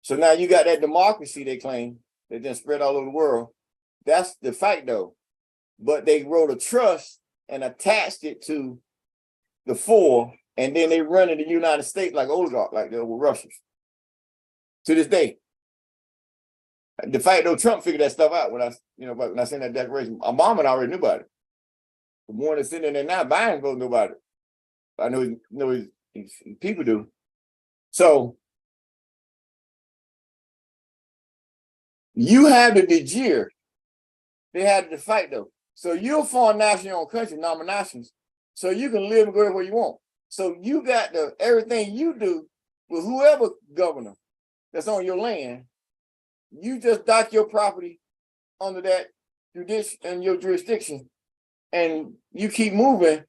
So now you got that democracy they claim that then spread all over the world. That's the fact though. But they wrote a trust and attached it to the four, and then they run in the United States like oligarch, like they were Russians. To this day. The fact though, Trump figured that stuff out when I sent that declaration. Obama already knew about it. The one that's sitting there now, Biden don't know about it. I know his people do. So you have the de jure. They had to fight though. So you're a foreign national in your own country, non-nationals. So you can live and go where you want. So you got everything you do with whoever governor that's on your land, you just dock your property under that your jurisdiction, and you keep moving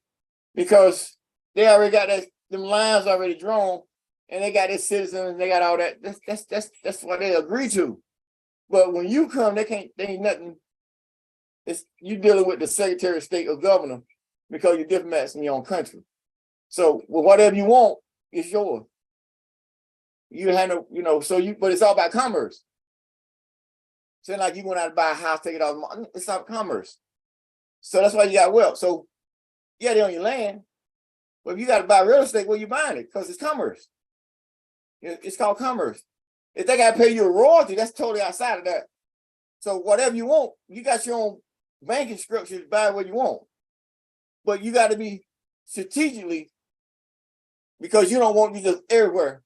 because they already got them lines already drawn, and they got their citizens, they got all that. That's what they agree to. But when you come, they ain't nothing. It's you dealing with the Secretary of State or governor because you're diplomats in your own country. So whatever you want, it's yours. You handle, but it's all about commerce. So like you went out to buy a house, take it off, it's all commerce. So that's why you got wealth. So yeah, they're on your land, but if you got to buy real estate, well, you buying it because it's commerce. It's called commerce. If they got to pay you a royalty, that's totally outside of that. So whatever you want, you got your own banking structure to buy what you want. But you got to be strategically, because you don't want to be just everywhere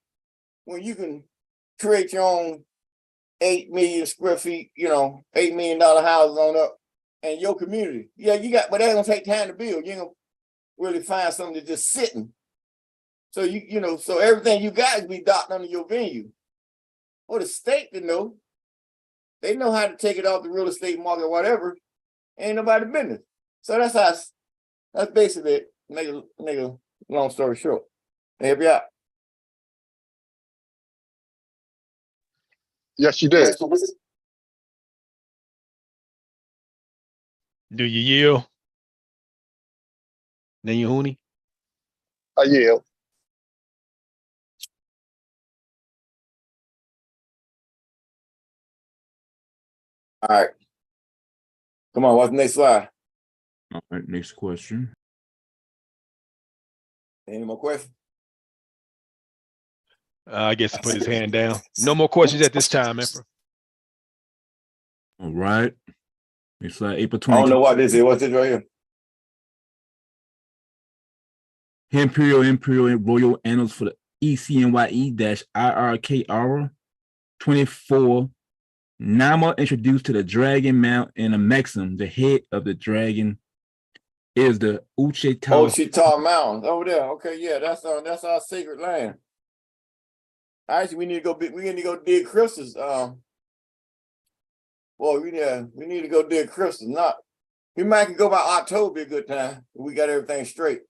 when you can create your own 8 million square feet, $8 million houses on up and your community. Yeah, but that's gonna take time to build. You ain't gonna really find something that's just sitting. So so everything you got is be docked under your venue. Or the state to know. They know how to take it off the real estate market, whatever. Ain't nobody business. So that's basically it. Make a long story short. Help you out. Yes, you did. Do you yield? Then you Hooney? I yield. All right. Come on, what's the next slide? All right, next question. Any more questions? I guess he put his hand down. No more questions at this time, Emperor. All right. It's April I don't 20. know what this is. What's this right here? Imperial Royal Annals for the CMYE-IRK 24. Nama introduced to the Dragon Mount and a Maxim, the head of the dragon, is the Ochita Mountains over there. Okay, yeah, that's our sacred land. Actually, we need to go dig crystals. Well, we need to go dig crystals. We might can go by October, be a good time. We got everything straight.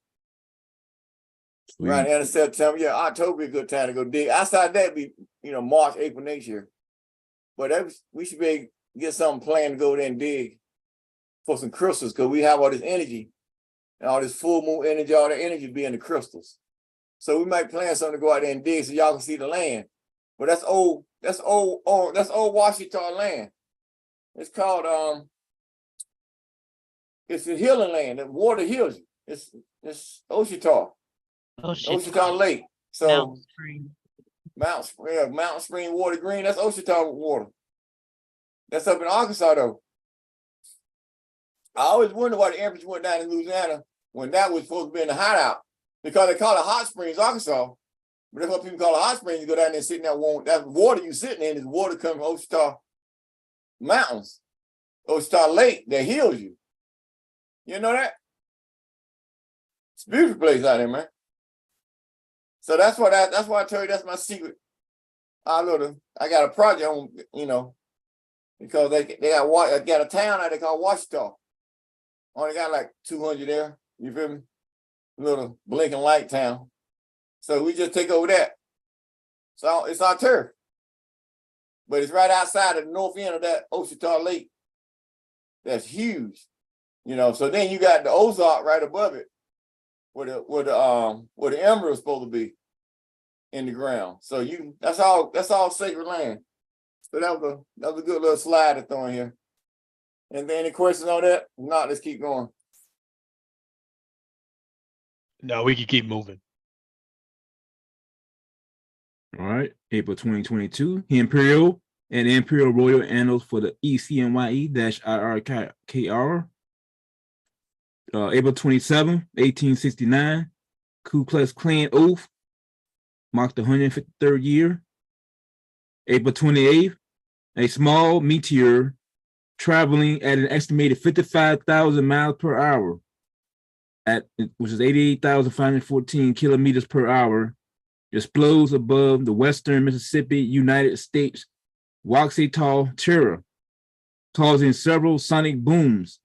Sweet. Right, end of September. Yeah, October be a good time to go dig. Outside that, be March, April next year. But we should be able to get something planned to go there and dig for some crystals, because we have all this energy and all this full moon energy, all the energy be in the crystals. So we might plan something to go out there and dig so y'all can see the land. But that's old Washita land. It's called it's a healing land. The water heals you. It's Ochita. Ochita Lake. So Mountain Spring Water Green, that's Ochita water. That's up in Arkansas though. I always wonder why the Empress went down in Louisiana when that was supposed to be in the hideout. Because they call it Hot Springs, Arkansas. But that's what people call it Hot Springs. You go down there and sit in that warm, that water you sitting in is water coming from Ochita Mountains, Ochita Lake that heals you. You know that? It's a beautiful place out there, man. So that's why I tell you that's my secret. I got a project on, because they got a town out there called Washita. Only got like 200 there. You feel me? Little blinking light town. So we just take over that. So it's our turf. But it's right outside of the north end of that Ochita Lake. That's huge. So then you got the Ozark right above it, where the emerald is supposed to be in the ground. So that's all sacred land. So that was a good little slide to throw in here. And then any questions on that? If not, let's keep going. No, we can keep moving. All right, April 2022, Imperial and Imperial Royal Annals for the CMYE-IRK. April 27, 1869, Ku Klux Klan oath marked the 153rd year. April 28th, a small meteor traveling at an estimated 55,000 miles per hour, which is 88,514 kilometers per hour, explodes above the western Mississippi, United States, Waxahachie Terra, causing several sonic booms.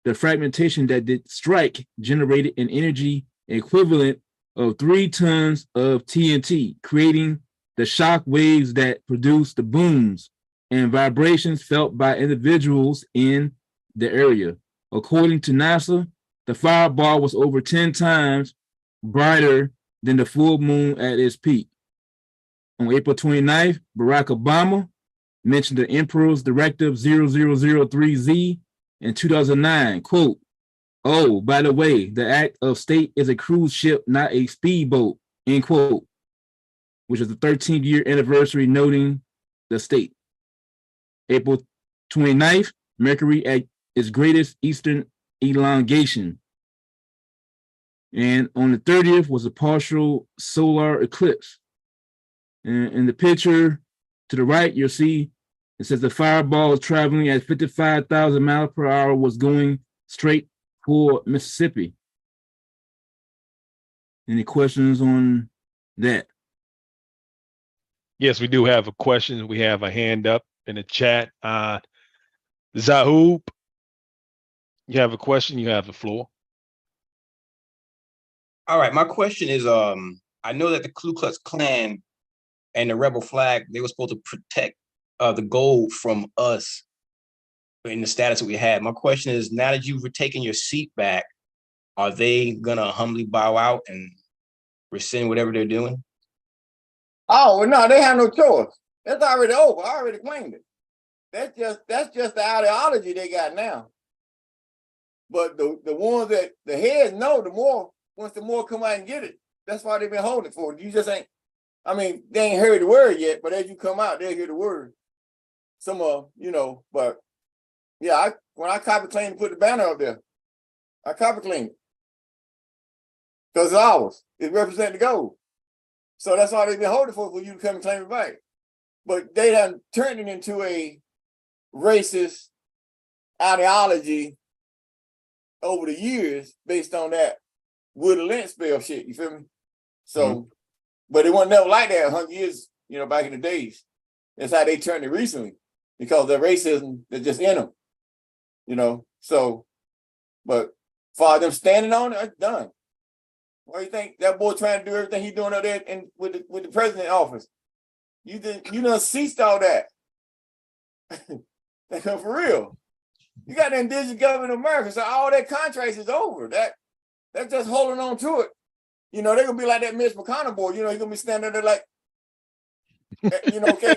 The fragmentation that did strike generated an energy equivalent of 3 tons of TNT, creating the shock waves that produced the booms and vibrations felt by individuals in the area. According to NASA, the fireball was over 10 times brighter than the full moon at its peak. On April 29th, Barack Obama mentioned the Emperor's Directive 0003Z in 2009, quote, "Oh, by the way, the act of state is a cruise ship, not a speedboat," end quote, which is the 13th year anniversary noting the state. April 29th, Mercury at its greatest eastern elongation. And on the 30th was a partial solar eclipse. And in the picture to the right, you'll see it says the fireball traveling at 55,000 miles per hour was going straight for Mississippi. Any questions on that? Yes, we do have a question. We have a hand up in the chat. Zahoob, You have a question, you have the floor. All right, my question is, I know that the Ku Klux Klan and the rebel flag, they were supposed to protect the gold from us in the status that we had. My question is, now that you've taken your seat back, are they gonna humbly bow out and rescind whatever they're doing? Oh, well, no, they have no choice. That's already over. I already claimed it. That's just the ideology they got now. But the ones that the heads know, once the more come out and get it, that's why they've been holding it for. You just ain't, I mean, they ain't heard the word yet, but as you come out, they'll hear the word. Some but yeah, when I copy claim to put the banner up there, I copy claim it. Because it's ours. It represents the gold. So that's all they've been holding for you to come and claim it back. But they done turned it into a racist ideology over the years based on that Woodard Lynch spell shit, you feel me? So, but it wasn't never like that 100 years, back in the days. That's how they turned it recently, because the racism that's just in them, So, but for them standing on it, it's done. Why do you think that boy trying to do everything he's doing up there with the president office? You done ceased all that. For real. You got the indigenous government of America, so all that contracts is over. That's just holding on to it. They're gonna be like that Mitch McConnell boy. He's gonna be standing there like, okay.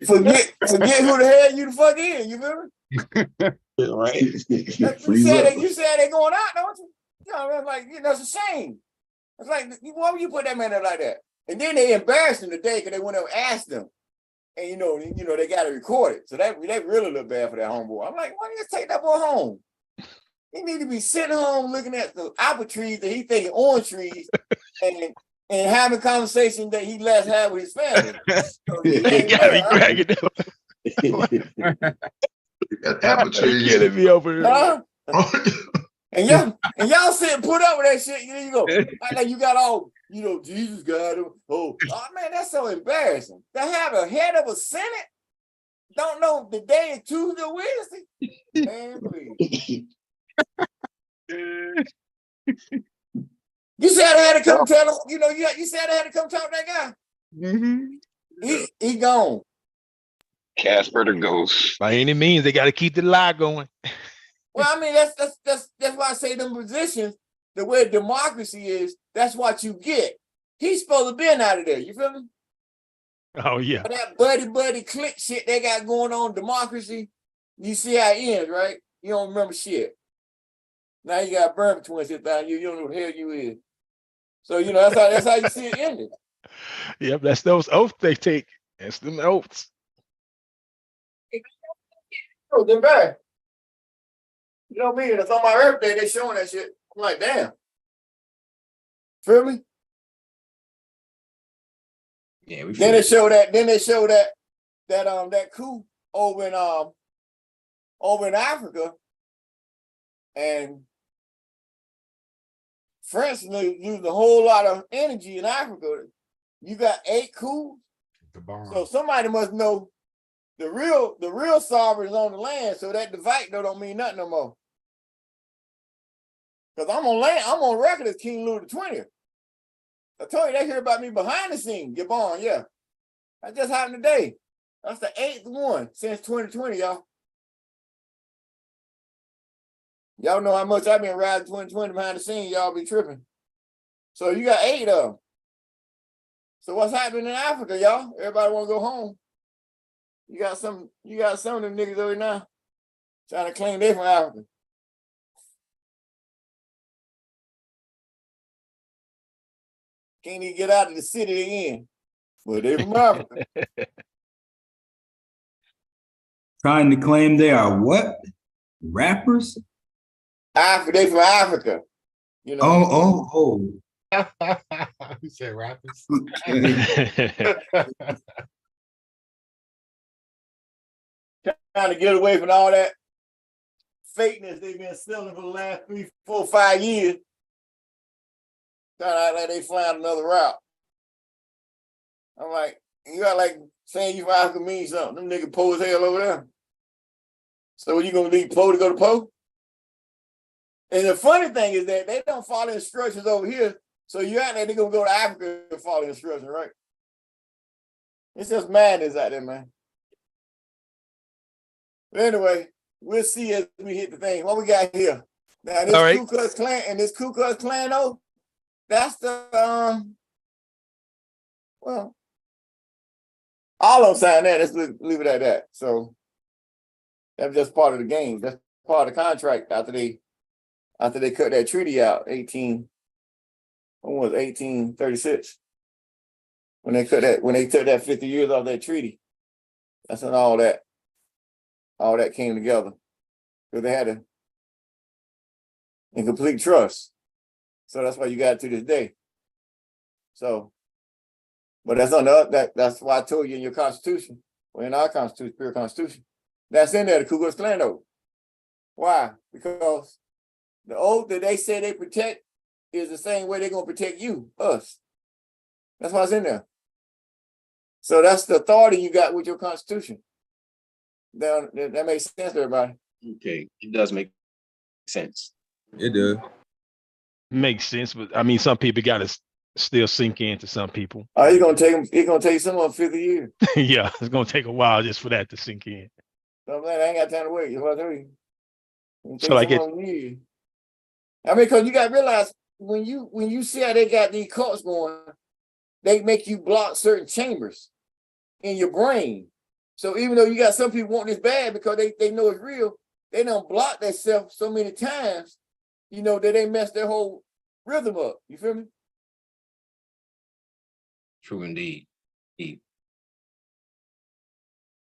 Forget who the hell you the fuck is. You feel me? Right. You said they going out, don't you? It's like, it's a shame. It's like, why would you put that man there like that? And then they embarrassed him today because they went up and asked them. And they got to record it. So they really look bad for that homeboy. I'm like, why don't you just take that boy home? He need to be sitting home looking at the apple trees that he thinking orange trees and having conversations that he last had with his family. So he gotta be cracking up. Apple trees getting me over here. And y'all sit and put up with that shit. You go, like you got all, Jesus got him. Oh man, that's so embarrassing. To have a head of a Senate don't know the day is Tuesday or Wednesday. Man, please. You said I had to come tell him. You said I had to come talk to that guy. Mm-hmm. He gone. Casper the ghost. By any means, they got to keep the lie going. Well, I mean, that's why I say them positions, the way democracy is, that's what you get. He's supposed to be out of there. You feel me? Oh, yeah. But that buddy click shit they got going on, democracy, you see how it ends, right? You don't remember shit. Now you got burned between sit down. You don't know who the hell you is. So, that's how you see it ending. Yep, that's those oaths they take. That's them oaths. Oh, then back. You know what I mean? It's on my Earth Day, they showing that shit. I'm like, damn. Feel me? Yeah, Then they show that coup over in Africa, and France used a whole lot of energy in Africa. You got 8 coups. So somebody must know the real sovereign's on the land, so that divide don't mean nothing no more. Because I'm on record as King Louis XX. I told you they hear about me behind the scenes. Gabon, yeah. That just happened today. That's the 8th one since 2020, y'all. Y'all know how much I've been riding 2020 behind the scenes. Y'all be tripping. So you got 8 of them. So what's happening in Africa, y'all? Everybody want to go home. You got some of them niggas over now trying to claim they from Africa. Can't even get out of the city they in. But they from Africa. Trying to claim they are what? Rappers? They from Africa. Oh. You said rappers. Trying to get away from all that fakeness they've been selling for the last 3, 4, 5 years. Trying to act like they flying another route. I'm like, you got like saying you Africa mean something. Them niggas poor as hell over there. So you gonna leave Poe to go to Poe? And the funny thing is that they don't follow instructions over here. So you out there, they're gonna go to Africa and follow instructions, right? It's just madness out there, man. But anyway, we'll see as we hit the thing. What we got here? Now this Ku Klux Klan and this Ku Klux Klan, though, that's the well, all of them signed that. Let's leave it at that. So that's just part of the game. That's part of the contract after they cut that treaty out, 1836. When they took that 50 years off that treaty. That's when all that came together. Because they had in complete trust. So that's why you got it to this day. So, but that's that's why I told you in your Constitution, or in our Constitution, pure Constitution, that's in there, the Ku Klux Klan oath. Why? Because the oath that they say they protect is the same way they're gonna protect you, us. That's why it's in there. So that's the authority you got with your Constitution. That makes sense to everybody. Okay, it does make sense. It does. Makes sense, but I mean, some people got to still sink into some people. Oh, it's gonna take some of them 50 years. Yeah, it's gonna take a while just for that to sink in. So I'm saying, I ain't got time to wait. That's what I tell you. So like I mean, because you got to realize when you see how they got these cults going, they make you block certain chambers in your brain. So even though you got some people want this bad because they know it's real, they don't block themselves so many times, that they mess their whole rhythm up. You feel me? True indeed.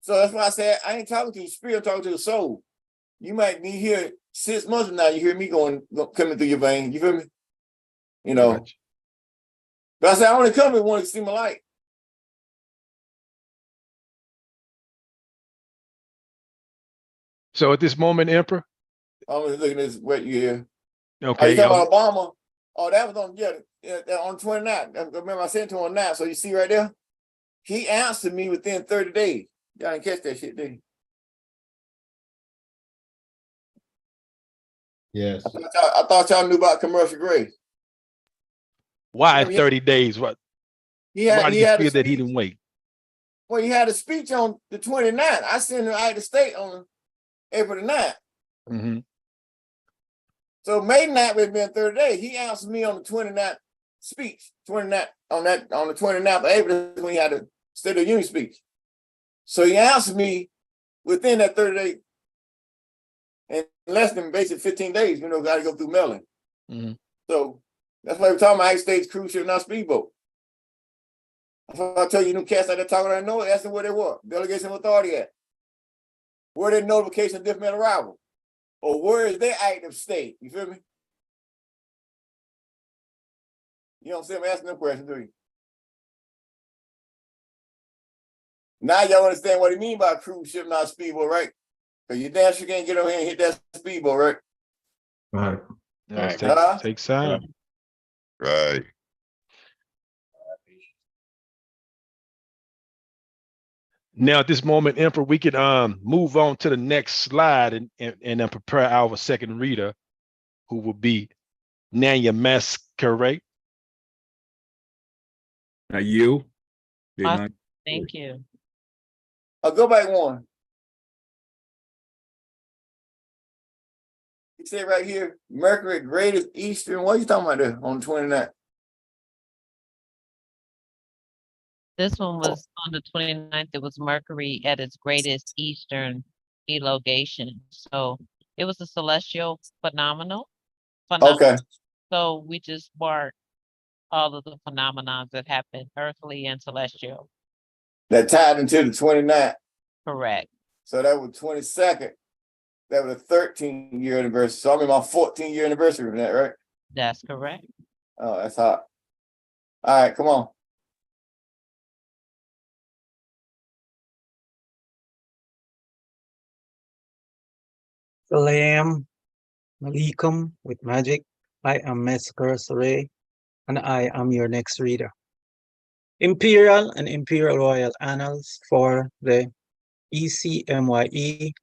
So that's why I said I ain't talking to the spirit, I'm talking to the soul. You might be here 6 months from now, you hear me coming through your vein. You feel me? Gotcha. But I said I only come and want to see my light. So at this moment, Emperor? I'm just looking at this what you hear. Okay. You talking about Obama? Oh, that was on on 29. Remember I sent to him on 9. So you see right there? He answered me within 30 days. Y'all didn't catch that shit, did you? Yes. I thought y'all knew about commercial grace. Why 30 days? What? Why do you feel that he didn't wait? Well, he had a speech on the 29th. I sent him out of state on April the 9th. Mm-hmm. So May 9th would have been 30 days. He answered me on the 29th speech. On the 29th of April when he had a State of the Union speech. So he answered me within that 30 days. And less than basically 15 days, got to go through mailing. Mm-hmm. So that's why we're talking about States cruise ship, not speedboat. That's why I tell you, them cats out there talking, I know, asking where they were. Delegation of authority at. Where their notification of different arrival. Or where is their active state? You feel me? You know what I'm saying? I'm asking them questions, do you? Now y'all understand what he mean by cruise ship, not speedboat, right? Because you damn sure can't get over here and hit that speedboat, right? Right. Takes time. Right. Now at this moment, Emperor, we can move on to the next slide and prepare our second reader, who will be Nanya Masquerade. You. Awesome. Thank you. I'll go back one. You say right here, Mercury greatest Eastern. What are you talking about there on the 29th? This one was on the 29th. It was Mercury at its greatest Eastern elongation. So it was a celestial phenomenon. Okay. So we just marked all of the phenomena that happened, earthly and celestial. That tied into the 29th. Correct. So that was 22nd. That was a 13-year anniversary. So I'm in my 14-year anniversary of that, right? That's correct. Oh, that's hot. All right, come on. Salam alaikum with magic. I am Massacre Saray, and I am your next reader. Imperial and Imperial Royal Annals for the ECMYE-IRKR,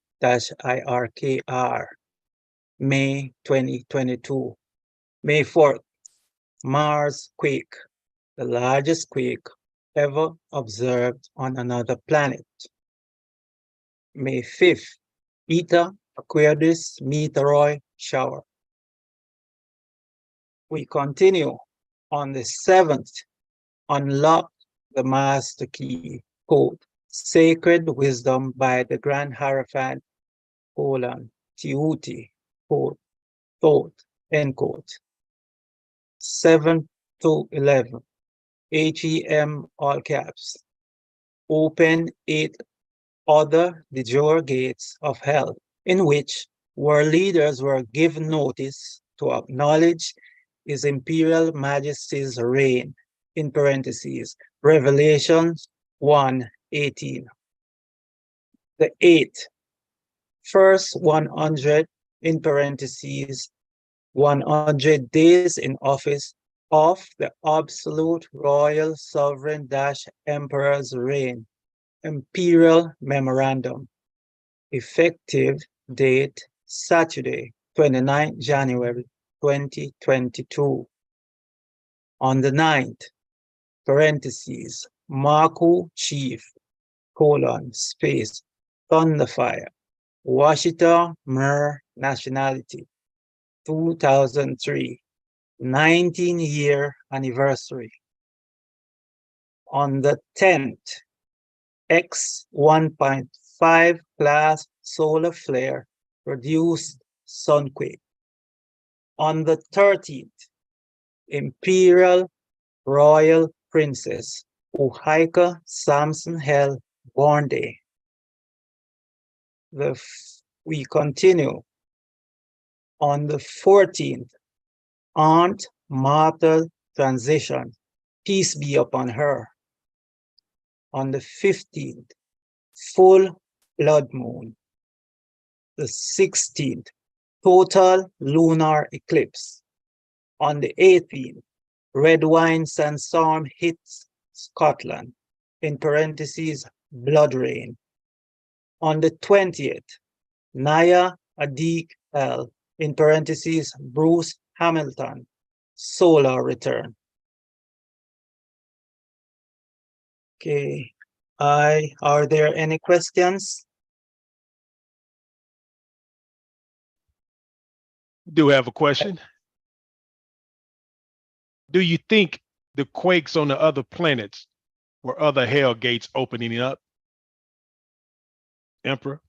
May 2022. May 4th, Mars quake, the largest quake ever observed on another planet. May 5th, Eta Aquarius meteoroid shower. We continue on the 7th, unlock the master key code, sacred wisdom by the Grand Hierophant, Tiuti, quote, thought, end quote. 7 to 11, H.E.M, all caps, open 8 other de jure gates of hell, in which world leaders were given notice to acknowledge His Imperial Majesty's reign, in parentheses, Revelations 1:18. The 8th, first 100, in parentheses, 100 days in office of the absolute royal sovereign emperor's reign, Imperial Memorandum, effective date Saturday, 29 January 2022. On the 9th, parentheses, Marco Chief, space, Thunderfire, Washita Mer nationality, 2003, 19-year anniversary. On the 10th, X 1.5 class solar flare produced sunquake. On the 13th, Imperial Royal Princess Uhaika Samson Hell born day. We continue. On the 14th, Aunt Martha transition, peace be upon her. On the 15th, full blood moon. The 16th, total lunar eclipse. On the 18th, red wine sandstorm hits Scotland, in parentheses, blood rain. On the 20th, Naya Adik L, in parentheses, Bruce Hamilton, solar return. Okay, are there any questions? Do have a question. Do you think the quakes on the other planets were other hell gates opening up? Emperor?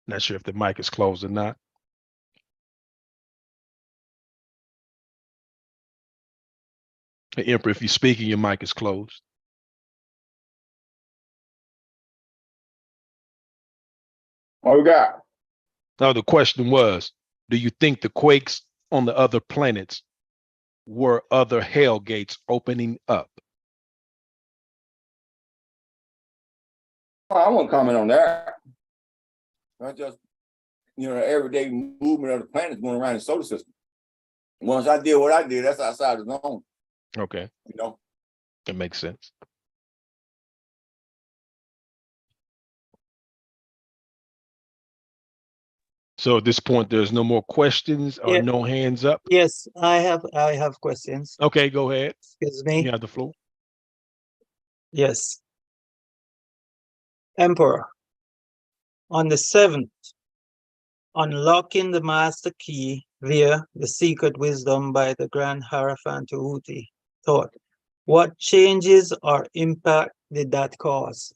Not sure if the mic is closed or not. Hey, Emperor, if you're speaking, your mic is closed. What we got? Now, the question was, do you think the quakes on the other planets were other hell gates opening up? I won't comment on that. I just, the everyday movement of the planets going around the solar system. Once I did what I did, that's outside the zone. Okay. That makes sense. So at this point, there's no more questions or no hands up? Yes, I have questions. Okay, go ahead. Excuse me. You have the floor. Yes. Emperor, on the 7th, unlocking the master key via the secret wisdom by the Grand Hierophant Uti thought, what changes or impact did that cause?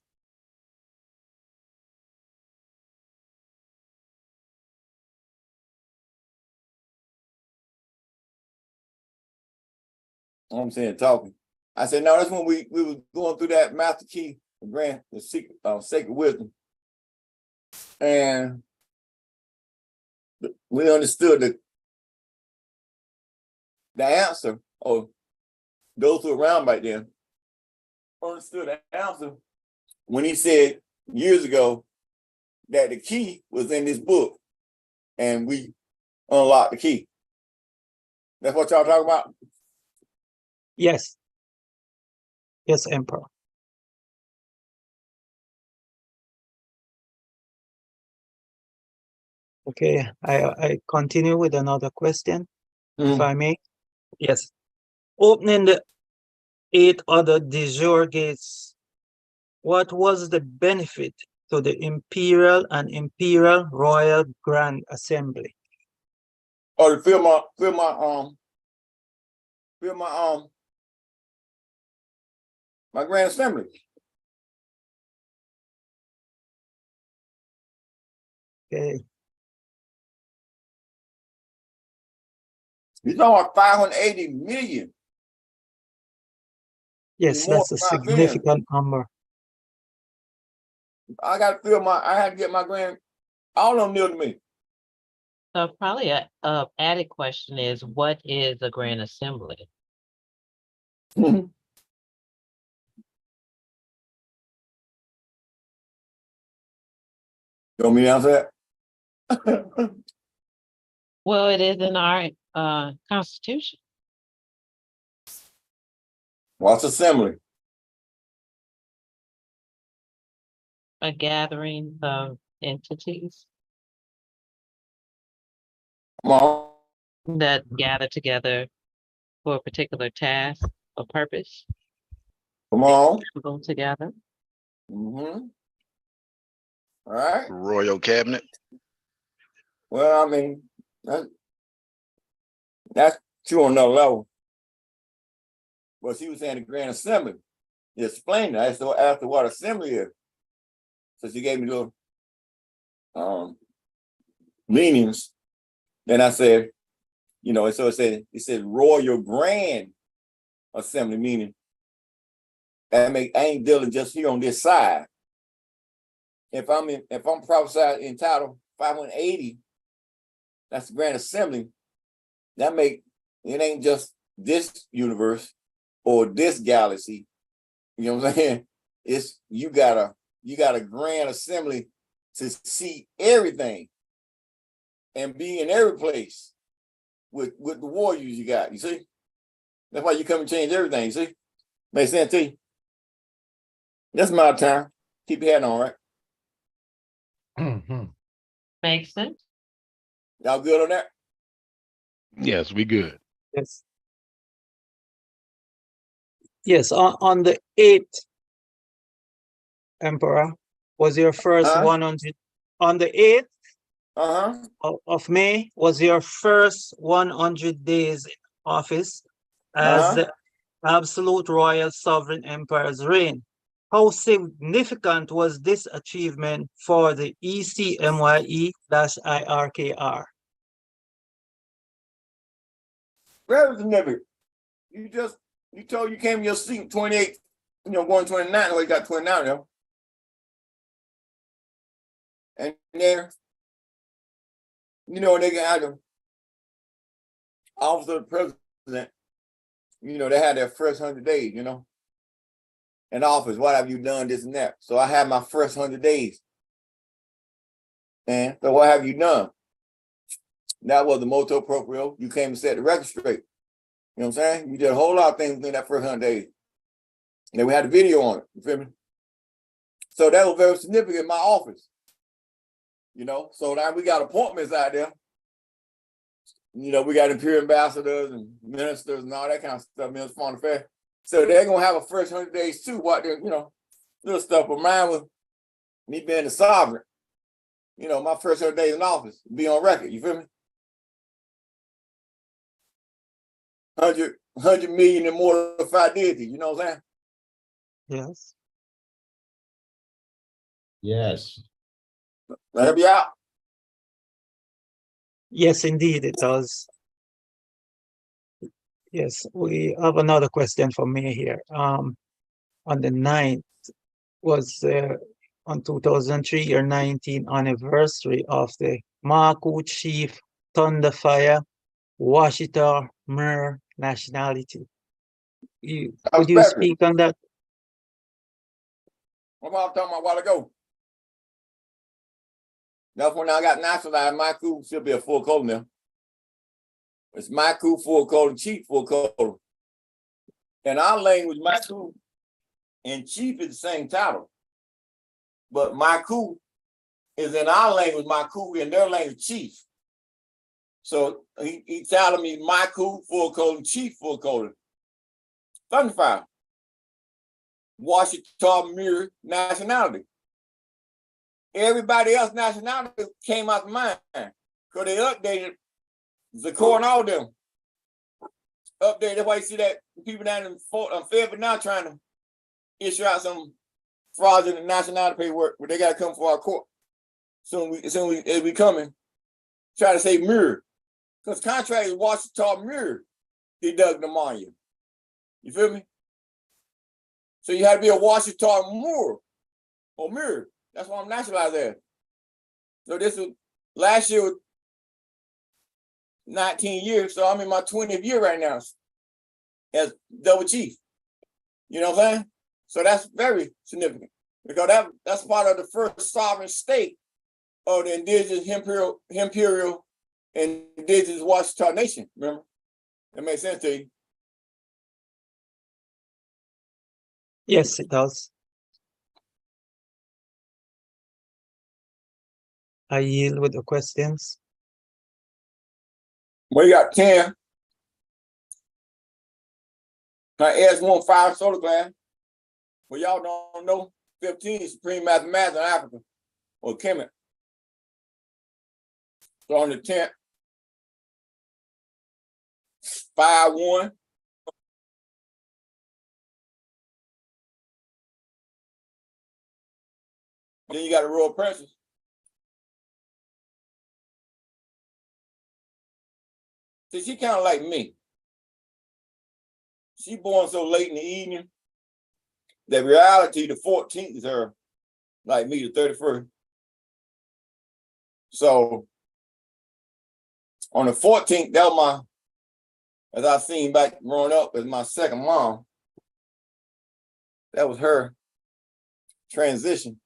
I'm saying talking. I said, no, that's when we were going through that master key, the secret, sacred wisdom. And we understood the answer, or those who were around back then understood the answer when he said years ago that the key was in this book, and we unlocked the key. That's what y'all talking about? Yes. Yes, Emperor. Okay, I continue with another question, if I may. Yes. Opening the 8 other de jure gates, what was the benefit to the Imperial and Imperial Royal Grand Assembly? Oh, to fill my Grand Assembly. Okay. You're talking about 580 million. Yes, More that's a than my family. significant number. I got to fill I had to get my grand, all of them near to me. So probably a added question is, what is a Grand Assembly? You want me to answer that? Well, it is in our Constitution. What's assembly? A gathering of entities Come on. that gather together for a particular task or purpose. Come on. Go together. Mm-hmm. All right. Royal Cabinet. Well, I mean, that's true on another level. But she was saying the Grand Assembly. You explained that after what assembly is. So she gave me little leanings. Then I said, you know, so it said Royal Grand Assembly, meaning I ain't dealing just here on this side. If I'm prophesied entitled 580, that's the Grand Assembly. That it ain't just this universe or this galaxy. You know what I'm saying? It's you got a Grand Assembly to see everything and be in every place with the warriors you got. You see? That's why you come and change everything. You see? Makes sense to you? That's my time. Keep your head on, right? Makes sense. Y'all good on that? Yes, we good. Yes. Yes, on the 8th, Emperor, was your first 100, on the 8th of May, was your first 100 days in office as the absolute royal sovereign emperor's reign. How significant was this achievement for the CMYE-IRKR? Very significant. You told you came in your seat 28, going 29, well, you got 29 now. And then, they got the office of the president, they had their first 100 days, in office. What have you done, this and that? So I had my first 100 days. And so what have you done? That was the motu proprio. You came and set the record straight. You know what I'm saying? You did a whole lot of things within that first 100 days. And then we had a video on it. You feel me? So that was very significant in my office. So now we got appointments out there. We got imperial ambassadors and ministers and all that kind of stuff, Minister Foreign Affairs. So they're gonna have a first 100 days too, what they're, little stuff. But mine was me being the sovereign. My first 100 days in office, be on record, you feel me? 100 million and more if I did it, you know what I'm saying? Yes. Yes. Help you out? Yes, indeed, it does. Yes, we have another question for me here. On the 9th was on 2003 or 19th anniversary of the Marku Chief Thunderfire Washita Mer nationality. Could you speak on that? What I was talking about a while ago. That's when I got nationalized. My coup should be a full colon now. It's my coup, full colon, chief, full colon. In our language, my coup and chief is the same title. But my coup is in our language, my coup in their language, chief. So he telling me my coup, full colon, chief, full colon. Thunderfire. Washington mirror nationality. Everybody else nationality came out of mine because they updated Zakor and all them. Updated. That's why you see that people down in Fayetteville now trying to issue out some fraudulent nationality paperwork, but they got to come for our court. Soon as we coming, try to say mirror. Because contract is Washington mirror, they dug them on you. You feel me? So you had to be a Washington Moore or mirror. That's why I'm nationalized there. So this was last year was 19 years. So I'm in my 20th year right now as double chief. You know what I'm saying? So that's very significant because that's part of the first sovereign state of the indigenous imperial and indigenous Washington nation. Remember? That makes sense to you? Yes, it does. I yield with the questions. Well, you got 10. I asked 1 5 solar class. Well, y'all don't know 15 is supreme mathematics in Africa or Kemet. So on the 10th, 5-1. Then you got a royal princess. See, she kind of like me. She born so late in the evening that reality, the 14th is her, like me, the 31st. So on the 14th, that was as I seen back growing up as my second mom. That was her transition.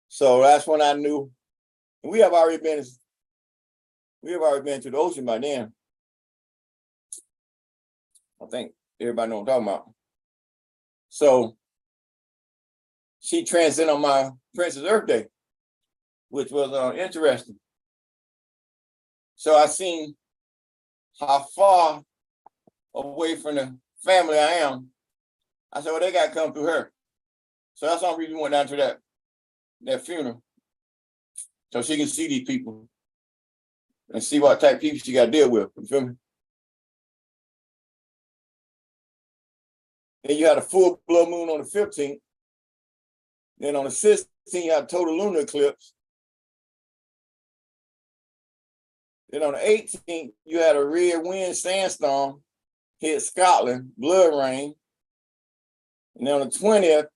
So that's when I knew we have already been to the ocean by then. I think everybody know what I'm talking about. So she transcended on my Princess Earth Day, which was interesting. So I seen how far away from the family I am. I said, well, they got to come through her. So that's why we went down to that funeral. So she can see these people and see what type of people she got to deal with. You feel me? Then you had a full blood moon on the 15th. Then on the 16th, you had a total lunar eclipse. Then on the 18th, you had a red wind sandstorm hit Scotland, blood rain. And then on the 20th,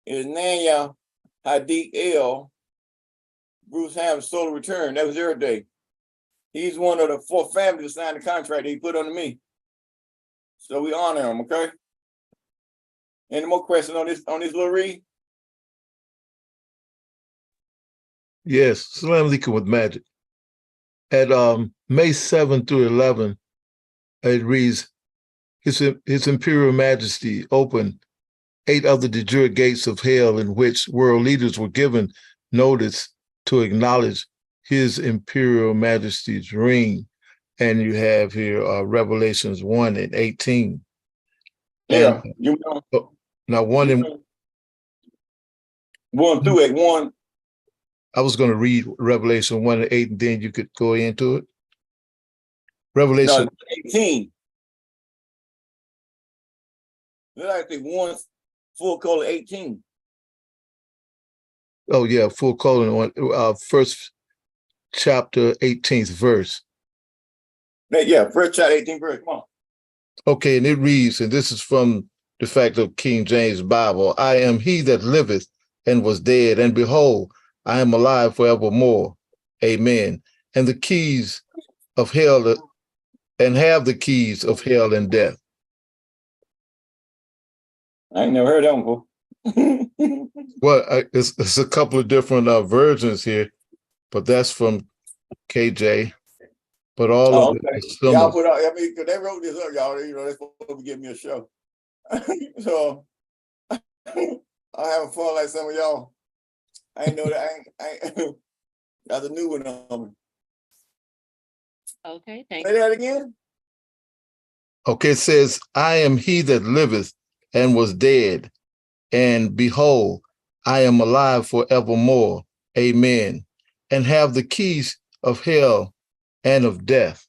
is Nanya Hadik El, Bruce Ham's solar return. That was their day. He's one of the 4 families that signed the contract that he put under me. So we honor him, okay? Any more questions on this little read? Yes, Salam Alaikum with magic. At May 7 through 11, it reads, His Imperial Majesty opened 8 other de jure gates of hell in which world leaders were given notice to acknowledge His Imperial Majesty's reign. And you have here Revelations 1 and 18. Yeah, and, you know. Now 1 through 8, 1. I was going to read Revelation 1 and 8, and then you could go into it. Revelation. No, 18. Look like they 1 full colon 18. Oh yeah, full colon on first chapter 18th verse. Yeah, first chapter 18th verse. Come on. Okay, and it reads, and this is from the fact of King James Bible, I am he that liveth and was dead, and behold, I am alive forevermore. Amen. And the keys of hell, and have the keys of hell and death. I ain't never heard that one before. Well, it's a couple of different versions here, but that's from KJ. But all Oh, of it okay. is Y'all symbols. put out, I mean, 'cause they wrote this up, y'all, you know, they're supposed to give me a show. So I'm having fun like some of y'all. I ain't know that, I ain't that's a new one on me. Okay, thank Say that again? Okay, it says, I am he that liveth and was dead, and behold, I am alive forevermore. Amen. And have the keys of hell and of death.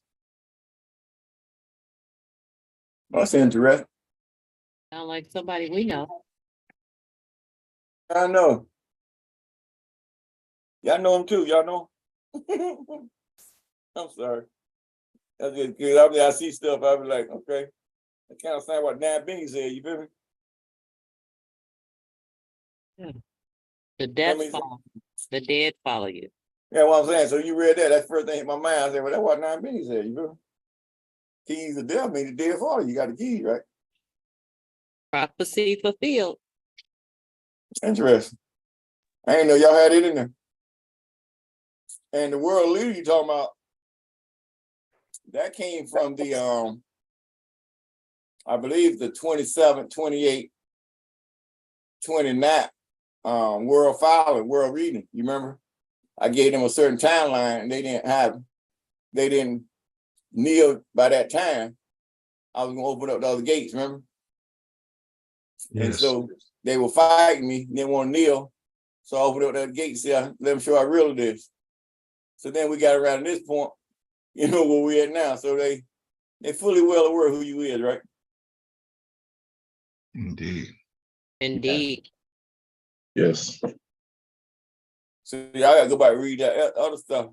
That's interesting. Sound like somebody we know. I know. Y'all know him too, y'all know him? I'm sorry. That's just good. I mean, I see stuff, I be like, okay. I kind of sound what Nine Benny said, you feel me? The death mean, follow, the dead follow you. Yeah, what I'm saying. So you read that, that's the first thing hit my mind. I said, well, that's what Nine Benny said, you feel me? Keys of death mean the dead follow you. Got the keys, right? Prophecy fulfilled. Interesting. I ain't know y'all had it in there. And the world leader you talking about, that came from the I believe the 27, 28, 29 world filing, world reading. You remember? I gave them a certain timeline and they didn't kneel by that time. I was gonna open up the other gates, remember? Yes. And so they were fighting me, didn't want to kneel. So I opened up that gate and said, let them show how real it is. So then we got around this point, you know, where we at now. So they fully well aware who you is, right? Indeed. Indeed. Yes. So yeah, I gotta go back and read that other stuff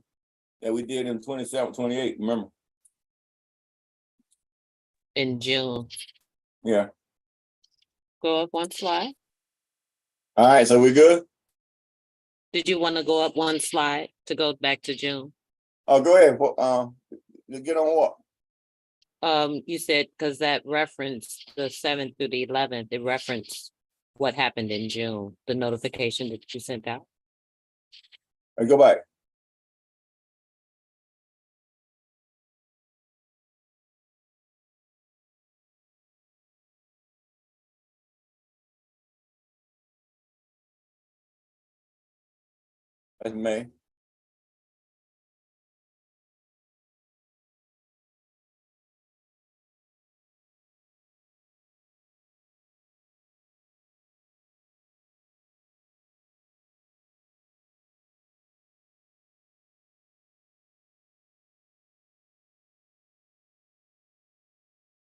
that we did in 27, 28, remember? In June. Yeah. Go up one slide. All right, so we good? Did you want to go up one slide to go back to June? Oh, go ahead. Get on what? You said because that referenced the 7th through the 11th, it referenced what happened in June, the notification that you sent out. All right, go back. That's May.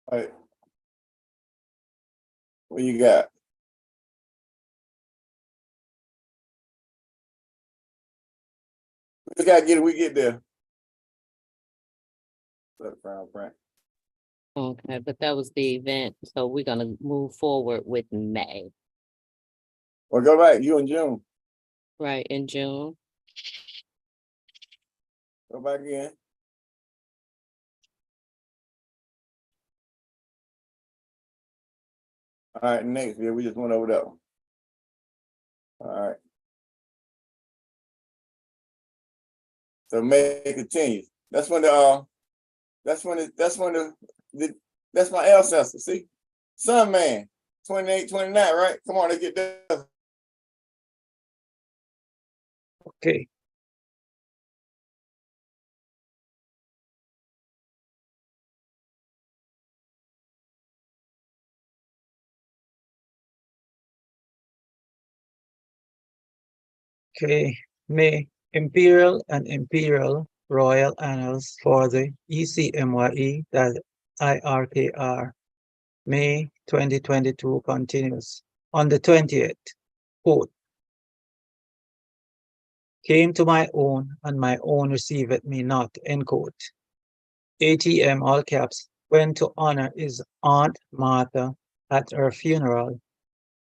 All right. What you got? We just gotta get it, we get there. Okay, but that was the event, so we're gonna move forward with May. Well, go back, you in June. Right, in June. Go back again. All right, next, yeah, we just went over that one. All right. So May continues. That's when that's my ancestor, see? Sun man, 28, 29, right? Come on, let's get there. Okay. Okay, May Imperial and Imperial Royal Annals for the ECMYE-IRKR. May 2022 continues. On the 20th, quote, came to my own, and my own received me not, end quote. H.E.M, all caps, went to honor his Aunt Martha at her funeral.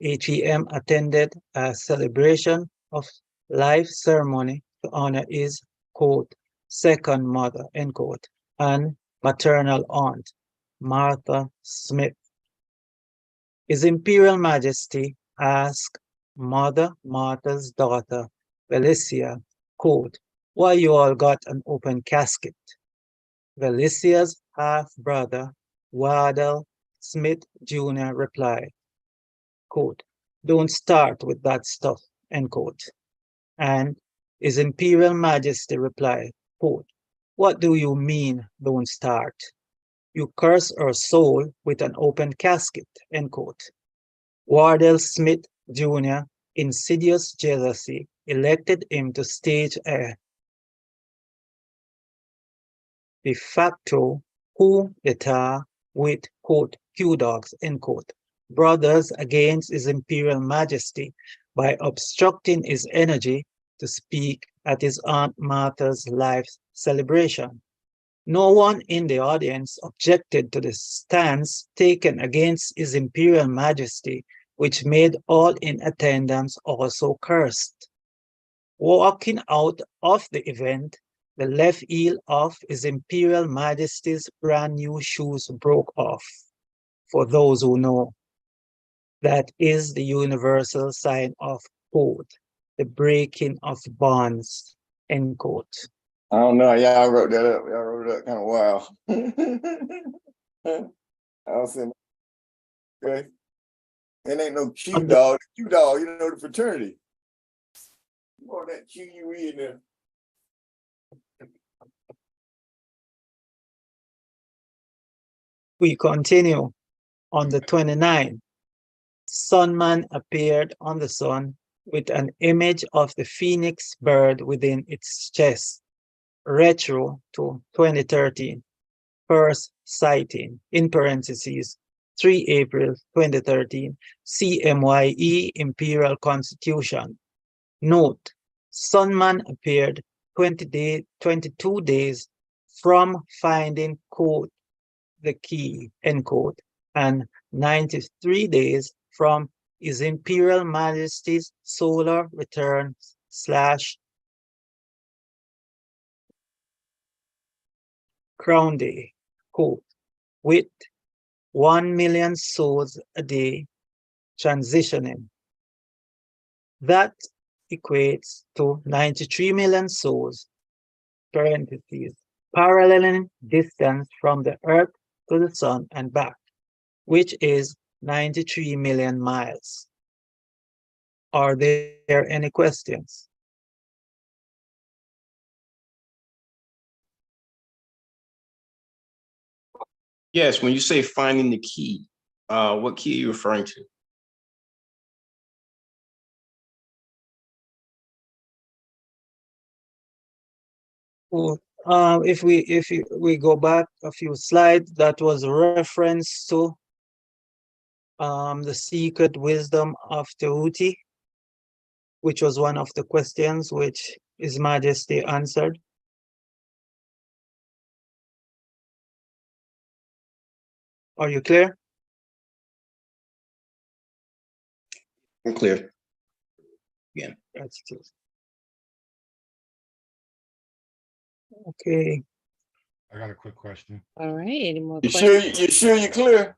H.E.M attended a celebration of life ceremony to honor his, quote, second mother, end quote, and maternal aunt, Martha Smith. His Imperial Majesty asked Mother Martha's daughter, Felicia, quote, Why you all got an open casket? Felicia's half-brother, Wardell Smith Jr. replied, quote, "Don't start with that stuff," end quote. And His Imperial Majesty replied, quote, "What do you mean, don't start? You curse her soul with an open casket," end quote. Wardell Smith Jr. insidious jealousy elected him to stage a de facto coup d'etat with, quote, "Q dogs," end quote, brothers against His Imperial Majesty by obstructing his energy to speak at his Aunt Martha's life celebration. No one in the audience objected to the stance taken against His Imperial Majesty, which made all in attendance also cursed. Walking out of the event, the left heel of His Imperial Majesty's brand new shoes broke off. For those who know, that is the universal sign of code, the breaking of bonds, end quote. I don't know. Y'all wrote that up. Y'all wrote it up kind of wild. I was saying, okay. It ain't no Q dog. Q dog, you know, the fraternity. More that QUE in there. We continue. On the 29th, Sunman appeared on the sun with an image of the phoenix bird within its chest, retro to 2013. First sighting, in parentheses, 3 April 2013, CMYE Imperial Constitution. Note, Sunman appeared 22 days from finding, quote, the key, end quote, and 93 days from His Imperial Majesty's solar return / crown day, quote, with 1 million souls a day transitioning. That equates to 93 million souls, parentheses, paralleling distance from the Earth to the Sun and back, which is 93 million miles. Are there any questions? Yes, when you say finding the key, what key are you referring to? If we go back a few slides, that was a reference to the secret wisdom of Tehuti, which was one of the questions which His Majesty answered. Are you clear? I'm clear. Again. That's it. Okay. I got a quick question. All right, any more You questions? sure you're clear?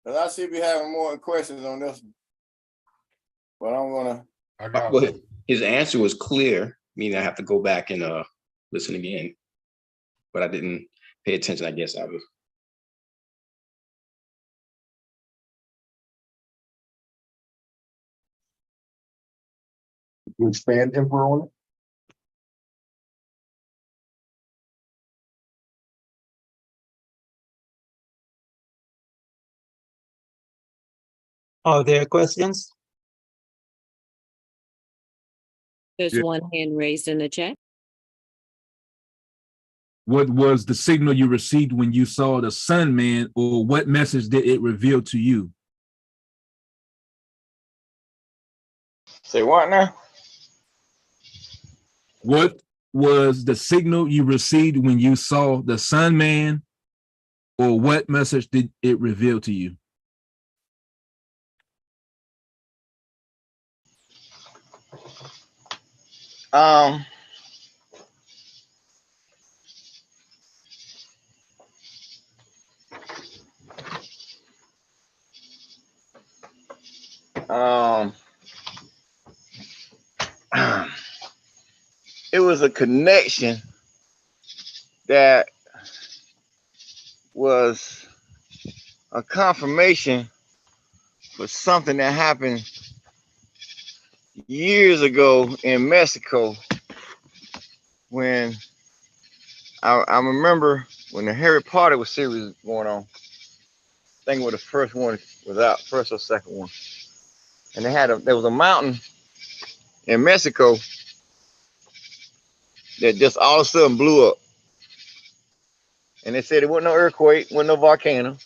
Because I see we having more questions on this one. But I'm gonna. Well, his answer was clear, meaning I have to go back and listen again. But I didn't pay attention, I guess I was. You expand Emperor on it? Are there questions? There's Yeah. one hand raised in the chat. What was the signal you received when you saw the sun man, or what message did it reveal to you? Say what now? What was the signal you received when you saw the sun man, or what message did it reveal to you? It was a connection that was a confirmation for something that happened years ago in Mexico when I remember when the Harry Potter series was going on. I think it was the first one was out, first or second one. And there was a mountain in Mexico that just all of a sudden blew up. And they said it wasn't no earthquake, wasn't no volcano.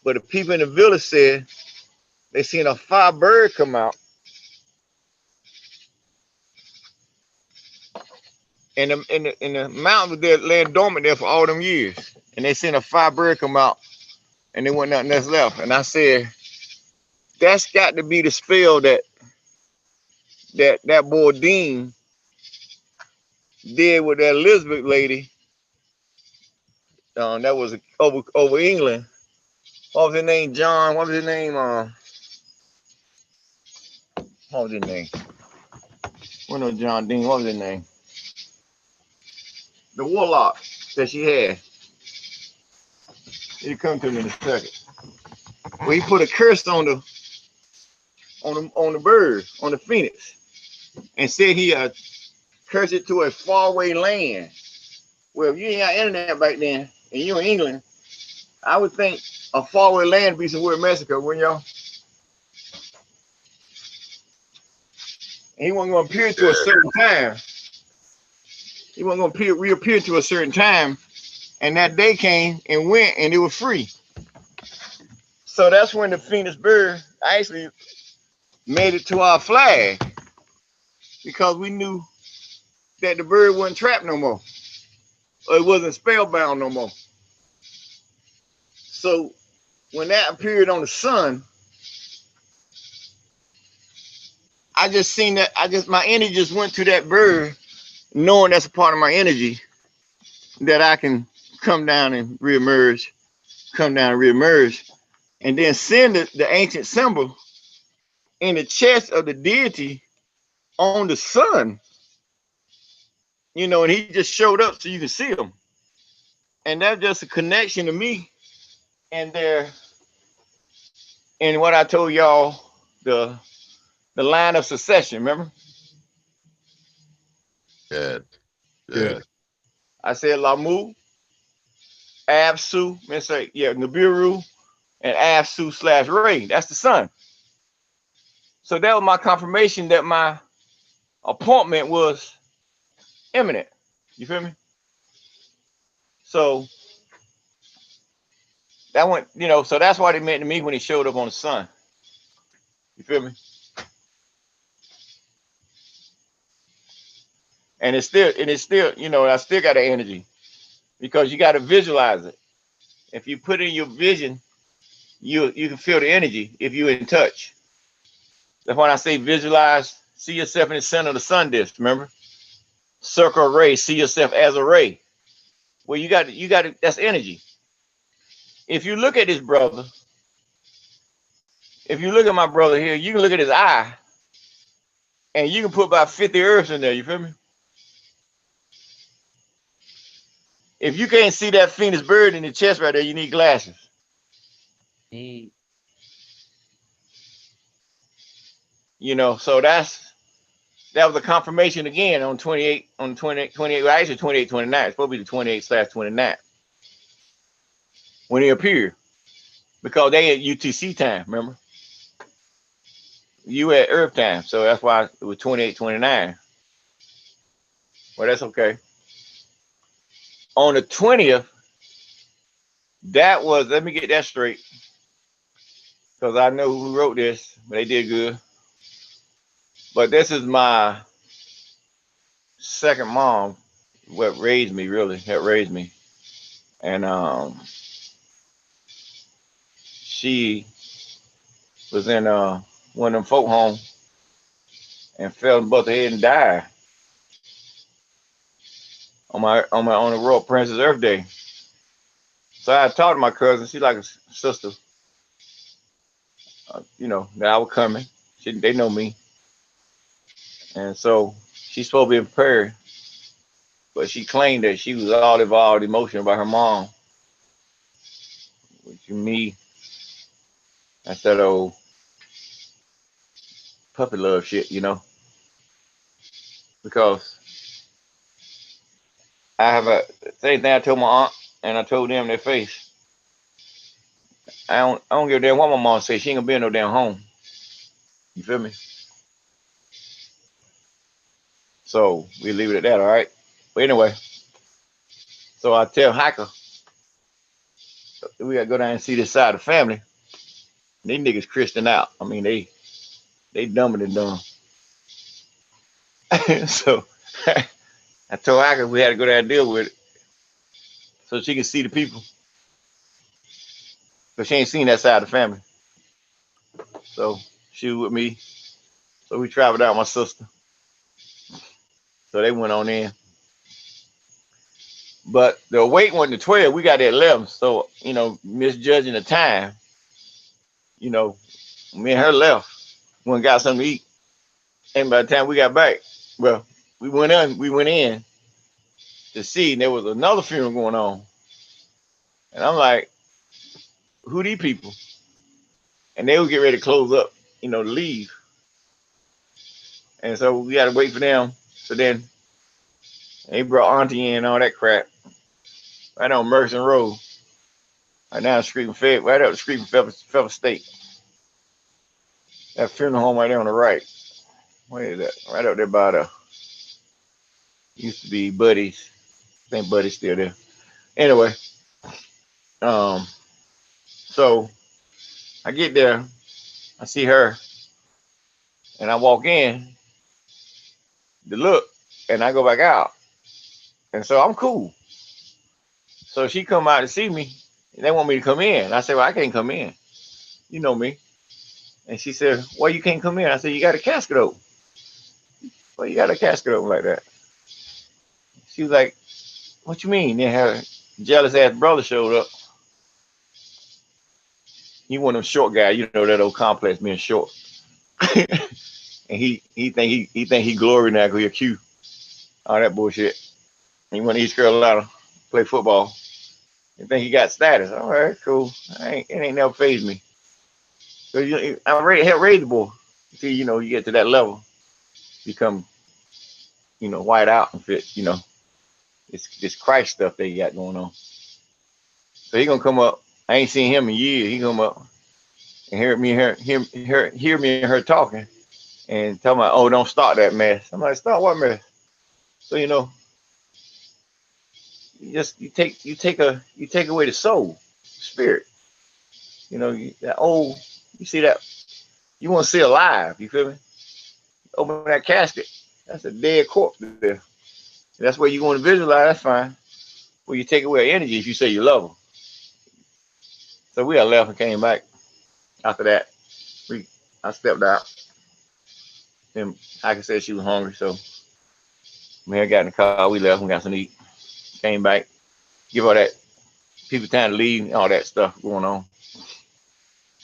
But the people in the village said they seen a fire bird come out. And the mountain was there laying dormant there for all them years. And they seen a fire bird come out and there wasn't nothing else left. And I said, that's got to be the spell that boy Dean did with that Elizabeth lady. That was over England. What was his name? John. What was his name? What was his name? Well, no, John Dean. What was his name? The warlock that she had. He'll come to me in a second. Well, he put a curse on the bird, on the phoenix, and said he cursed it to a faraway land. Well, if you ain't got internet back then, and you in England, I would think a faraway land would be somewhere in Mexico, wouldn't y'all? And he wasn't going to appear to a certain time. He wasn't going to reappear to a certain time, and that day came and went, and it was free. So that's when the phoenix bird actually made it to our flag, because we knew that the bird wasn't trapped no more, or it wasn't spellbound no more. So when that appeared on the sun, I just seen that. My energy just went to that bird, knowing that's a part of my energy that I can come down and reemerge, and then send the ancient symbol in the chest of the deity on the sun. You know, and he just showed up so you can see him. And that's just a connection to me. And what I told y'all, the line of succession, remember? Yeah. I said Lamu, Absu, Nibiru, and Absu/Ray. That's the sun. So that was my confirmation that my appointment was imminent. You feel me? So that went, so that's what it meant to me when he showed up on the sun. You feel me? And it's still, I still got the energy, because you got to visualize it. If you put in your vision, you can feel the energy if you're in touch. That's when I say visualize, see yourself in the center of the sun disk, remember? Circle ray, see yourself as a ray. Well, you got to, that's energy. If you look at this brother, if you look at my brother here, you can look at his eye, and you can put about 50 earths in there, you feel me? If you can't see that phoenix bird in the chest right there, you need glasses. So that was a confirmation again on 28, well, actually 28, 29. It's supposed to be the 28/29 when he appeared, because they at UTC time, remember? You at Earth time, so that's why it was 28, 29. Well, that's okay. On the 20th, that was, let me get that straight, because I know who wrote this, but they did good. But this is my second mom, what raised me, really, helped raise me. And she was in one of them folk homes and fell and butt her head and died on the Royal Princess Earth Day. So I talked to my cousin. She's like a sister. That I was coming. They know me, and so she's supposed to be prepared. but she claimed that she was all involved emotional about her mom, which to me, that's that old puppy love shit, because I have a same thing I told my aunt and I told them in their face. I don't give a damn what my mom says. She ain't gonna be in no damn home. You feel me? So we leave it at that, all right? But anyway, so I tell Hiker, we gotta go down and see this side of the family. These niggas Christian out. I mean, they dumber than dumb. So I told Hiker we had to go down and deal with it so she can see the people. Because she ain't seen that side of the family. So she was with me. So we traveled out with my sister. So they went on in. But the wait wasn't to 12. We got there at 11. So, misjudging the time, me and her left. Went and got something to eat. And by the time we got back, well, we went in to see, and there was another funeral going on. And I'm like, who these people? And they would get ready to close up, to leave. And so we had to wait for them. So then they brought Auntie in and all that crap. Right on Merson Road. Right down the street from Fed, right up the street from Federal State. That funeral home right there on the right. Where is that? Right up there by the used to be Buddy's. I think Buddy's still there. Anyway, so I get there, I see her, and I walk in to look, and I go back out. And so I'm cool. So she come out to see me, and they want me to come in. I said, well, I can't come in. You know me. And she said, why you can't come in? I said, you got a casket open. Well, you got a casket open like that. She was like, what you mean? Then her jealous ass brother showed up. He one of them short guys, that old complex being short. And he think he glory now because he a Q. All that bullshit. He went to East Carolina, play football. He think he got status. All right, cool. It ain't never phased me. So I helped raise the boy. See, you get to that level, become, white out and fit, it's this Christ stuff they got going on. So he gonna come up. I ain't seen him in years. He come up and hear me and her talking and tell me, oh, don't start that mess. I'm like, start what mess? So you take away the soul, spirit. That old, you see that, you want to see alive, you feel me? Open that casket, that's a dead corpse there. That's where you want to visualize, that's fine. Well, you take away energy if you say you love them. So we had left and came back. After that, I stepped out. And like I said, she was hungry, so we had got in the car, we left and got some to eat. Came back, give all that people time to leave, all that stuff going on.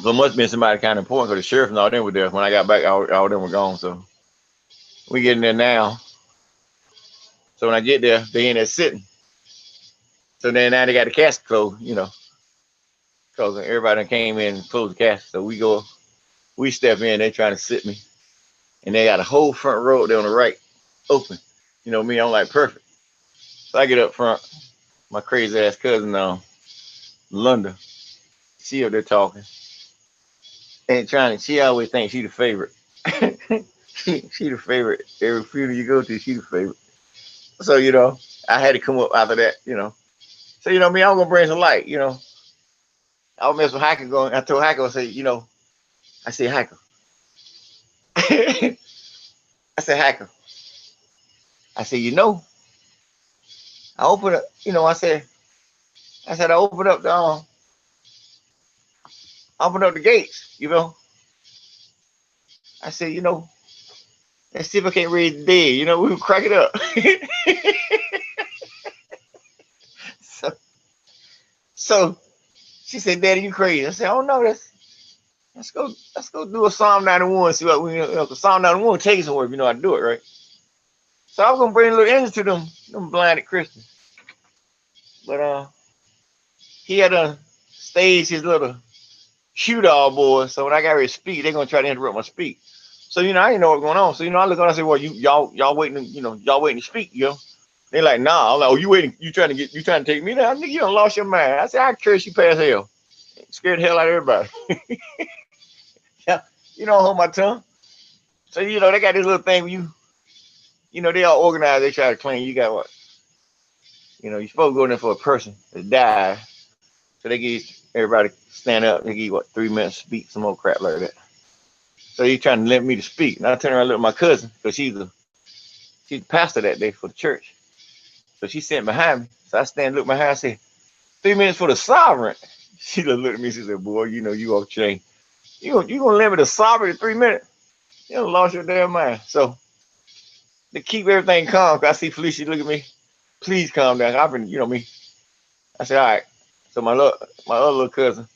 So it must have been somebody kind of important because the sheriff and all them were there. When I got back, all them were gone. So we getting there now. So when I get there, they in there sitting. So then now they got the casket closed, because everybody came in and closed the casket. So we step in, they trying to sit me. And they got a whole front row there on the right open. Me, I'm like perfect. So I get up front, my crazy ass cousin Lunda, she up there talking. And she always thinks she the favorite. she the favorite. Every funeral you go to, she the favorite. So, I had to come up after that, So, me, I'm gonna bring some light, I was messing with Hacker going. I told Hacker, I said, I said, Hacker. I said, Hacker. I said, I opened up, I said, I opened up the gates, I said, let's see if I can't raise the dead, we would crack it up. So she said, Daddy, you crazy. I said, oh no, let's go do a Psalm 91, see what we Psalm 91 takes somewhere if you know how to do it, right? So I was gonna bring a little energy to them blinded Christians. But he had to stage his little shoot all boys. So when I got ready to speak, they're gonna try to interrupt my speak. So I didn't know what's going on. So I look on, I say, well, y'all waiting, y'all waiting to speak, They're like, nah. I'm like, oh, you waiting? You trying to take me down? Nigga, you done lost your mind. I said, I curse you past hell. Scared the hell out of everybody. Yeah, hold my tongue. So they got this little thing where they all organized. They try to claim you got what? You're supposed to go in there for a person that died. So they give everybody stand up. They give you 3 minutes to speak, some more crap like that. So he's trying to limit me to speak. And I turn around and look at my cousin because she's the pastor that day for the church. So she sitting behind me. So I stand, look behind, and say, 3 minutes for the sovereign. She looked at me. She said, boy, you off chain. You gonna limit the sovereign to 3 minutes? You done lost your damn mind. So to keep everything calm, I see Felicia look at me. Please calm down. I've been, me. I said, all right. So my other little cousin,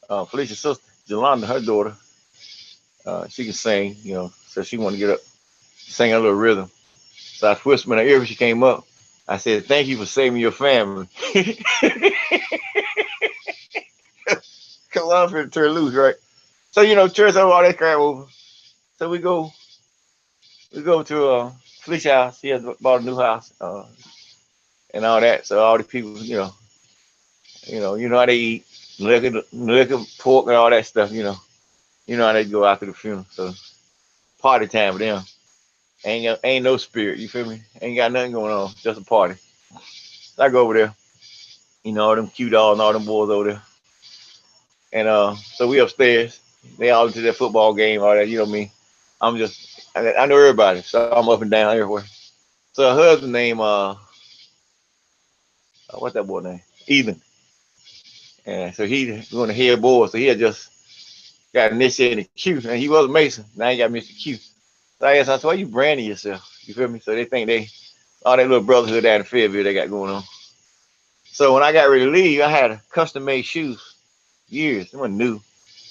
Felicia's sister, Jolanda, her daughter, she can sing, so she want to get up, sing a little rhythm. So I whispered in her ear when she came up. I said, thank you for saving your family. Cause I'm finna turn loose, right? So church over all that crap over. So we go to Felicia's house. She has bought a new house, and all that. So all the people, how they eat, liquor, pork, and all that stuff. You know how they go after the funeral. So party time for them. Ain't no spirit. You feel me? Ain't got nothing going on. Just a party. So I go over there. All them cute dolls and all them boys over there. And so we upstairs. They all into their football game, all that. You know me. I know everybody, so I'm up and down everywhere. So her husband name, what's that boy name? Ethan. And so he going to head boy, so he had just got initiated Q, and he was a Mason. Now he got Mr. Q. So I asked him, so why you branding yourself? You feel me? So they think all that little brotherhood down in Fayetteville they got going on. So when I got ready to leave, I had custom made shoes. Years. They weren't new.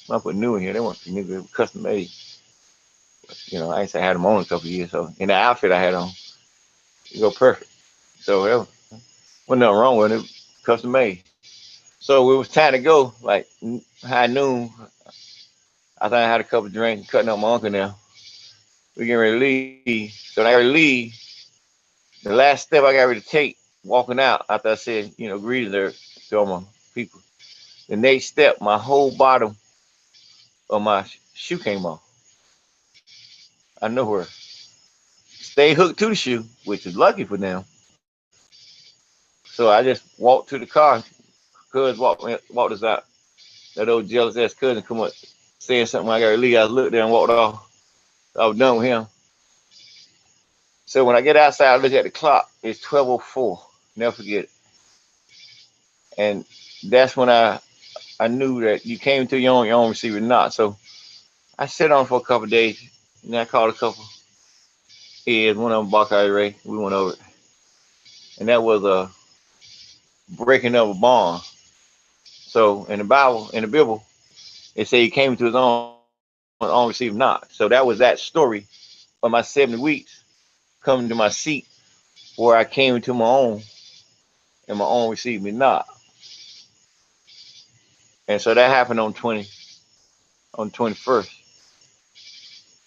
I put new in here. They weren't new. They were custom made. I ain't say I had them on a couple of years. So in the outfit I had on, it go perfect. So there wasn't nothing wrong with it. Custom made. So it was time to go, like high noon. I think I had a couple of drinks, cutting up my uncle now. We getting ready to leave. So when I got ready to leave, the last step I got ready to take, walking out after I said, greetings there to all my people. The next step, my whole bottom of my shoe came off. I know where. Stay hooked to the shoe, which is lucky for them. So I just walked to the car. Cuz walked us out. That old jealous ass cousin come up saying something. When I got to leave, I looked there and walked off. I was done with him. So when I get outside, I look at the clock. It's 12:04. Never forget it. And that's when I knew that you came to your own receiver not. So I sat on for a couple of days. And I called a couple heads. One of them, Buckeye Ray. We went over it. And that was a breaking of a bond. So in the Bible, in the Bible, it said he came to his own receive not. So that was that story of my 70 weeks coming to my seat where I came into my own and my own received me not. And so that happened on 21st,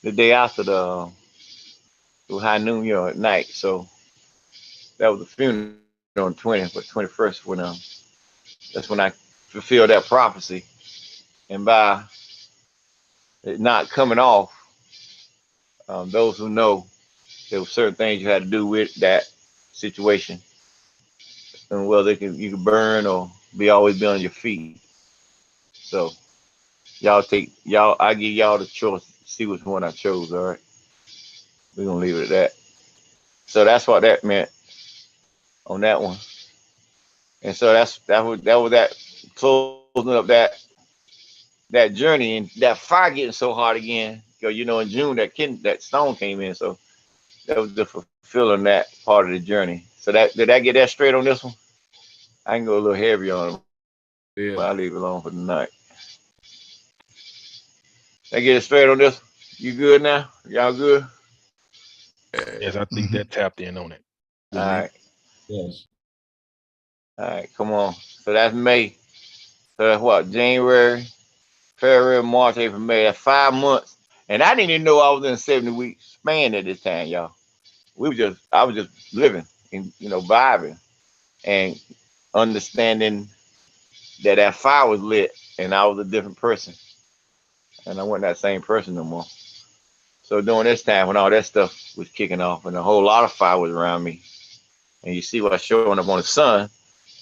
the day after the high noon, at night. So that was the funeral on 20th, but 21st when that's when I fulfilled that prophecy. And by it not coming off, those who know there were certain things you had to do with that situation, and whether you can burn or always be on your feet. So I give y'all the choice. See which one I chose. All right, we're gonna leave it at that. So that's what that meant on that one. And so that was that closing up that journey, and that fire getting so hard again. Because in June that stone came in, so that was the fulfilling that part of the journey. So did I get that straight on this one? I can go a little heavy on it, but I'll leave it alone for tonight. I get it straight on this. You good now? Y'all good? Yes, I think that tapped in on it. All right. Yes. All right, come on. So that's May. So that's what? January, February, March, April, May. That's 5 months. And I didn't even know I was in a 70-week span at this time, y'all. I was just living and, vibing and understanding that fire was lit and I was a different person. And I wasn't that same person no more. So during this time when all that stuff was kicking off and a whole lot of fire was around me, and you see what's showing up on the sun,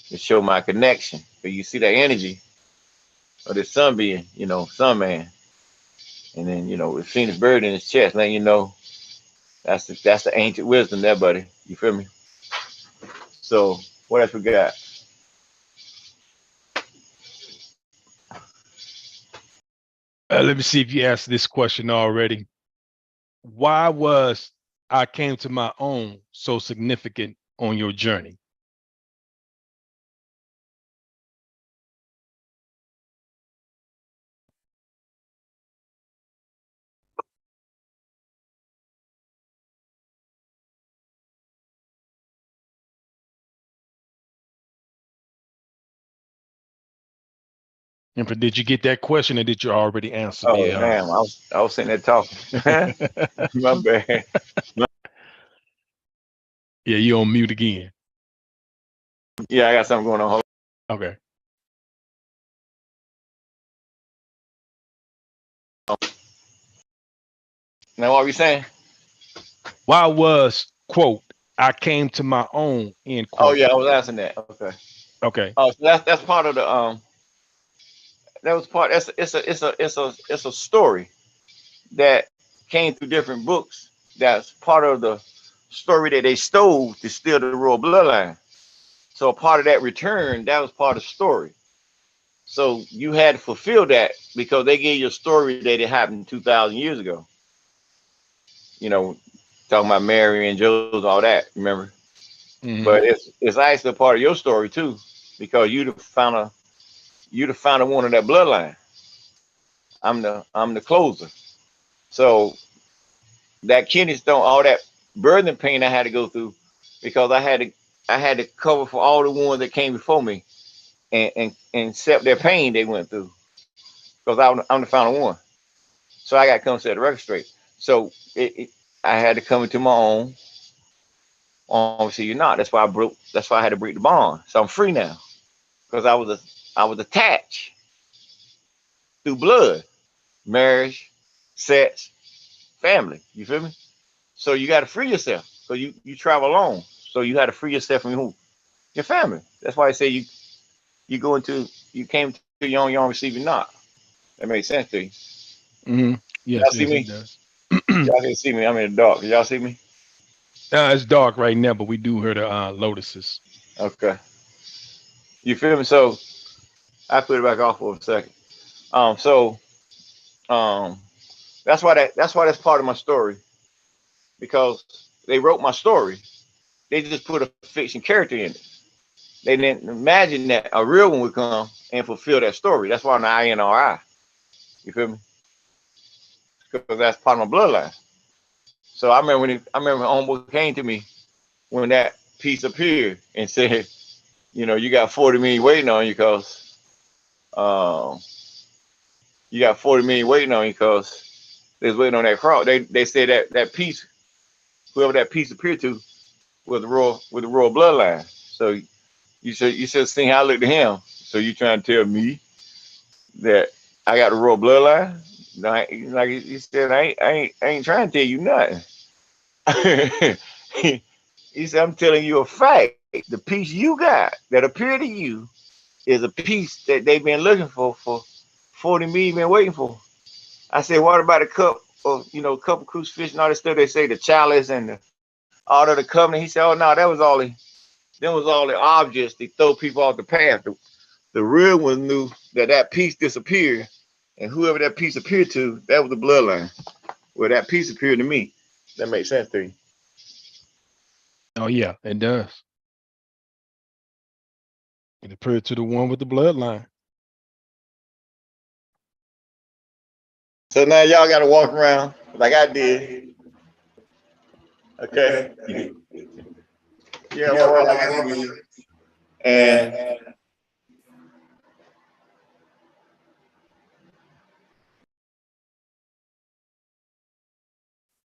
it showed my connection. But you see that energy of the sun being, sun man. And then, we've seen the bird in his chest, letting you know that's the ancient wisdom there, buddy. You feel me? So what else we got? Let me see if you asked this question already. Why was I Came to My Own so significant on your journey? And did you get that question, or did you already answer Oh damn, I was sitting there talking. My bad. Yeah, you on mute again. Yeah, I got something going on. Hold Okay. on. Now what were you saying? Why was, quote, I came to my own, end quote? Oh yeah, I was asking that. Okay. Okay. Oh, so that's part of the that was part. It's a story that came through different books. That's part of the story that they stole to steal the royal bloodline. So a part of that return, that was part of the story. So you had to fulfill that because they gave you a story that it happened 2,000 years ago. Talking about Mary and Joseph, all that. Remember? Mm-hmm. But it's actually a part of your story too, because you'd have found one of that bloodline. I'm the closer. So that kidney stone, all that birthing pain I had to go through, because I had to cover for all the ones that came before me, and accept their pain they went through, because I'm the final one. So I got to come set the record straight. So I had to come into my own. Obviously, you're not. That's why I had to break the bond. So I'm free now, because I was attached through blood, marriage, sex, family. You feel me? So you got to free yourself. So you travel alone. So you had to free yourself from who? Your family. That's why I say you came to your own receive your not. That makes sense to you. Mm-hmm. Yes, y'all see yes, me? it does. Y'all can see me. I'm in the dark. Can y'all see me? It's dark right now, but we do hear the lotuses. Okay. You feel me? So I put it back off for a second. That's why that's part of my story, because they wrote my story. They just put a fiction character in it. They didn't imagine that a real one would come and fulfill that story. That's why I'm the INRI. You feel me? Because that's part of my bloodline. So I remember when homeboy came to me when that piece appeared and said, you got 40 million waiting on you, because you got 40 million waiting on you, because they was waiting on that cross. They said that piece, whoever that piece appeared to, was the royal bloodline. So you should have seen how I looked at him. So you trying to tell me that I got the royal bloodline? No, like he said, I ain't trying to tell you nothing. He said, I'm telling you a fact. The piece you got that appeared to you is a piece that they've been looking for 40 million, been waiting for. I said, what about a cup of, cup of crucifix and all that stuff? They say the chalice and all of the covenant. He said, oh no, them was all the objects that throw people off the path. The real one knew that piece disappeared, and whoever that piece appeared to, that was the bloodline. Well, that piece appeared to me. That makes sense to you. Oh yeah, it does. It appeared to the one with the bloodline. So now y'all got to walk around like I did, Okay. Yeah, well, like I mean,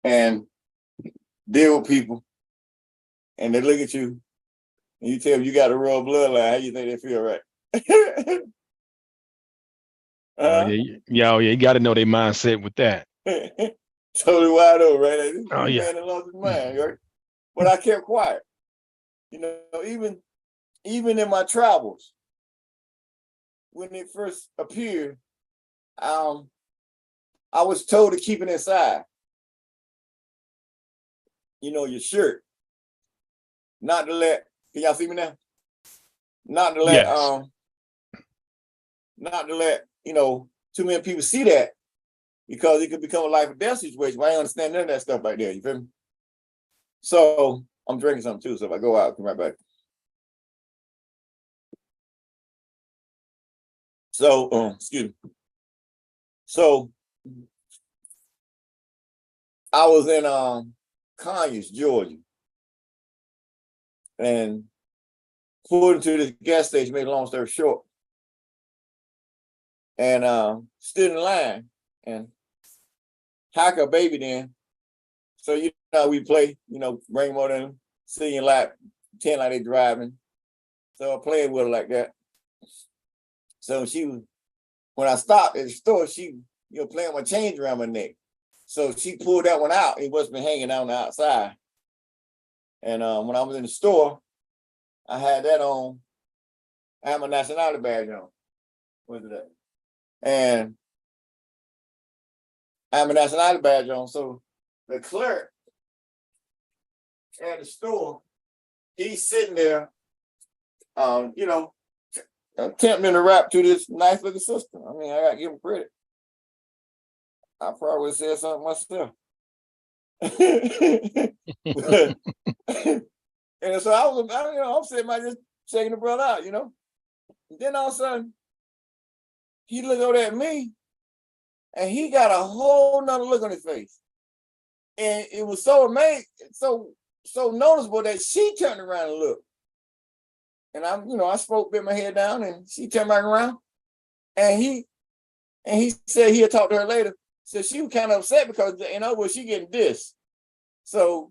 and deal with people, and they look at you, and you tell them you got a royal bloodline. How you think they feel, right? Yeah, you got to know their mindset with that. Totally wide open, right? Like, this Oh, yeah. man that lost his mind, right? But I kept quiet. You know, even in my travels, when it first appeared, I was told to keep it inside. You know, your shirt. Not to let, can y'all see me now? Not to let, Yes. not to let, you know, too many people see that, because it could become a life or death situation. But I ain't understand none of that stuff back there. You feel me? So I'm drinking something too. So if I go out, I'll come right back. So, excuse me. So I was in Conyers, Georgia, and pulled into this gas station, made a long story short, and stood in line and hack a baby then. So you know we play, you know, bring them on in, singing like 10 like they driving. So I played with her like that. So she was, when I stopped at the store, she, you know, playing my chains around my neck. So she pulled that one out. It must have been hanging out on the outside. And when I was in the store, I had that on. I had my nationality badge on. What is that? And I had my nationality badge on. So the clerk at the store, he's sitting there, you know, attempting to rap to this nice looking sister. I mean, I gotta give him credit. I probably would have said something myself. And so I'm sitting by just checking the brother out, you know. And then all of a sudden, he looked over at me, and he got a whole nother look on his face. And it was so amazing, so noticeable that she turned around and looked. And I spoke, bit my head down, and she turned back around. And he said he'll talk to her later. So she was kind of upset because, in other words, she getting this. So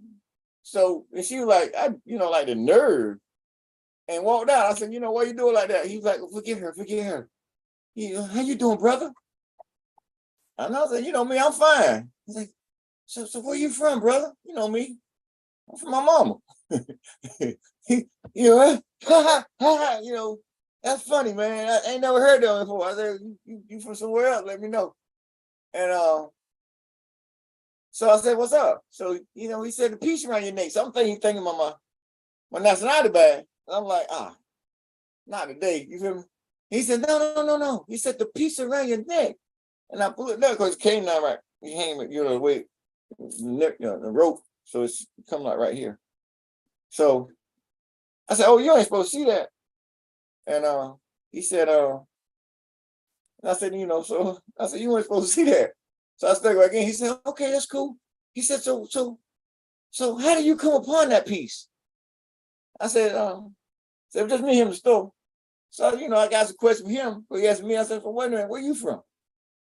and she was like, like the nerve, and walked out. I said, why you doing like that? He was like, forgive her. How you doing, brother? And I said, me, I'm fine. He's like, so where you from, brother? You know me. I'm from my mama. That's funny, man. I ain't never heard that before. I said, you from somewhere else? Let me know. And so I said, what's up? So, he said, the piece around your neck. So I'm thinking about my nationality badge. And I'm like, not today. You feel me? He said, no. He said, the piece around your neck. And I pulled it up because it came down right. He hang it, the way, the rope. So it's coming out right here. So I said, oh, you ain't supposed to see that. And he said, and I said, so I said, you ain't supposed to see that. So I stuck back in. He said, okay, that's cool. He said, so how did you come upon that piece? I said, it was just me and him in the store. So, I got some questions from him. But he asked me, I said, wait a minute, where you from?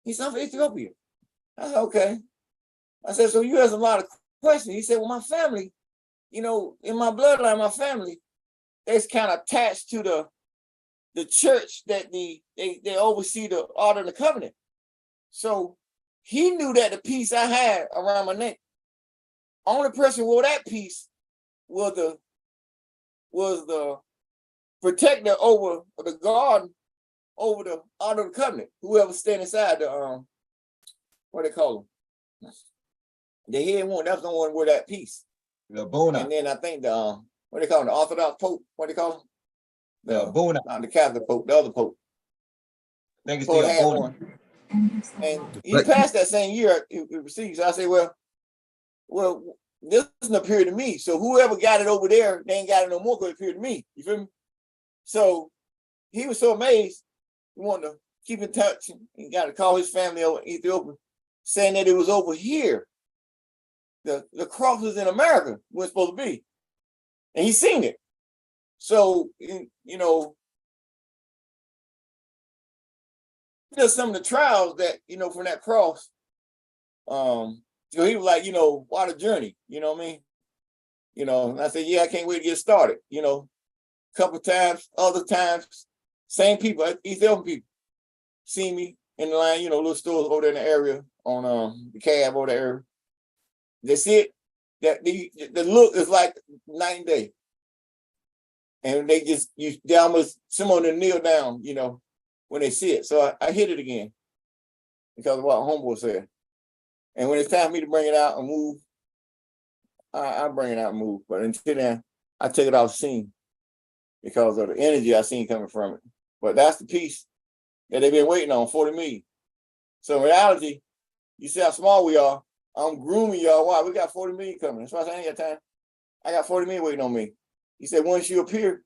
He said, I'm from Ethiopia. I said, okay. I said, so you have a lot of questions. He said, well, my family, in my bloodline, my family, it's kind of attached to the church that they oversee the Ark of the Covenant. So he knew that the piece I had around my neck, only person who wore that piece was the protector over the guard over the Ark of the Covenant. Whoever stand inside the what they call them, the head one. That's the one who wore that piece. The Bona. And then I think the what they call them, the Orthodox Pope. What they call them? The Bona. Not the Catholic Pope. The other Pope. I think it's the Bona one. And he passed that same year. It received. So I say, well, this doesn't appear to me. So whoever got it over there, they ain't got it no more because it appeared to me. You feel me? So he was so amazed, he wanted to keep in touch. He got to call his family over in Ethiopia, saying that it was over here the crosses in America were supposed to be. And he's seen it. So, you know, just some of the trials that, you know, from that cross, so he was like, you know, what a journey, you know what I mean? You know, and I said, yeah, I can't wait to get started. You know, a couple of times, other times, same people, East Elton people, see me in the line, you know, little stores over there in the area on the cab over there. They see it, that the look is like night and day. And they just, they almost, some of them kneel down, you know, when they see it. So I hit it again because of what Homeboy said. And when it's time for me to bring it out and move, I bring it out and move. But until then, I take it off the scene because of the energy I seen coming from it. But that's the piece that they've been waiting on, 40 million. So in reality, you see how small we are. I'm grooming y'all. Why? We got 40 million coming. That's why I said I ain't got time. I got 40 million waiting on me. He said, once you appear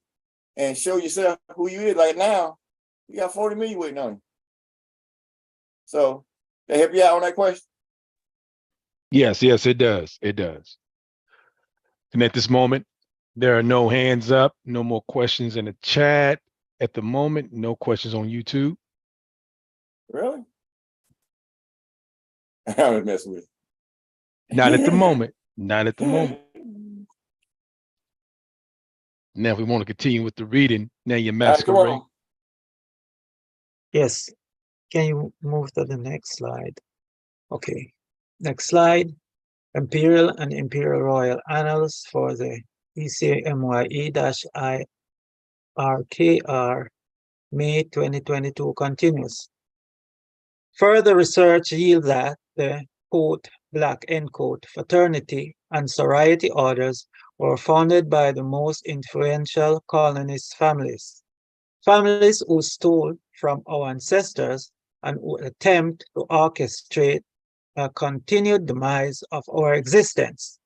and show yourself who you is, like now, you got 40 million waiting on you. So they help you out on that question? Yes, yes, it does. It does. And at this moment, there are no hands up, no more questions in the chat. At the moment, no questions on YouTube. Really? I was messing with you. Not at the moment. Not at the moment. Now, if we want to continue with the reading, now your masquerade. Yes. Can you move to the next slide? Okay. Next slide. Imperial and Imperial Royal Annals for the CMYE-IRK May 2022 continues. Further research yields that the quote, black end quote, fraternity and sorority orders were founded by the most influential colonist families. Families who stole from our ancestors and who attempt to orchestrate a continued demise of our existence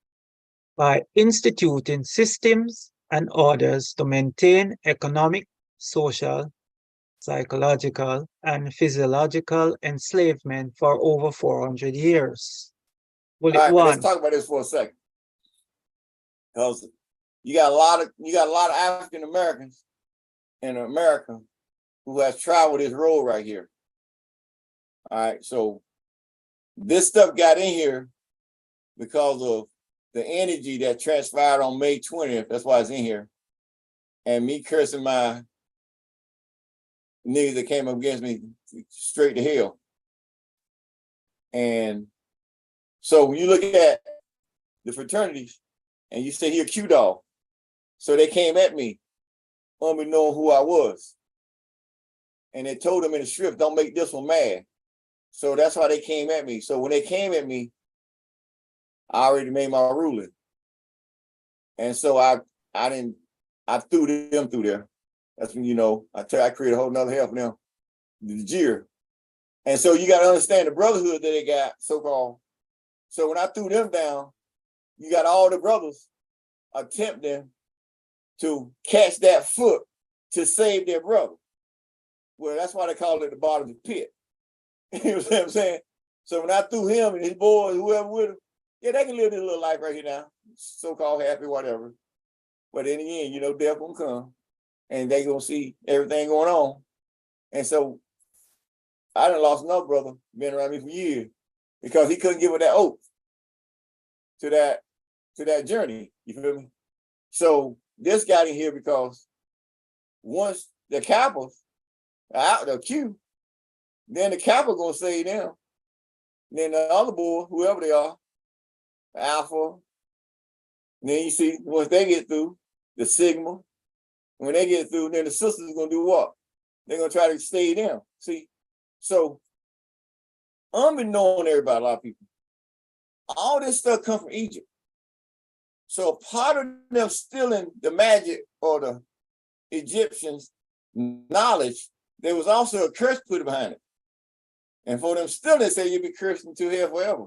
by instituting systems and orders to maintain economic, social, psychological, and physiological enslavement for over 400 years. All right, but let's talk about this for a second. Because you got a lot of African Americans in America who has traveled this road right here. All right, so this stuff got in here because of the energy that transpired on May 20th. That's why it's in here. And me cursing my niggas that came up against me straight to hell. And so when you look at the fraternities and you say, here, Q-Dog. So they came at me, unbeknown who I was. And they told them in the script, don't make this one mad. So that's why they came at me. So when they came at me, I already made my ruling. And so I threw them through there. That's when, you know, I created a whole nother hell for them, the jeer. And so you got to understand the brotherhood that they got, so-called. So when I threw them down, you got all the brothers attempting to catch that foot to save their brother. Well, that's why they call it the bottom of the pit. You know what I'm saying? So when I threw him and his boys, whoever with him, yeah, they can live this little life right here now, so-called happy, whatever. But in the end, you know, death gonna come and they gonna see everything going on. And so I done lost another brother, been around me for years, because he couldn't give her that oath to that journey. You feel me? So this got in here because once the Kappas out the Q, then the Kappa gonna save them. Then the other boy, whoever they are, Alpha. And then you see once they get through, the Sigma. When they get through, then the sisters gonna do what? They're gonna try to stay them. See, so unbeknown to everybody, a lot of people, all this stuff come from Egypt. So part of them stealing the magic or the Egyptians' knowledge, there was also a curse put behind it. And for them stealing, they say you'll be cursed until hell forever.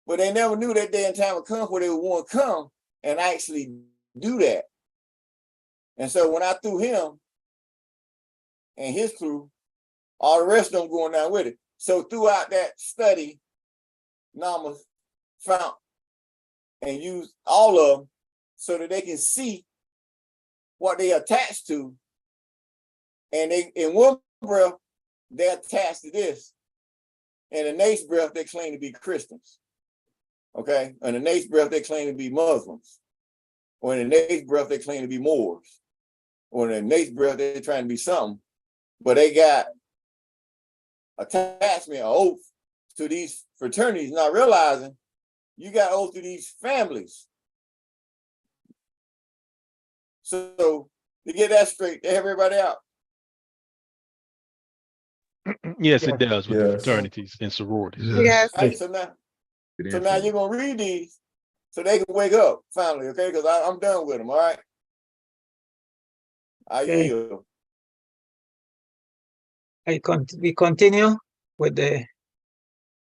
But they never knew that day and time would come where they would want to come and actually do that. And so when I threw him and his crew, all the rest of them going down with it. So throughout that study, Nama found and use all of them so that they can see what they attached to. And they, in one breath, they're attached to this. And the next breath, they claim to be Christians. Okay? And the next breath, they claim to be Muslims. Or in the next breath, they claim to be Moors. Or in the next breath, they're trying to be something. But they got attachment, or oath to these fraternities, not realizing you got oath to these families. So to get that straight, they have everybody out. Yes, it does with the Yes. fraternities and sororities. Yes. Right? So now you're gonna read these so they can wake up finally, okay? Because I'm done with them, all right? I yield. We continue with the Yeah,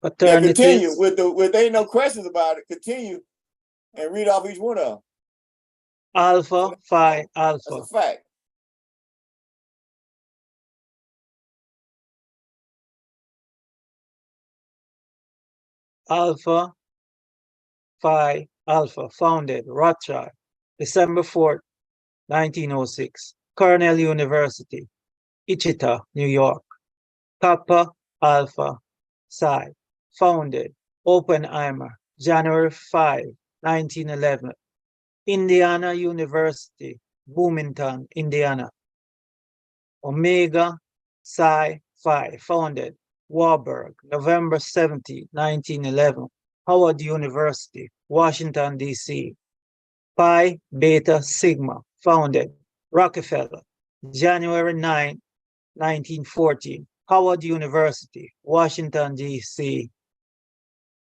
fraternities. continue with ain't no questions about it. Continue and read off each one of them. Alpha, Phi, Alpha. That's a fact. Alpha, Phi, Alpha, founded Rothschild, December 4th, 1906, Cornell University, Wichita, New York. Kappa, Alpha, Psi, founded Oppenheimer, January 5, 1911, Indiana University, Bloomington, Indiana. Omega, Psi, Phi, founded Warburg, November 17, 1911, Howard University, Washington, D.C. Pi Beta Sigma, founded Rockefeller, January 9, 1914, Howard University, Washington, D.C.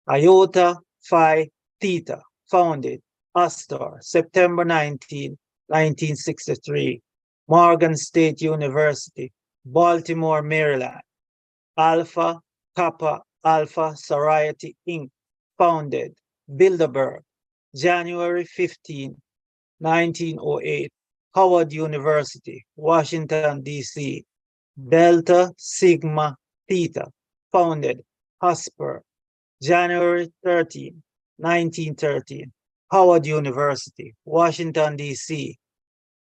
Iota Phi Theta, founded Astor, September 19, 1963, Morgan State University, Baltimore, Maryland. Alpha Kappa Alpha Sorority Inc., founded Bilderberg, January 15, 1908, Howard University, Washington, D.C. Delta Sigma Theta, founded Hasper, January 13, 1913, Howard University, Washington, D.C.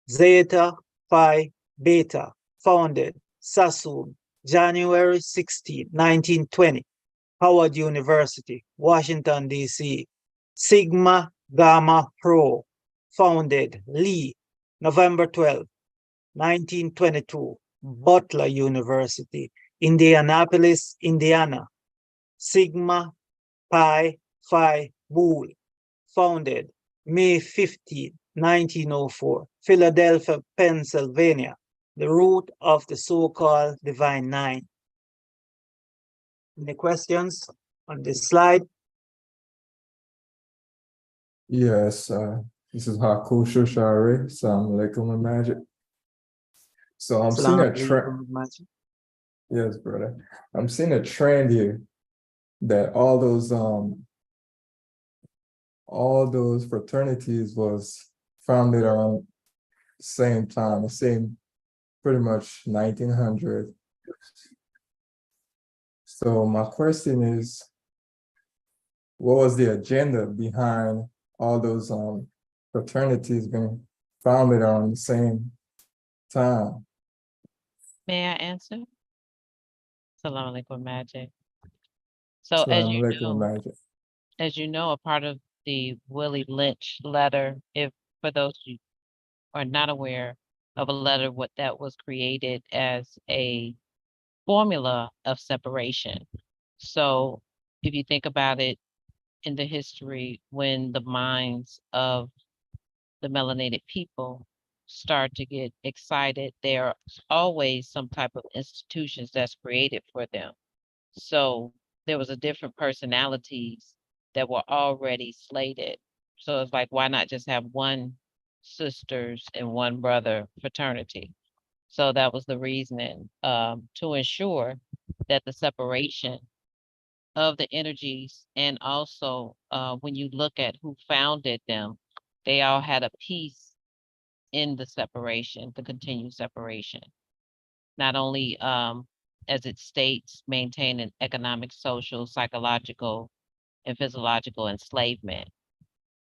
Zeta Phi Beta, founded Sassoon, January 16, 1920, Howard University, Washington, D.C. Sigma Gamma Rho, founded Lee, November 12, 1922, Butler University, Indianapolis, Indiana. Sigma Pi Phi Boole, founded May 15, 1904, Philadelphia, Pennsylvania, the root of the so-called Divine Nine. Any questions on this slide? Yes, this is Haku Shoshari, Assalamu alaikum and magic. So I'm seeing a trend. Yes, brother. I'm seeing a trend here that all those fraternities was founded around the same time, the same pretty much 1900. So my question is, what was the agenda behind all those fraternities being founded around the same time? May I answer? Salam alaikum, Magic. So Assalamu alaikum, magic. as you know, a part of the Willie Lynch letter, if for those who are not aware of a letter, what that was created as a formula of separation. So if you think about it in the history, when the minds of the melanated people start to get excited, there are always some type of institutions that's created for them. So there was a different personalities that were already slated. So it's like, why not just have one sisters and one brother fraternity? So that was the reasoning, to ensure that the separation of the energies, and also when you look at who founded them, they all had a piece in the separation, the continued separation. Not only as it states, maintaining economic, social, psychological, and physiological enslavement.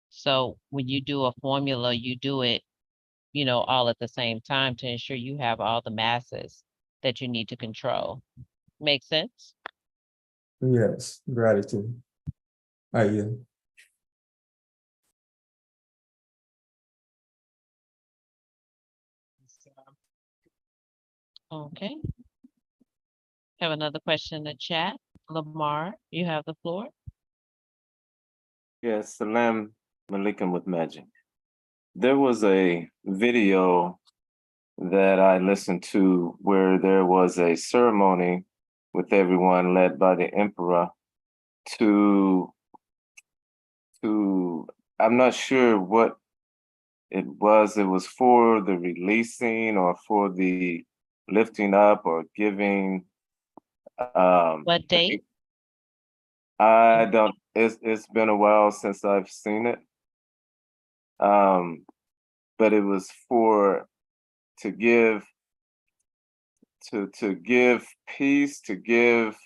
So when you do a formula, you do it, all at the same time to ensure you have all the masses that you need to control. Make sense? Yes, gratitude. I yield. Okay. Have another question in the chat. Lamar, you have the floor. Yes, Salam Malikum with Magic. There was a video that I listened to where there was a ceremony with everyone led by the emperor to I'm not sure what it was. It was for the releasing or for the lifting up or giving. What date? I don't. It's been a while since I've seen it. But it was to give peace, to give.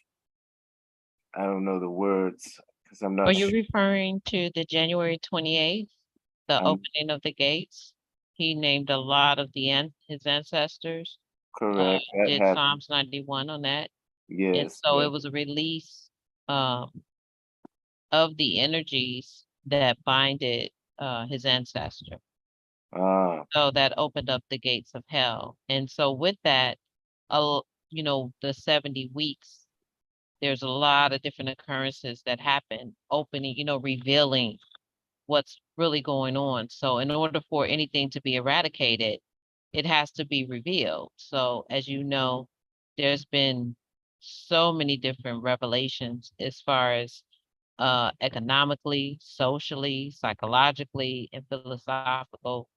I don't know the words because I'm not Are you sure. referring to the January 28th, the opening of the gates? He named a lot of his ancestors. Correct. That Did happened. Psalms 91 on that. And Yes. so yes. it was a release of the energies that binded his ancestor. So that opened up the gates of hell. And so with that, the 70 weeks, there's a lot of different occurrences that happen, opening, revealing what's really going on. So in order for anything to be eradicated, it has to be revealed. So as you know, there's been so many different revelations as far as economically, socially, psychologically, and philosophical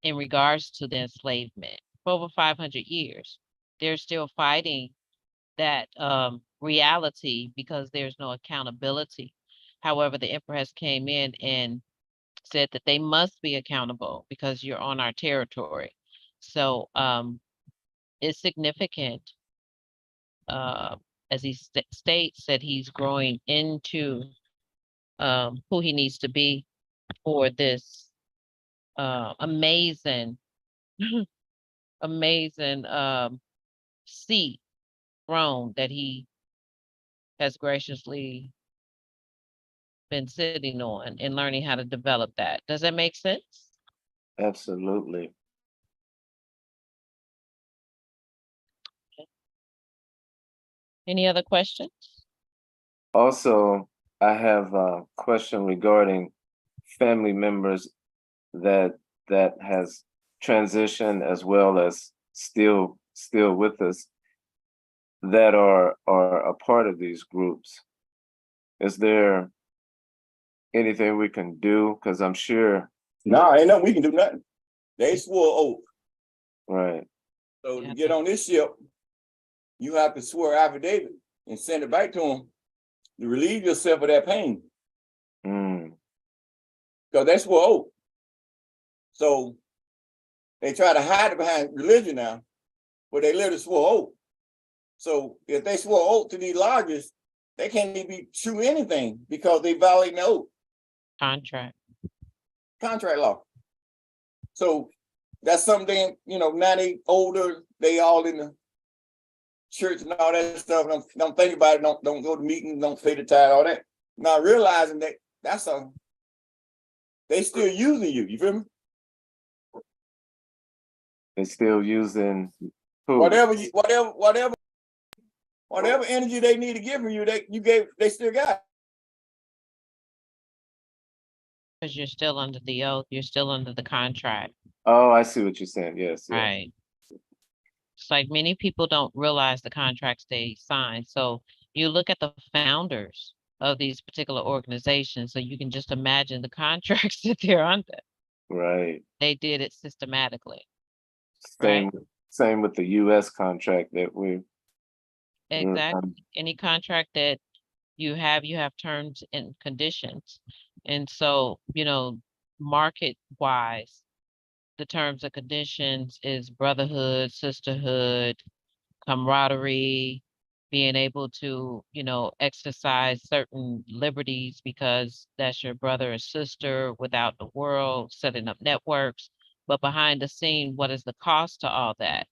in regards to the enslavement. For over 500 years, they're still fighting that reality because there's no accountability. However, the emperor has came in and said that they must be accountable because you're on our territory. So it's significant, as he states that he's growing into who he needs to be for this amazing, amazing seat, throne that he has graciously been sitting on and learning how to develop that. Does that make sense? Absolutely. Any other questions? Also, I have a question regarding family members that has transitioned as well as still with us that are a part of these groups. Is there anything we can do? Because I'm sure. No, ain't nothing we can do nothing. They swore oath. Right. So to get on this ship, you have to swear affidavit and send it back to them to relieve yourself of that pain. Because they swore oath. So they try to hide it behind religion now, but they literally swore oath. So if they swore oath to these lodges, they can't even be true anything because they violate the oath. Contract law. So that's something, now they older, they all in the church and all that stuff. Don't think about it, don't go to meetings, don't pay the tithe, all that. Now realizing that they still using you feel me? They still using who? Whatever energy they need to give from you, they still got it. Because you're still under the oath, you're still under the contract. Oh, I see what you're saying. Yes. Right. It's like many people don't realize the contracts they sign. So you look at the founders of these particular organizations, so you can just imagine the contracts that they're under. Right. They did it systematically. Same with the U.S. contract that we. Exactly. Any contract that you have terms and conditions. And so, market wise, the terms and conditions is brotherhood, sisterhood, camaraderie, being able to, exercise certain liberties because that's your brother or sister without the world, setting up networks. But behind the scene, what is the cost to all that?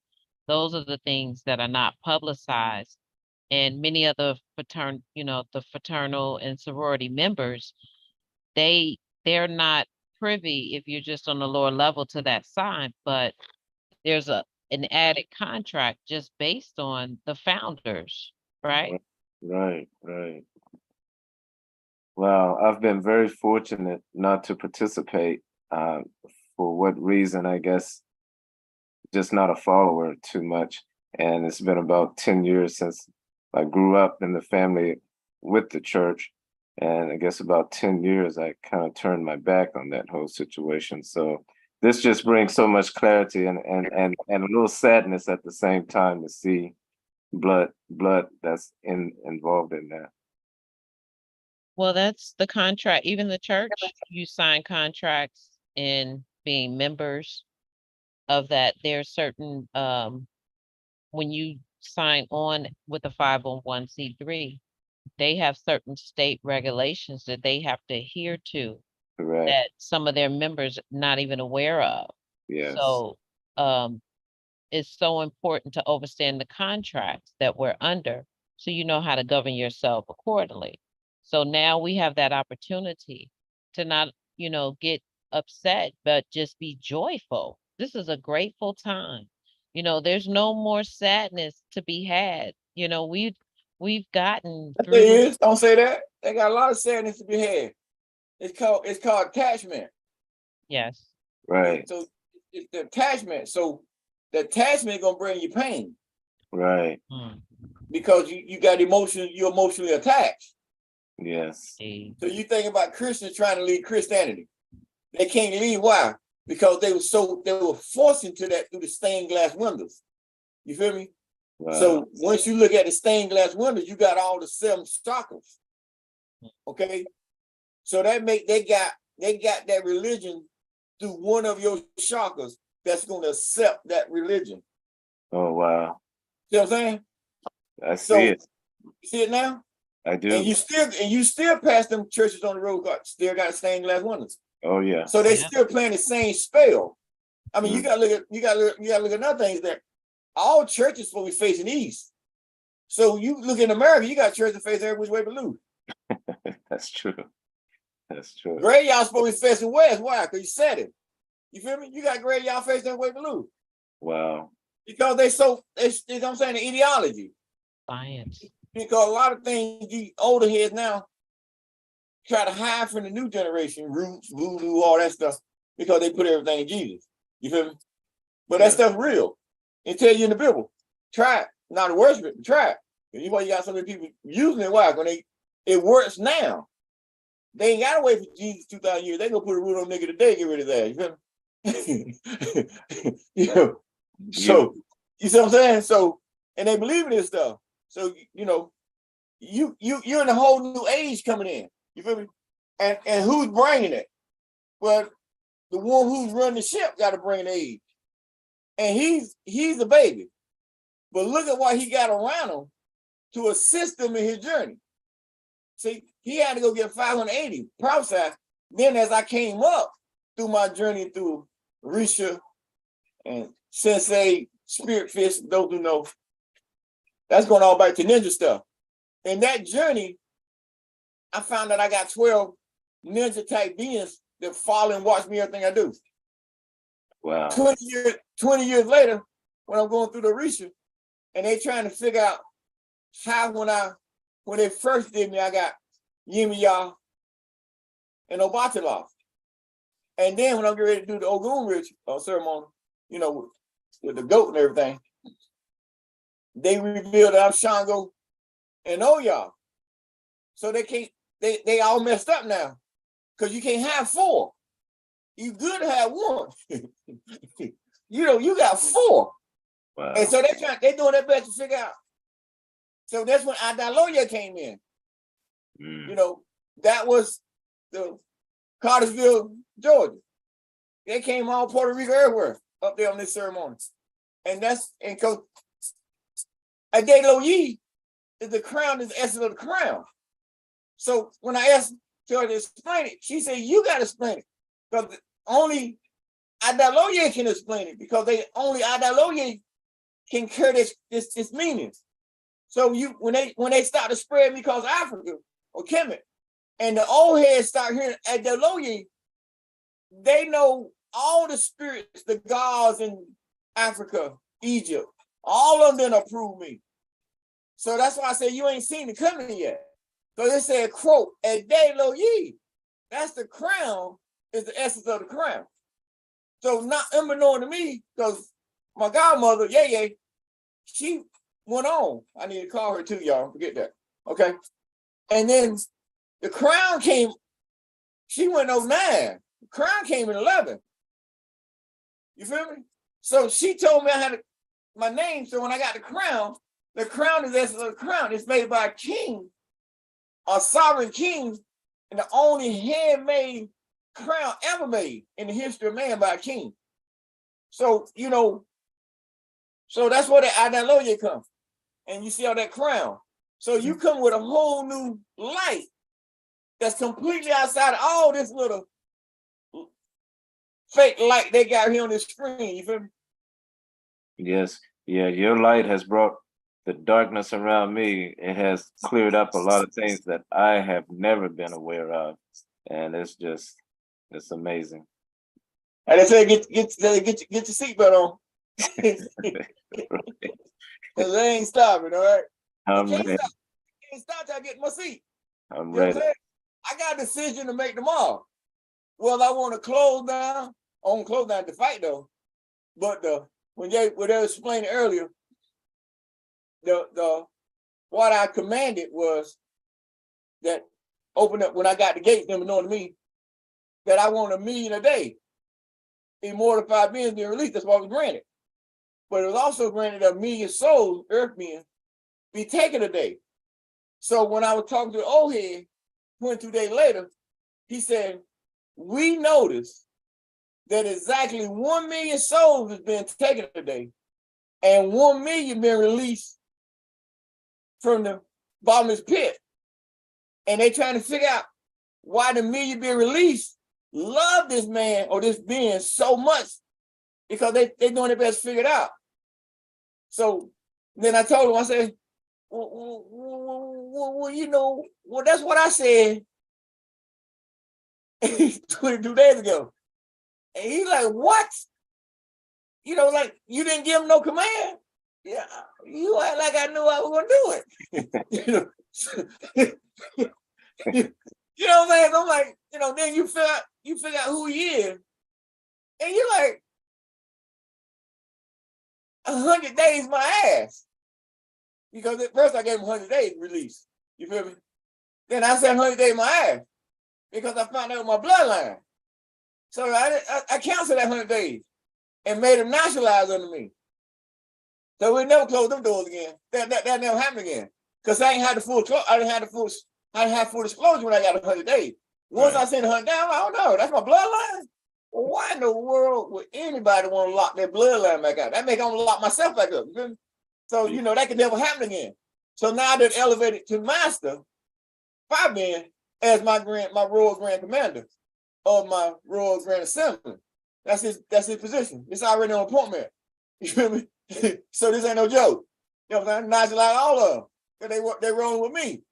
Those are the things that are not publicized. And many of the the fraternal and sorority members, they're not privy, if you're just on the lower level, to that side, but there's an added contract just based on the founders, right? Right. Well, I've been very fortunate not to participate. For what reason, I guess, just not a follower too much. And it's been about 10 years since I grew up in the family with the church. And I guess about 10 years, I kind of turned my back on that whole situation. So this just brings so much clarity and a little sadness at the same time to see blood that's involved in that. Well, that's the contract. Even the church, you sign contracts in being members of that. There's certain when you sign on with a 501c3, they have certain state regulations that they have to adhere to. Correct. That some of their members not even aware of. Yes. So it's so important to understand the contracts that we're under so you know how to govern yourself accordingly. So now we have that opportunity to not, get upset, but just be joyful. This is a grateful time. There's no more sadness to be had. We've gotten There through. is. Don't say that. They got a lot of sadness to be had. It's called attachment. Yes. Right. So it's the attachment. So the attachment gonna bring you pain. Right. Because you got emotions, you're emotionally attached. Yes. So you think about Christians trying to lead Christianity. They can't lead. Why? Because they were forced into that through the stained glass windows. You feel me? Wow. So once you look at the stained glass windows, you got all the 7 chakras. Okay. So they got that religion through one of your chakras that's going to accept that religion. Oh wow. See what I'm saying? I see it. You see it now? I do. And you still pass them churches on the road, still got stained glass windows. Oh yeah. So they still playing the same spell. I mean, you gotta look at another thing is that all churches supposed to be facing east. So you look in America, you got churches face every which way but loose. That's true. That's true. Gray y'all supposed to be facing west. Why? Because you said it. You feel me? You got gray y'all facing every way but loose. Wow. Because you know what I'm saying, the ideology. Science. Because a lot of things the older heads now try to hide from the new generation, roots, voodoo, all that stuff, because they put everything in Jesus. You feel me? But that stuff real. It tell you in the Bible. Try it. Not to worship it, but try it. And you got so many people using it. Why? When it works now. They ain't gotta wait for Jesus 2,000 years. They gonna put a root on nigga today, get rid of that. You feel me? So you see what I'm saying? So, and they believe in this stuff. So you're in a whole new age coming in. You feel me? And who's bringing it? Well, the one who's running the ship got to bring an age. And he's a baby. But look at what he got around him to assist him in his journey. See, he had to go get 580 prophesied. Then as I came up through my journey through Risha and Sensei, Spirit Fish, those who know, that's going all back to ninja stuff. In that journey, I found that I got 12 ninja type beings that follow and watch me everything I do. Wow. 20 years later, when I'm going through the Risha, and they trying to figure out how when they first did me, I got Yimiya and Obatala. And then when I'm getting ready to do the Ogun ritual ceremony, with the goat and everything, they revealed that I'm Shango and Oya. So they all messed up now. Because you can't have 4. You good to have 1. You got 4. Wow. And so they doing their best to figure out. So that's when Adaloya came in. That was the Cartersville, Georgia. They came all Puerto Rico everywhere up there on this ceremony. And because Adelo Yi is the crown is the essence of the crown. So when I asked her to explain it, she said, you got to explain it. Because only Adaloye can explain it, because only Adaloye can carry this meaning. So when they start to spread me across Africa or Kemet, and the old heads start hearing Adaloye, they know all the spirits, the gods in Africa, Egypt, all of them approve me. So that's why I said you ain't seen it coming yet. So they said, quote, Adaloye, that's the crown, is the essence of the crown. So not unbeknown to me, because my godmother, she went on. I need to call her too, y'all. Forget that. Okay. And then the crown came, she went 09. The crown came in 11. You feel me? So she told me I had my name. So when I got the crown is the essence of the crown. It's made by a king, a sovereign king, and the only handmade crown ever made in the history of man by a king. So, so that's where the Adaloye comes. And you see all that crown. So you come with a whole new light that's completely outside of all this little fake light they got here on this screen. You feel me? Yes. Yeah, your light has brought the darkness around me. It has cleared up a lot of things that I have never been aware of. And it's amazing. And they say get your seatbelt on. Cause they ain't stopping, all right? I'm ready. Can't stop till I get my seat. I'm You know ready. I got a decision to make tomorrow. Well, I want to close down. I want to close down the fight though. But when they were explaining earlier, what I commanded was that open up when I got the gates, them knowing me, that I want 1 million a day. Immortal beings being released. That's what was granted. But it was also granted 1 million souls, earth beings, be taken a day. So when I was talking to the old head 22 days later, he said, we noticed that exactly 1 million souls has been taken a day, and 1 million been released from the bottomless pit. And they trying to figure out why the million being released love this man or this being so much, because they doing their best to figure it out. So then I told him, I said, well, that's what I said 22 days ago. And he's like, what? Like you didn't give him no command? Yeah, you act like I knew I was gonna do it. You know what I'm saying? I'm like, then you figure out who he is. And you're like, 100 days my ass. Because at first I gave him 100 days release. You feel me? Then I said 100 days my ass. Because I found out my bloodline. So I canceled that 100 days and made him nationalize under me. So we never closed them doors again. That never happened again. Because I didn't have full disclosure when I got 100 days. Once I sent 100 down, I don't know. That's my bloodline. Well, why in the world would anybody want to lock their bloodline back out? That make me lock myself back up. So, that could never happen again. So now they're elevated to master, Fabian, as my royal grand commander of my royal grand assembly. That's his position. It's already on appointment. You feel me? So this ain't no joke. You know what I'm saying? Nationalize all of them. Because they rolling with me.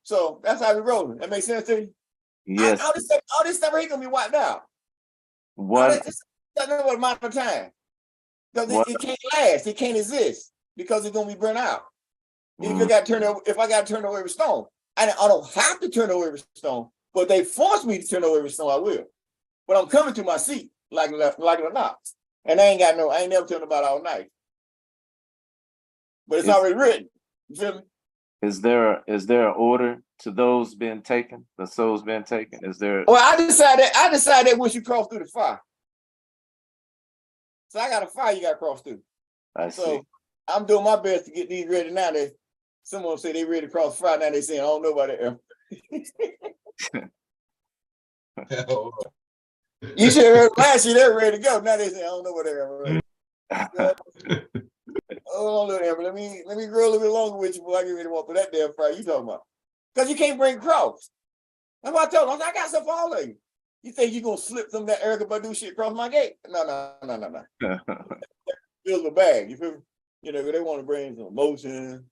So that's how we rolling. That makes sense to you? Yes. All this stuff ain't gonna be wiped out. What? This doesn't know what amount of time. Because it can't last. It can't exist. Because it's gonna be burnt out. If I got to turn over every stone, I don't have to turn over every stone. But they force me to turn over every stone, I will. But I'm coming to my seat, like it or not. And I ain't never turned about all night. But it's already written. You feel me? Is there an order to those being taken, the souls being taken? Is there? Well, I decided once you cross through the fire. So I got a fire you got to cross through. I see. I'm doing my best to get these ready now. Someone say they ready to cross the fire. Now they saying, I don't know about that. You should have heard last year, they're ready to go. Now they say, I don't know what they're ready. Oh, look, Amber, let me grow a little bit longer with you before I get ready to walk through that damn fire you talking about. Because you can't bring cross. That's what I told him. I said, I got stuff for all of you. You think you gonna slip some of that Erica Badu shit across my gate? No. Feels a bag. You feel me? You know, they want to bring some emotion,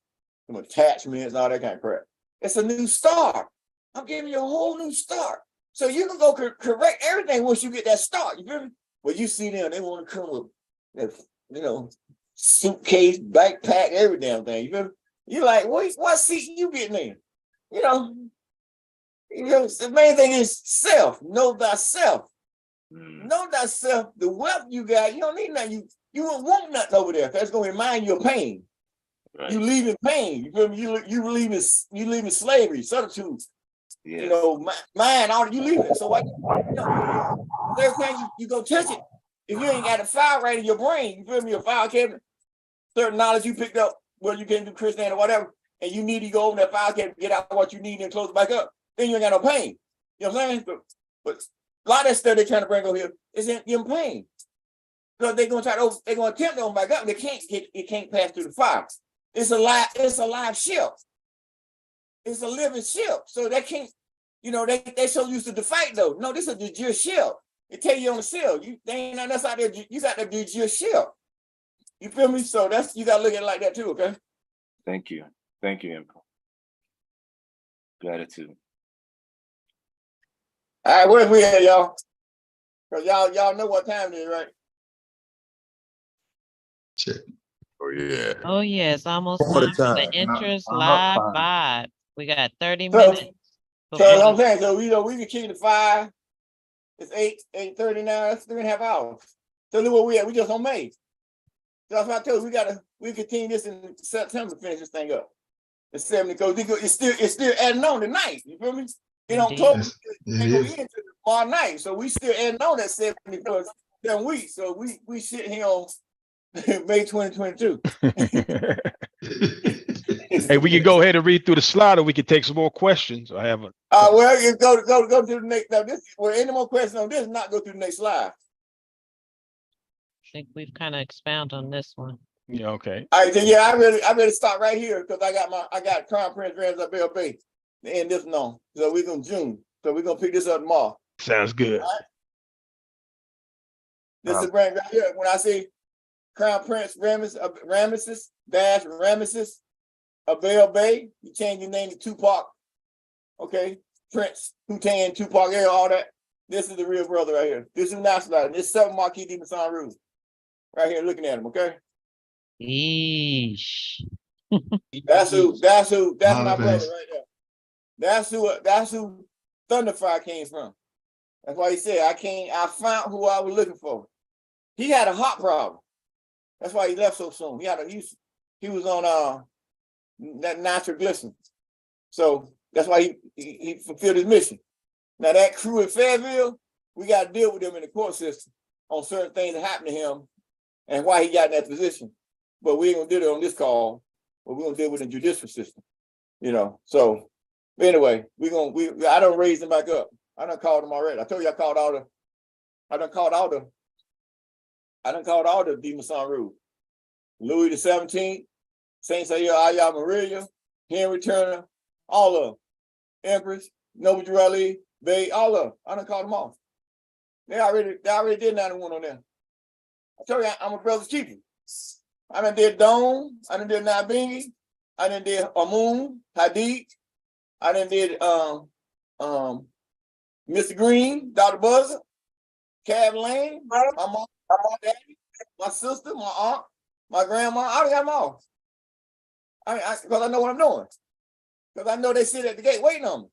some attachments, all that kind of crap. It's a new start. I'm giving you a whole new start. So you can go correct everything once you get that start. You feel me? But you see them, they want to come with that, you know, suitcase, backpack, every damn thing. You feel me? You're like, what seat you getting in? You know, the main thing is self. Know thyself. Know thyself. The wealth you got, you don't need nothing. You won't want nothing over there. That's gonna remind you of pain. Right. You leaving pain. You feel me? You leaving slavery, servitude. Yes. You know, mind, all you leave it. So why every time you go touch it, if you ain't got a file right in your brain, you feel me? A file cabinet, certain knowledge you picked up, whether you can do Christian or whatever, and you need to go over that file cabinet, get out what you need and close it back up. Then you ain't got no pain. You know what I'm saying? But a lot of that stuff they're trying to bring over here is in pain. So they're gonna attempt to open back up. They can't it can't pass through the fire. It's a live ship. It's a living ship. So they can't, you know, they so used to the fight though. No, this is the your ship. It tell you on the seal. They ain't nothing else out there. You got to do your ship. You feel me? So you gotta look at it like that too, okay? Thank you. Thank you, Emperor. Gratitude. All right, where's we at, y'all? Because y'all know what time it is, right? Oh yeah. Oh, yeah, it's almost All the time for the time. interest I'm live up. vibe. We got 30 So minutes. you know what I'm saying? So we can keep the 5. It's 8:30 now. That's 3.5 hours. So look where we at. We just on May. So that's what I told you. We continue this in September to finish this thing up. It's 70 because it's still adding on tonight. You feel me? It don't close. They go into tomorrow night. So we still adding on that 70 for 7 weeks. So we sitting here on May 2022. Hey, we can go ahead and read through the slide, or we can take some more questions. I have a. Well, you go to the next. Now, any more questions on this? Not go through the next slide. I think we've kind of expound on this one. Yeah. Okay. All right. Then, yeah, I better stop right here because I got Crown Prince Rams up Bell Bay to end this on. So we're gonna June. So we're gonna pick this up tomorrow. Sounds good. All right? This is brand right here. When I say Crown Prince Ramesses Abel Bay, you change your name to Tupac. Okay, Prince, Hutan, Tupac, all that. This is the real brother right here. This is National. This is 7 Marquis de Masson Rouge. Right here looking at him, okay? Eesh. That's my brother right there. That's who Thunderfire came from. That's why he said, I found who I was looking for. He had a heart problem. That's why he left so soon. He was on that nitroglycerin. So that's why he fulfilled his mission. Now that crew in Fayetteville, we got to deal with them in the court system on certain things that happened to him and why he got in that position. But we ain't gonna do it on this call, but we're gonna deal with the judicial system, you know. So anyway, I done raised them back up. I done called them already. I told you I done called all the De Masson Rouge. Louis the 17th, Saint Sayya Aya Maria, Henry Turner, all of them. Empress, Noble Drew Bay, all of them. I done called them off. They already did 91 on them. I told you I'm a brother's keeper. I done did Dome, I done did Nabingi, I done did Amun, Hadid, I done did Mr. Green, Dr. Buzzer, Cab Lane, my mom, my daddy, my sister, my aunt, my grandma. I done got them all. Because I know what I'm doing. Because I know they sit at the gate waiting on me.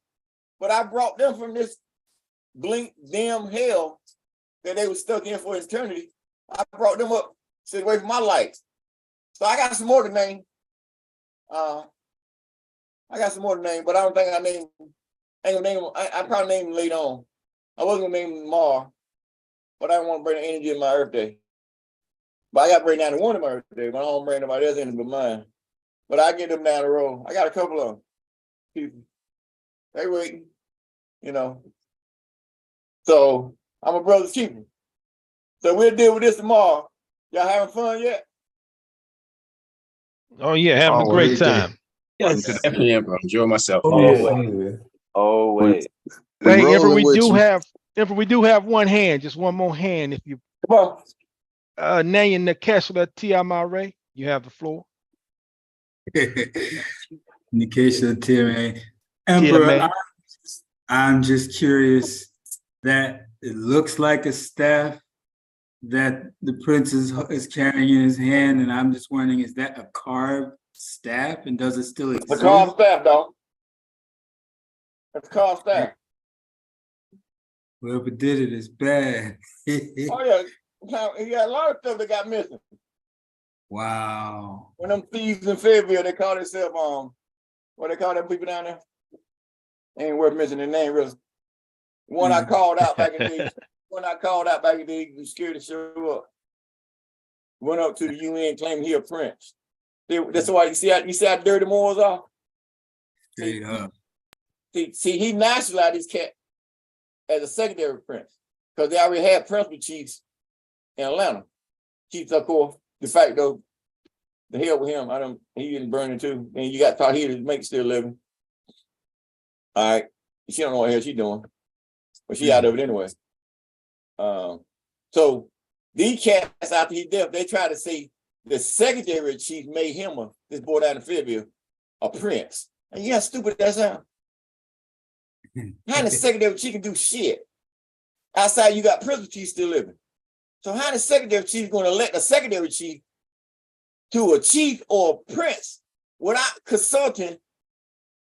But I brought them from this blink dim hell that they were stuck in for eternity. I brought them up, sit away from my light. So I got some more to name. I got some more to name, but I don't think I ain't gonna name them. I probably name them later on. I wasn't gonna name them tomorrow, but I don't want to bring the energy in my Earth Day. But I got to bring 91 in my Earth Day, but I don't bring nobody else in but mine. But I get them down the road. I got a couple of people. They waiting, you know. So I'm a brother's keeper. So we'll deal with this tomorrow. Y'all having fun yet? Oh yeah, having a great time. Yes. Definitely, Emperor. Enjoy myself. Always. Always. Hey, Emperor, we do have one hand, just one more hand. If you come on, Nanya Nakeshla TMYE, you have the floor. Nikesha Tiame. Emperor, I'm just curious that it looks like a staff that the prince is carrying in his hand, and I'm just wondering, is that a carved staff, and does it still exist? the carved staff, dog. That's carved staff. Whoever did it is bad. Oh yeah, he got a lot of stuff that got missing. Wow. When them thieves in Fayetteville, they call themselves what they call them people down there? Ain't worth mentioning their name, really. One I called out back in the day. When I called out back in the day, was scared to show up. Went up to the UN claiming he a prince. That's why you see how dirty Moors are. See, he nationalized his cat as a secondary prince because they already had principal chiefs in Atlanta. Chiefs, of course, de facto, the hell with him. He getting burned too. And you got Tahiti to make still living. All right, she don't know what the hell she doing, but she out of it anyway. So these cats after he dead, they try to say the secretary chief made him this boy down in Fayetteville a prince. And you know how stupid that sound? How the secretary chief can do shit? Outside you got principal chief still living. So how the secretary chief going to elect a secretary chief to a chief or a prince without consulting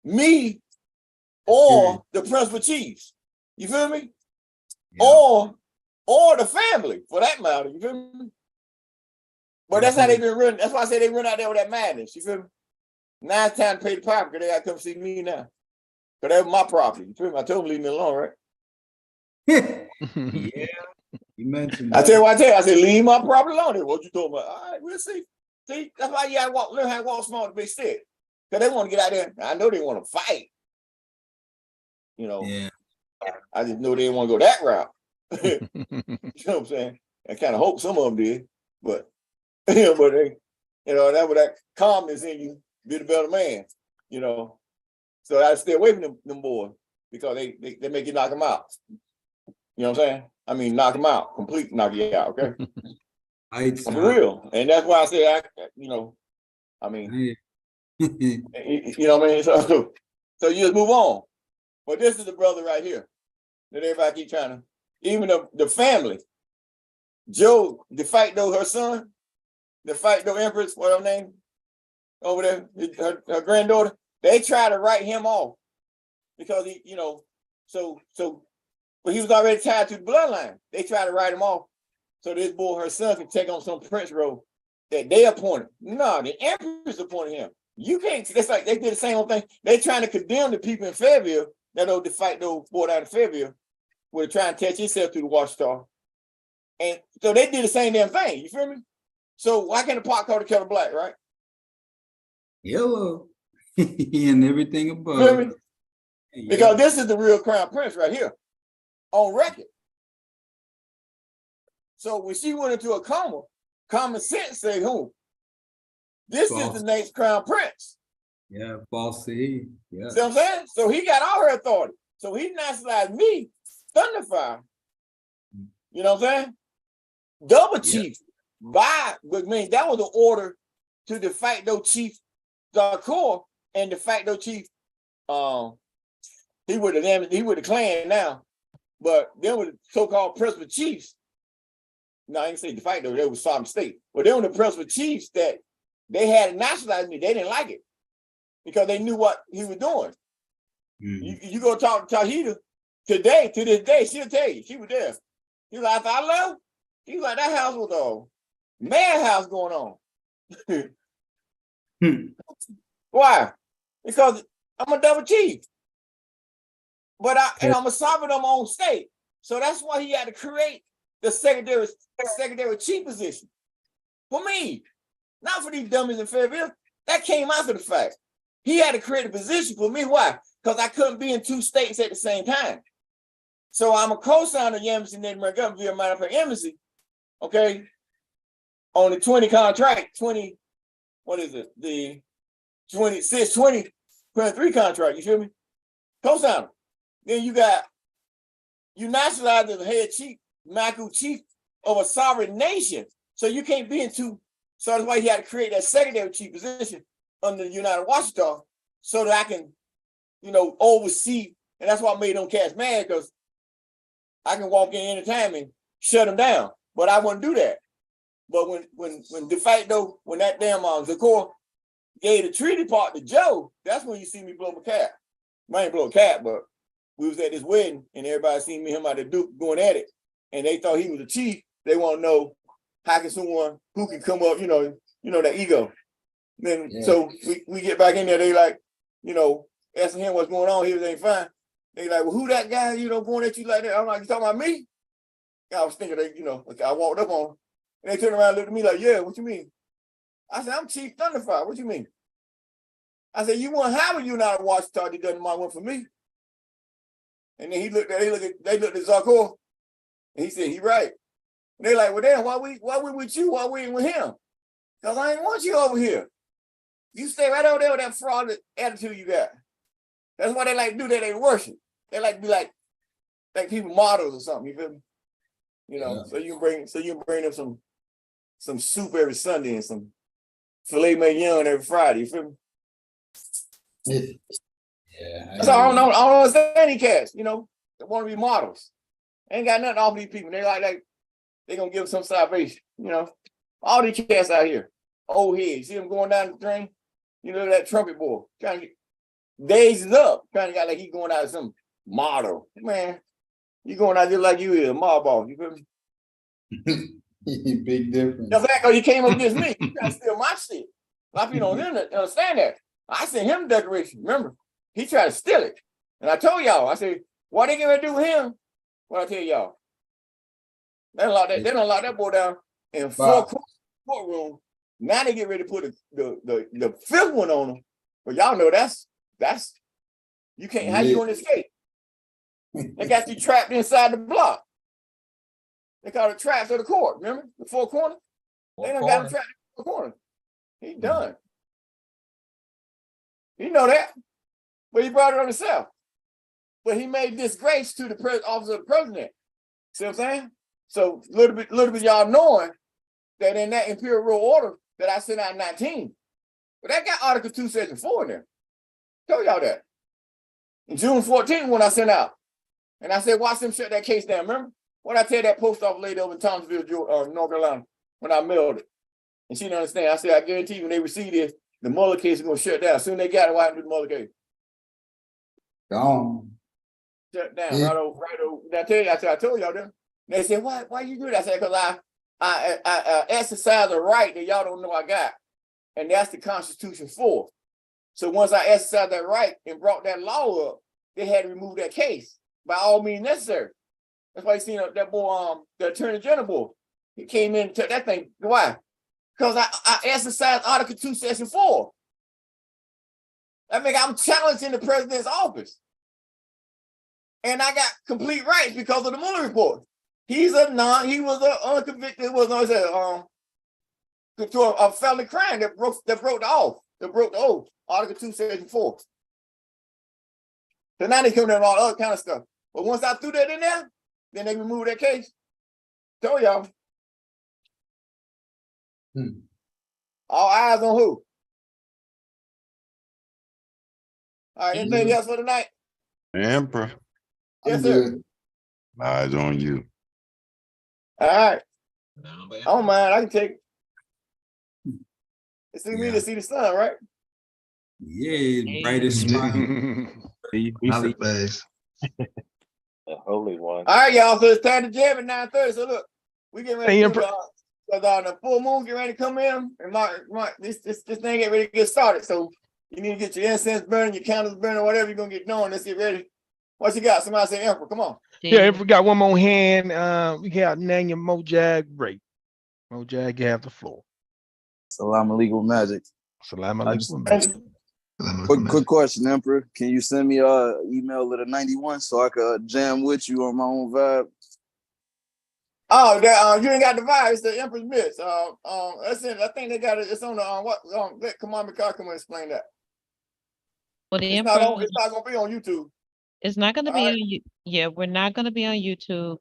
me or the principal chiefs? You feel me? Yeah. Or the family, for that matter. You feel me? But that's how they've been running. That's why I say they run out there with that madness. You feel me? Now it's time to pay the property because they got to come see me now. Because that was my property. You feel me? I told them leave me alone, right? Yeah. You mentioned that. I tell you what I tell you. I said, leave my property alone. What you told me? All right, we'll see. See, that's why you gotta learn how to walk small to be stick. Because they want to get out there. I know they want to fight. You know, yeah. I just know they didn't want to go that route. You know what I'm saying? I kind of hope some of them did, but but they, that with that calmness in you, be the better man. You know, so I stay away from them boys because they make you knock them out. You know what I'm saying? I mean, knock them out, complete knock you out. Okay, for real, and that's why I say I mean, you know what I mean. So you just move on. But this is the brother right here that everybody keep trying to. Even the family, Joe, de facto, her son, de facto Empress, what her name over there, her granddaughter, they try to write him off because he, but he was already tied to the bloodline. They try to write him off so this boy, her son, can take on some prince role that they appointed. No, the Empress appointed him. You can't. That's like they did the same old thing. They trying to condemn the people in Fayetteville, that old de facto boy out of Fayetteville, would try and attach himself to the watchtower. And so they did the same damn thing. You feel me? So why can't the pot call the kettle black, right? Yellow. And everything above. Feel me? Because this is the real crown prince right here on record. So when she went into a coma, common sense say who? This is the next crown prince. Yeah, false seed. Yeah. See what I'm saying? So he got all her authority. So he nationalized me, Thunderfire. You know what I'm saying? Double chief. By, but man, that was the order to de facto chief Darkor and de facto chief. He would have clan now, but then with the so-called principal chiefs. No, I ain't say de facto. They was some state, but they were the principal chiefs that they had nationalized me. They didn't like it because they knew what he was doing. You go talk to Tahiti today, to this day, she'll tell you she was there. He was like, I love. He was like, that house was a madhouse going on. Why? Because I'm a double chief. But I'm a sovereign on my own state. So that's why he had to create the secretary chief position. For me. Not for these dummies in Fayetteville. That came after the fact. He had to create a position for me. Why? Because I couldn't be in two states at the same time. So I'm a co-signer of the embassy Native American government via minor embassy. Okay. On the 20 contract, 20 what is it? The 2023 contract, you feel me? Co-signer. Then you nationalized as the head chief, Maku chief of a sovereign nation. So you can't be into, so that's why he had to create that secondary chief position under the United Washington so that I can, oversee. And that's why I made them cats mad, because I can walk in anytime and shut them down. But I wouldn't do that. But when de facto, when that damn Zakor gave the treaty part to Joe, that's when you see me blow my cap. I ain't blow a cap, but we was at this wedding and everybody seen me him out the Duke going at it. And they thought he was the chief. They want to know how can someone who can come up, that ego. Then so we get back in there, they like, asking him what's going on, he ain't fine. They like, well, who that guy, going at you like that? I'm like, you talking about me? I was thinking that, I walked up on him and they turned around and looked at me like, yeah, what you mean? I said, I'm Chief Thunderfire. What you mean? I said, you won't have a United Washington that doesn't mind one for me. And then they looked at Zakor and he said, he right. And they like, well, damn, why we with you? Why we ain't with him? Because I ain't want you over here. You stay right over there with that fraud attitude you got. That's why they like to do that. They worship. They like to be like people models or something. You feel me? So you can bring them some soup every Sunday and some filet mignon every Friday. You feel me? Yeah. So I don't understand these cats. They want to be models. Ain't got nothing off these people. They like they gonna give them some salvation. All these cats out here, old heads. See them going down the drain. That trumpet boy trying to get dazed up, trying to get like he going out as some model. Man, you going out just like you is, a mob boss. You feel me? Big difference. That's because you came up against me. You trying to steal my shit. A lot of people don't understand that. I sent him the decoration. Remember, he tried to steal it, and I told y'all. I said, what they gonna do with him? What I tell y'all? They don't lock that boy down in four courtroom. Now they get ready to put the fifth one on him. But y'all know that's you can't. How you gonna escape? They got you trapped inside the block. They call it traps of the court. Remember the four corners? They done got him trapped in the four corners. He done. You know that, but he brought it on himself. But he made disgrace to the office of the president. See what I'm saying? So little bit y'all knowing that in that imperial royal order that I sent out in 19, but that got Article 2, Section 4 in there. Tell y'all that. In June 14th, when I sent out, and I said, watch them shut that case down. Remember what I tell that post office lady over in Thomasville, North Carolina, when I mailed it, and she didn't understand. I said, I guarantee you, when they receive this, the Mueller case is gonna shut down. Soon they got it, what happened to the Mueller case? Gone. Shut down. Right over. I told y'all that. They said, why you do that? I said, because I exercise a right that y'all don't know I got. And that's the Constitution for. So once I exercised that right and brought that law up, they had to remove that case by all means necessary. That's why you seen that boy, the Attorney General boy. He came in and took that thing. Why? Because I exercised Article 2, Section 4. That means I'm challenging the president's office. And I got complete rights because of the Mueller report. He was an unconvicted, to a felony crime that broke the oath, Article 2, Section 4. So now they coming in all other kind of stuff. But once I threw that in there, then they removed that case. Told y'all. All eyes on who? All right, anything else for tonight? Emperor. Yes, sir. Eyes on you. All right. I don't mind. I can take it. It's me to see the sun, right? Yeah, brightest spot. The holy one. All right, y'all. So it's time to jam at 9:30. So look, we getting ready to because the full moon get ready to come in, and this thing get ready to get started. So you need to get your incense burning, your candles burning, whatever you're gonna get doing. Let's get ready. What you got? Somebody say Emperor. Come on. Yeah, Emperor got one more hand. We got Nanya Mojag Ray. Mojag, you have the floor. Salam alaikum magic. Salam alaikum magic. Quick question, Emperor. Can you send me email of the 91 so I could jam with you on my own vibe? Oh, that you ain't got the vibe. It's the Emperor's Myths. That's it. I think they got it. It's on the what? Let Kamami come and explain that. Well, the It's Emperor. not on. It's not gonna be on YouTube. It's not going to be All on yeah, we're not going to be on YouTube.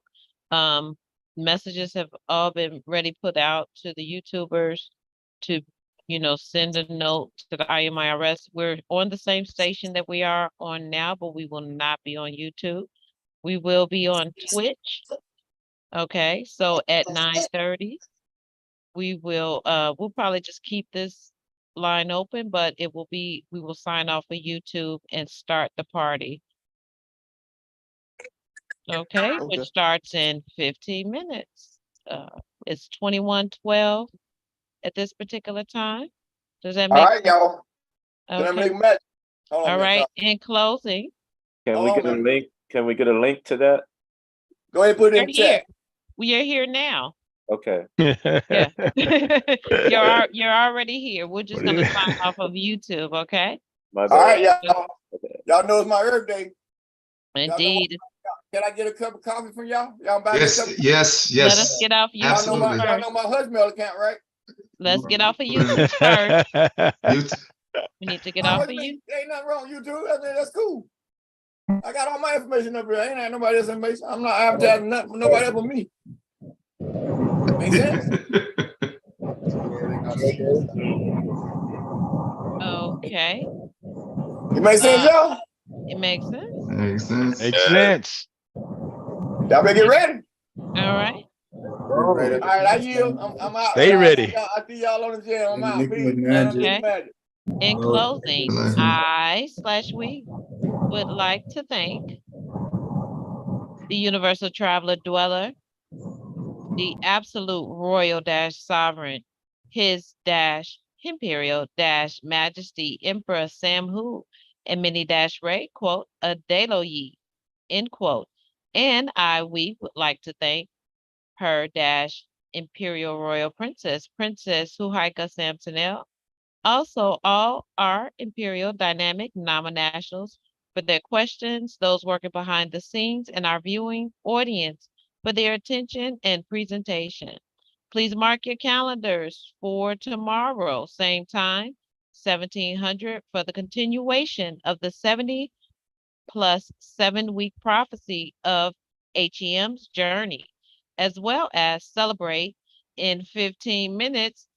Messages have all been ready put out to the YouTubers to, send a note to the CMYE-IRK. We're on the same station that we are on now, but we will not be on YouTube. We will be on Twitch. Okay, so at 9:30, we'll probably just keep this line open, but we will sign off of YouTube and start the party. Okay, which starts in 15 minutes. It's 21:12 at this particular time. Does that make right, sense? y'all. Okay. Magic. Hold on, All right. In closing. Can we get a link? Can we get a link to that? Go ahead and put it in chat. We are here now. Okay. Yeah. You're already here. We're just gonna sign off of YouTube, okay? All right, y'all. Y'all know it's my Earth Day. Indeed. Can I get a cup of coffee from y'all? Y'all buy Yes, me a cup of yes, yes. Let us get off YouTube. Absolutely. Y'all know my husband account, right? Let's get off of YouTube first. We need to get off of you. Ain't nothing wrong with YouTube. I mean, that's cool. I got all my information up here. I ain't had nobody else's information. I'm not advertising nothing for nobody else but me. Make sense? Okay. It makes sense, y'all? It makes sense. Makes sense. Makes sense. Y'all better get ready. All right. All right, I yield. I'm out. Stay ready. I see y'all on the jail. I'm out. Okay. In closing, we would like to thank the Universal Traveler Dweller, the Absolute Royal Sovereign, His Imperial Majesty Emperor Samhu, and Mini Ray, quote, Adelo Yi, end quote. And we would like to thank her Imperial Royal Princess Huhaika Samsonel. Also, all our Imperial Dynamic Nominationals for their questions, those working behind the scenes, and our viewing audience for their attention and presentation. Please mark your calendars for tomorrow, same time, 1700, for the continuation of the 70 plus 7-week prophecy of H.E.M's journey, as well as celebrate in 15 minutes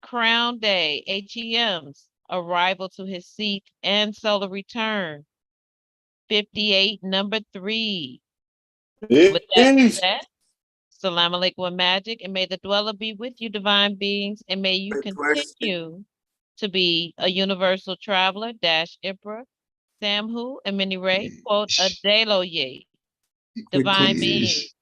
Crown Day, H.E.M's arrival to his seat and solar return. 58, number 3. With that said, Salam alaikum magic, and may the dweller be with you, divine beings, and may you continue to be a universal traveler, Emperor, Samhu, and Mini Ray, quote, Adelo Ye, divine beings.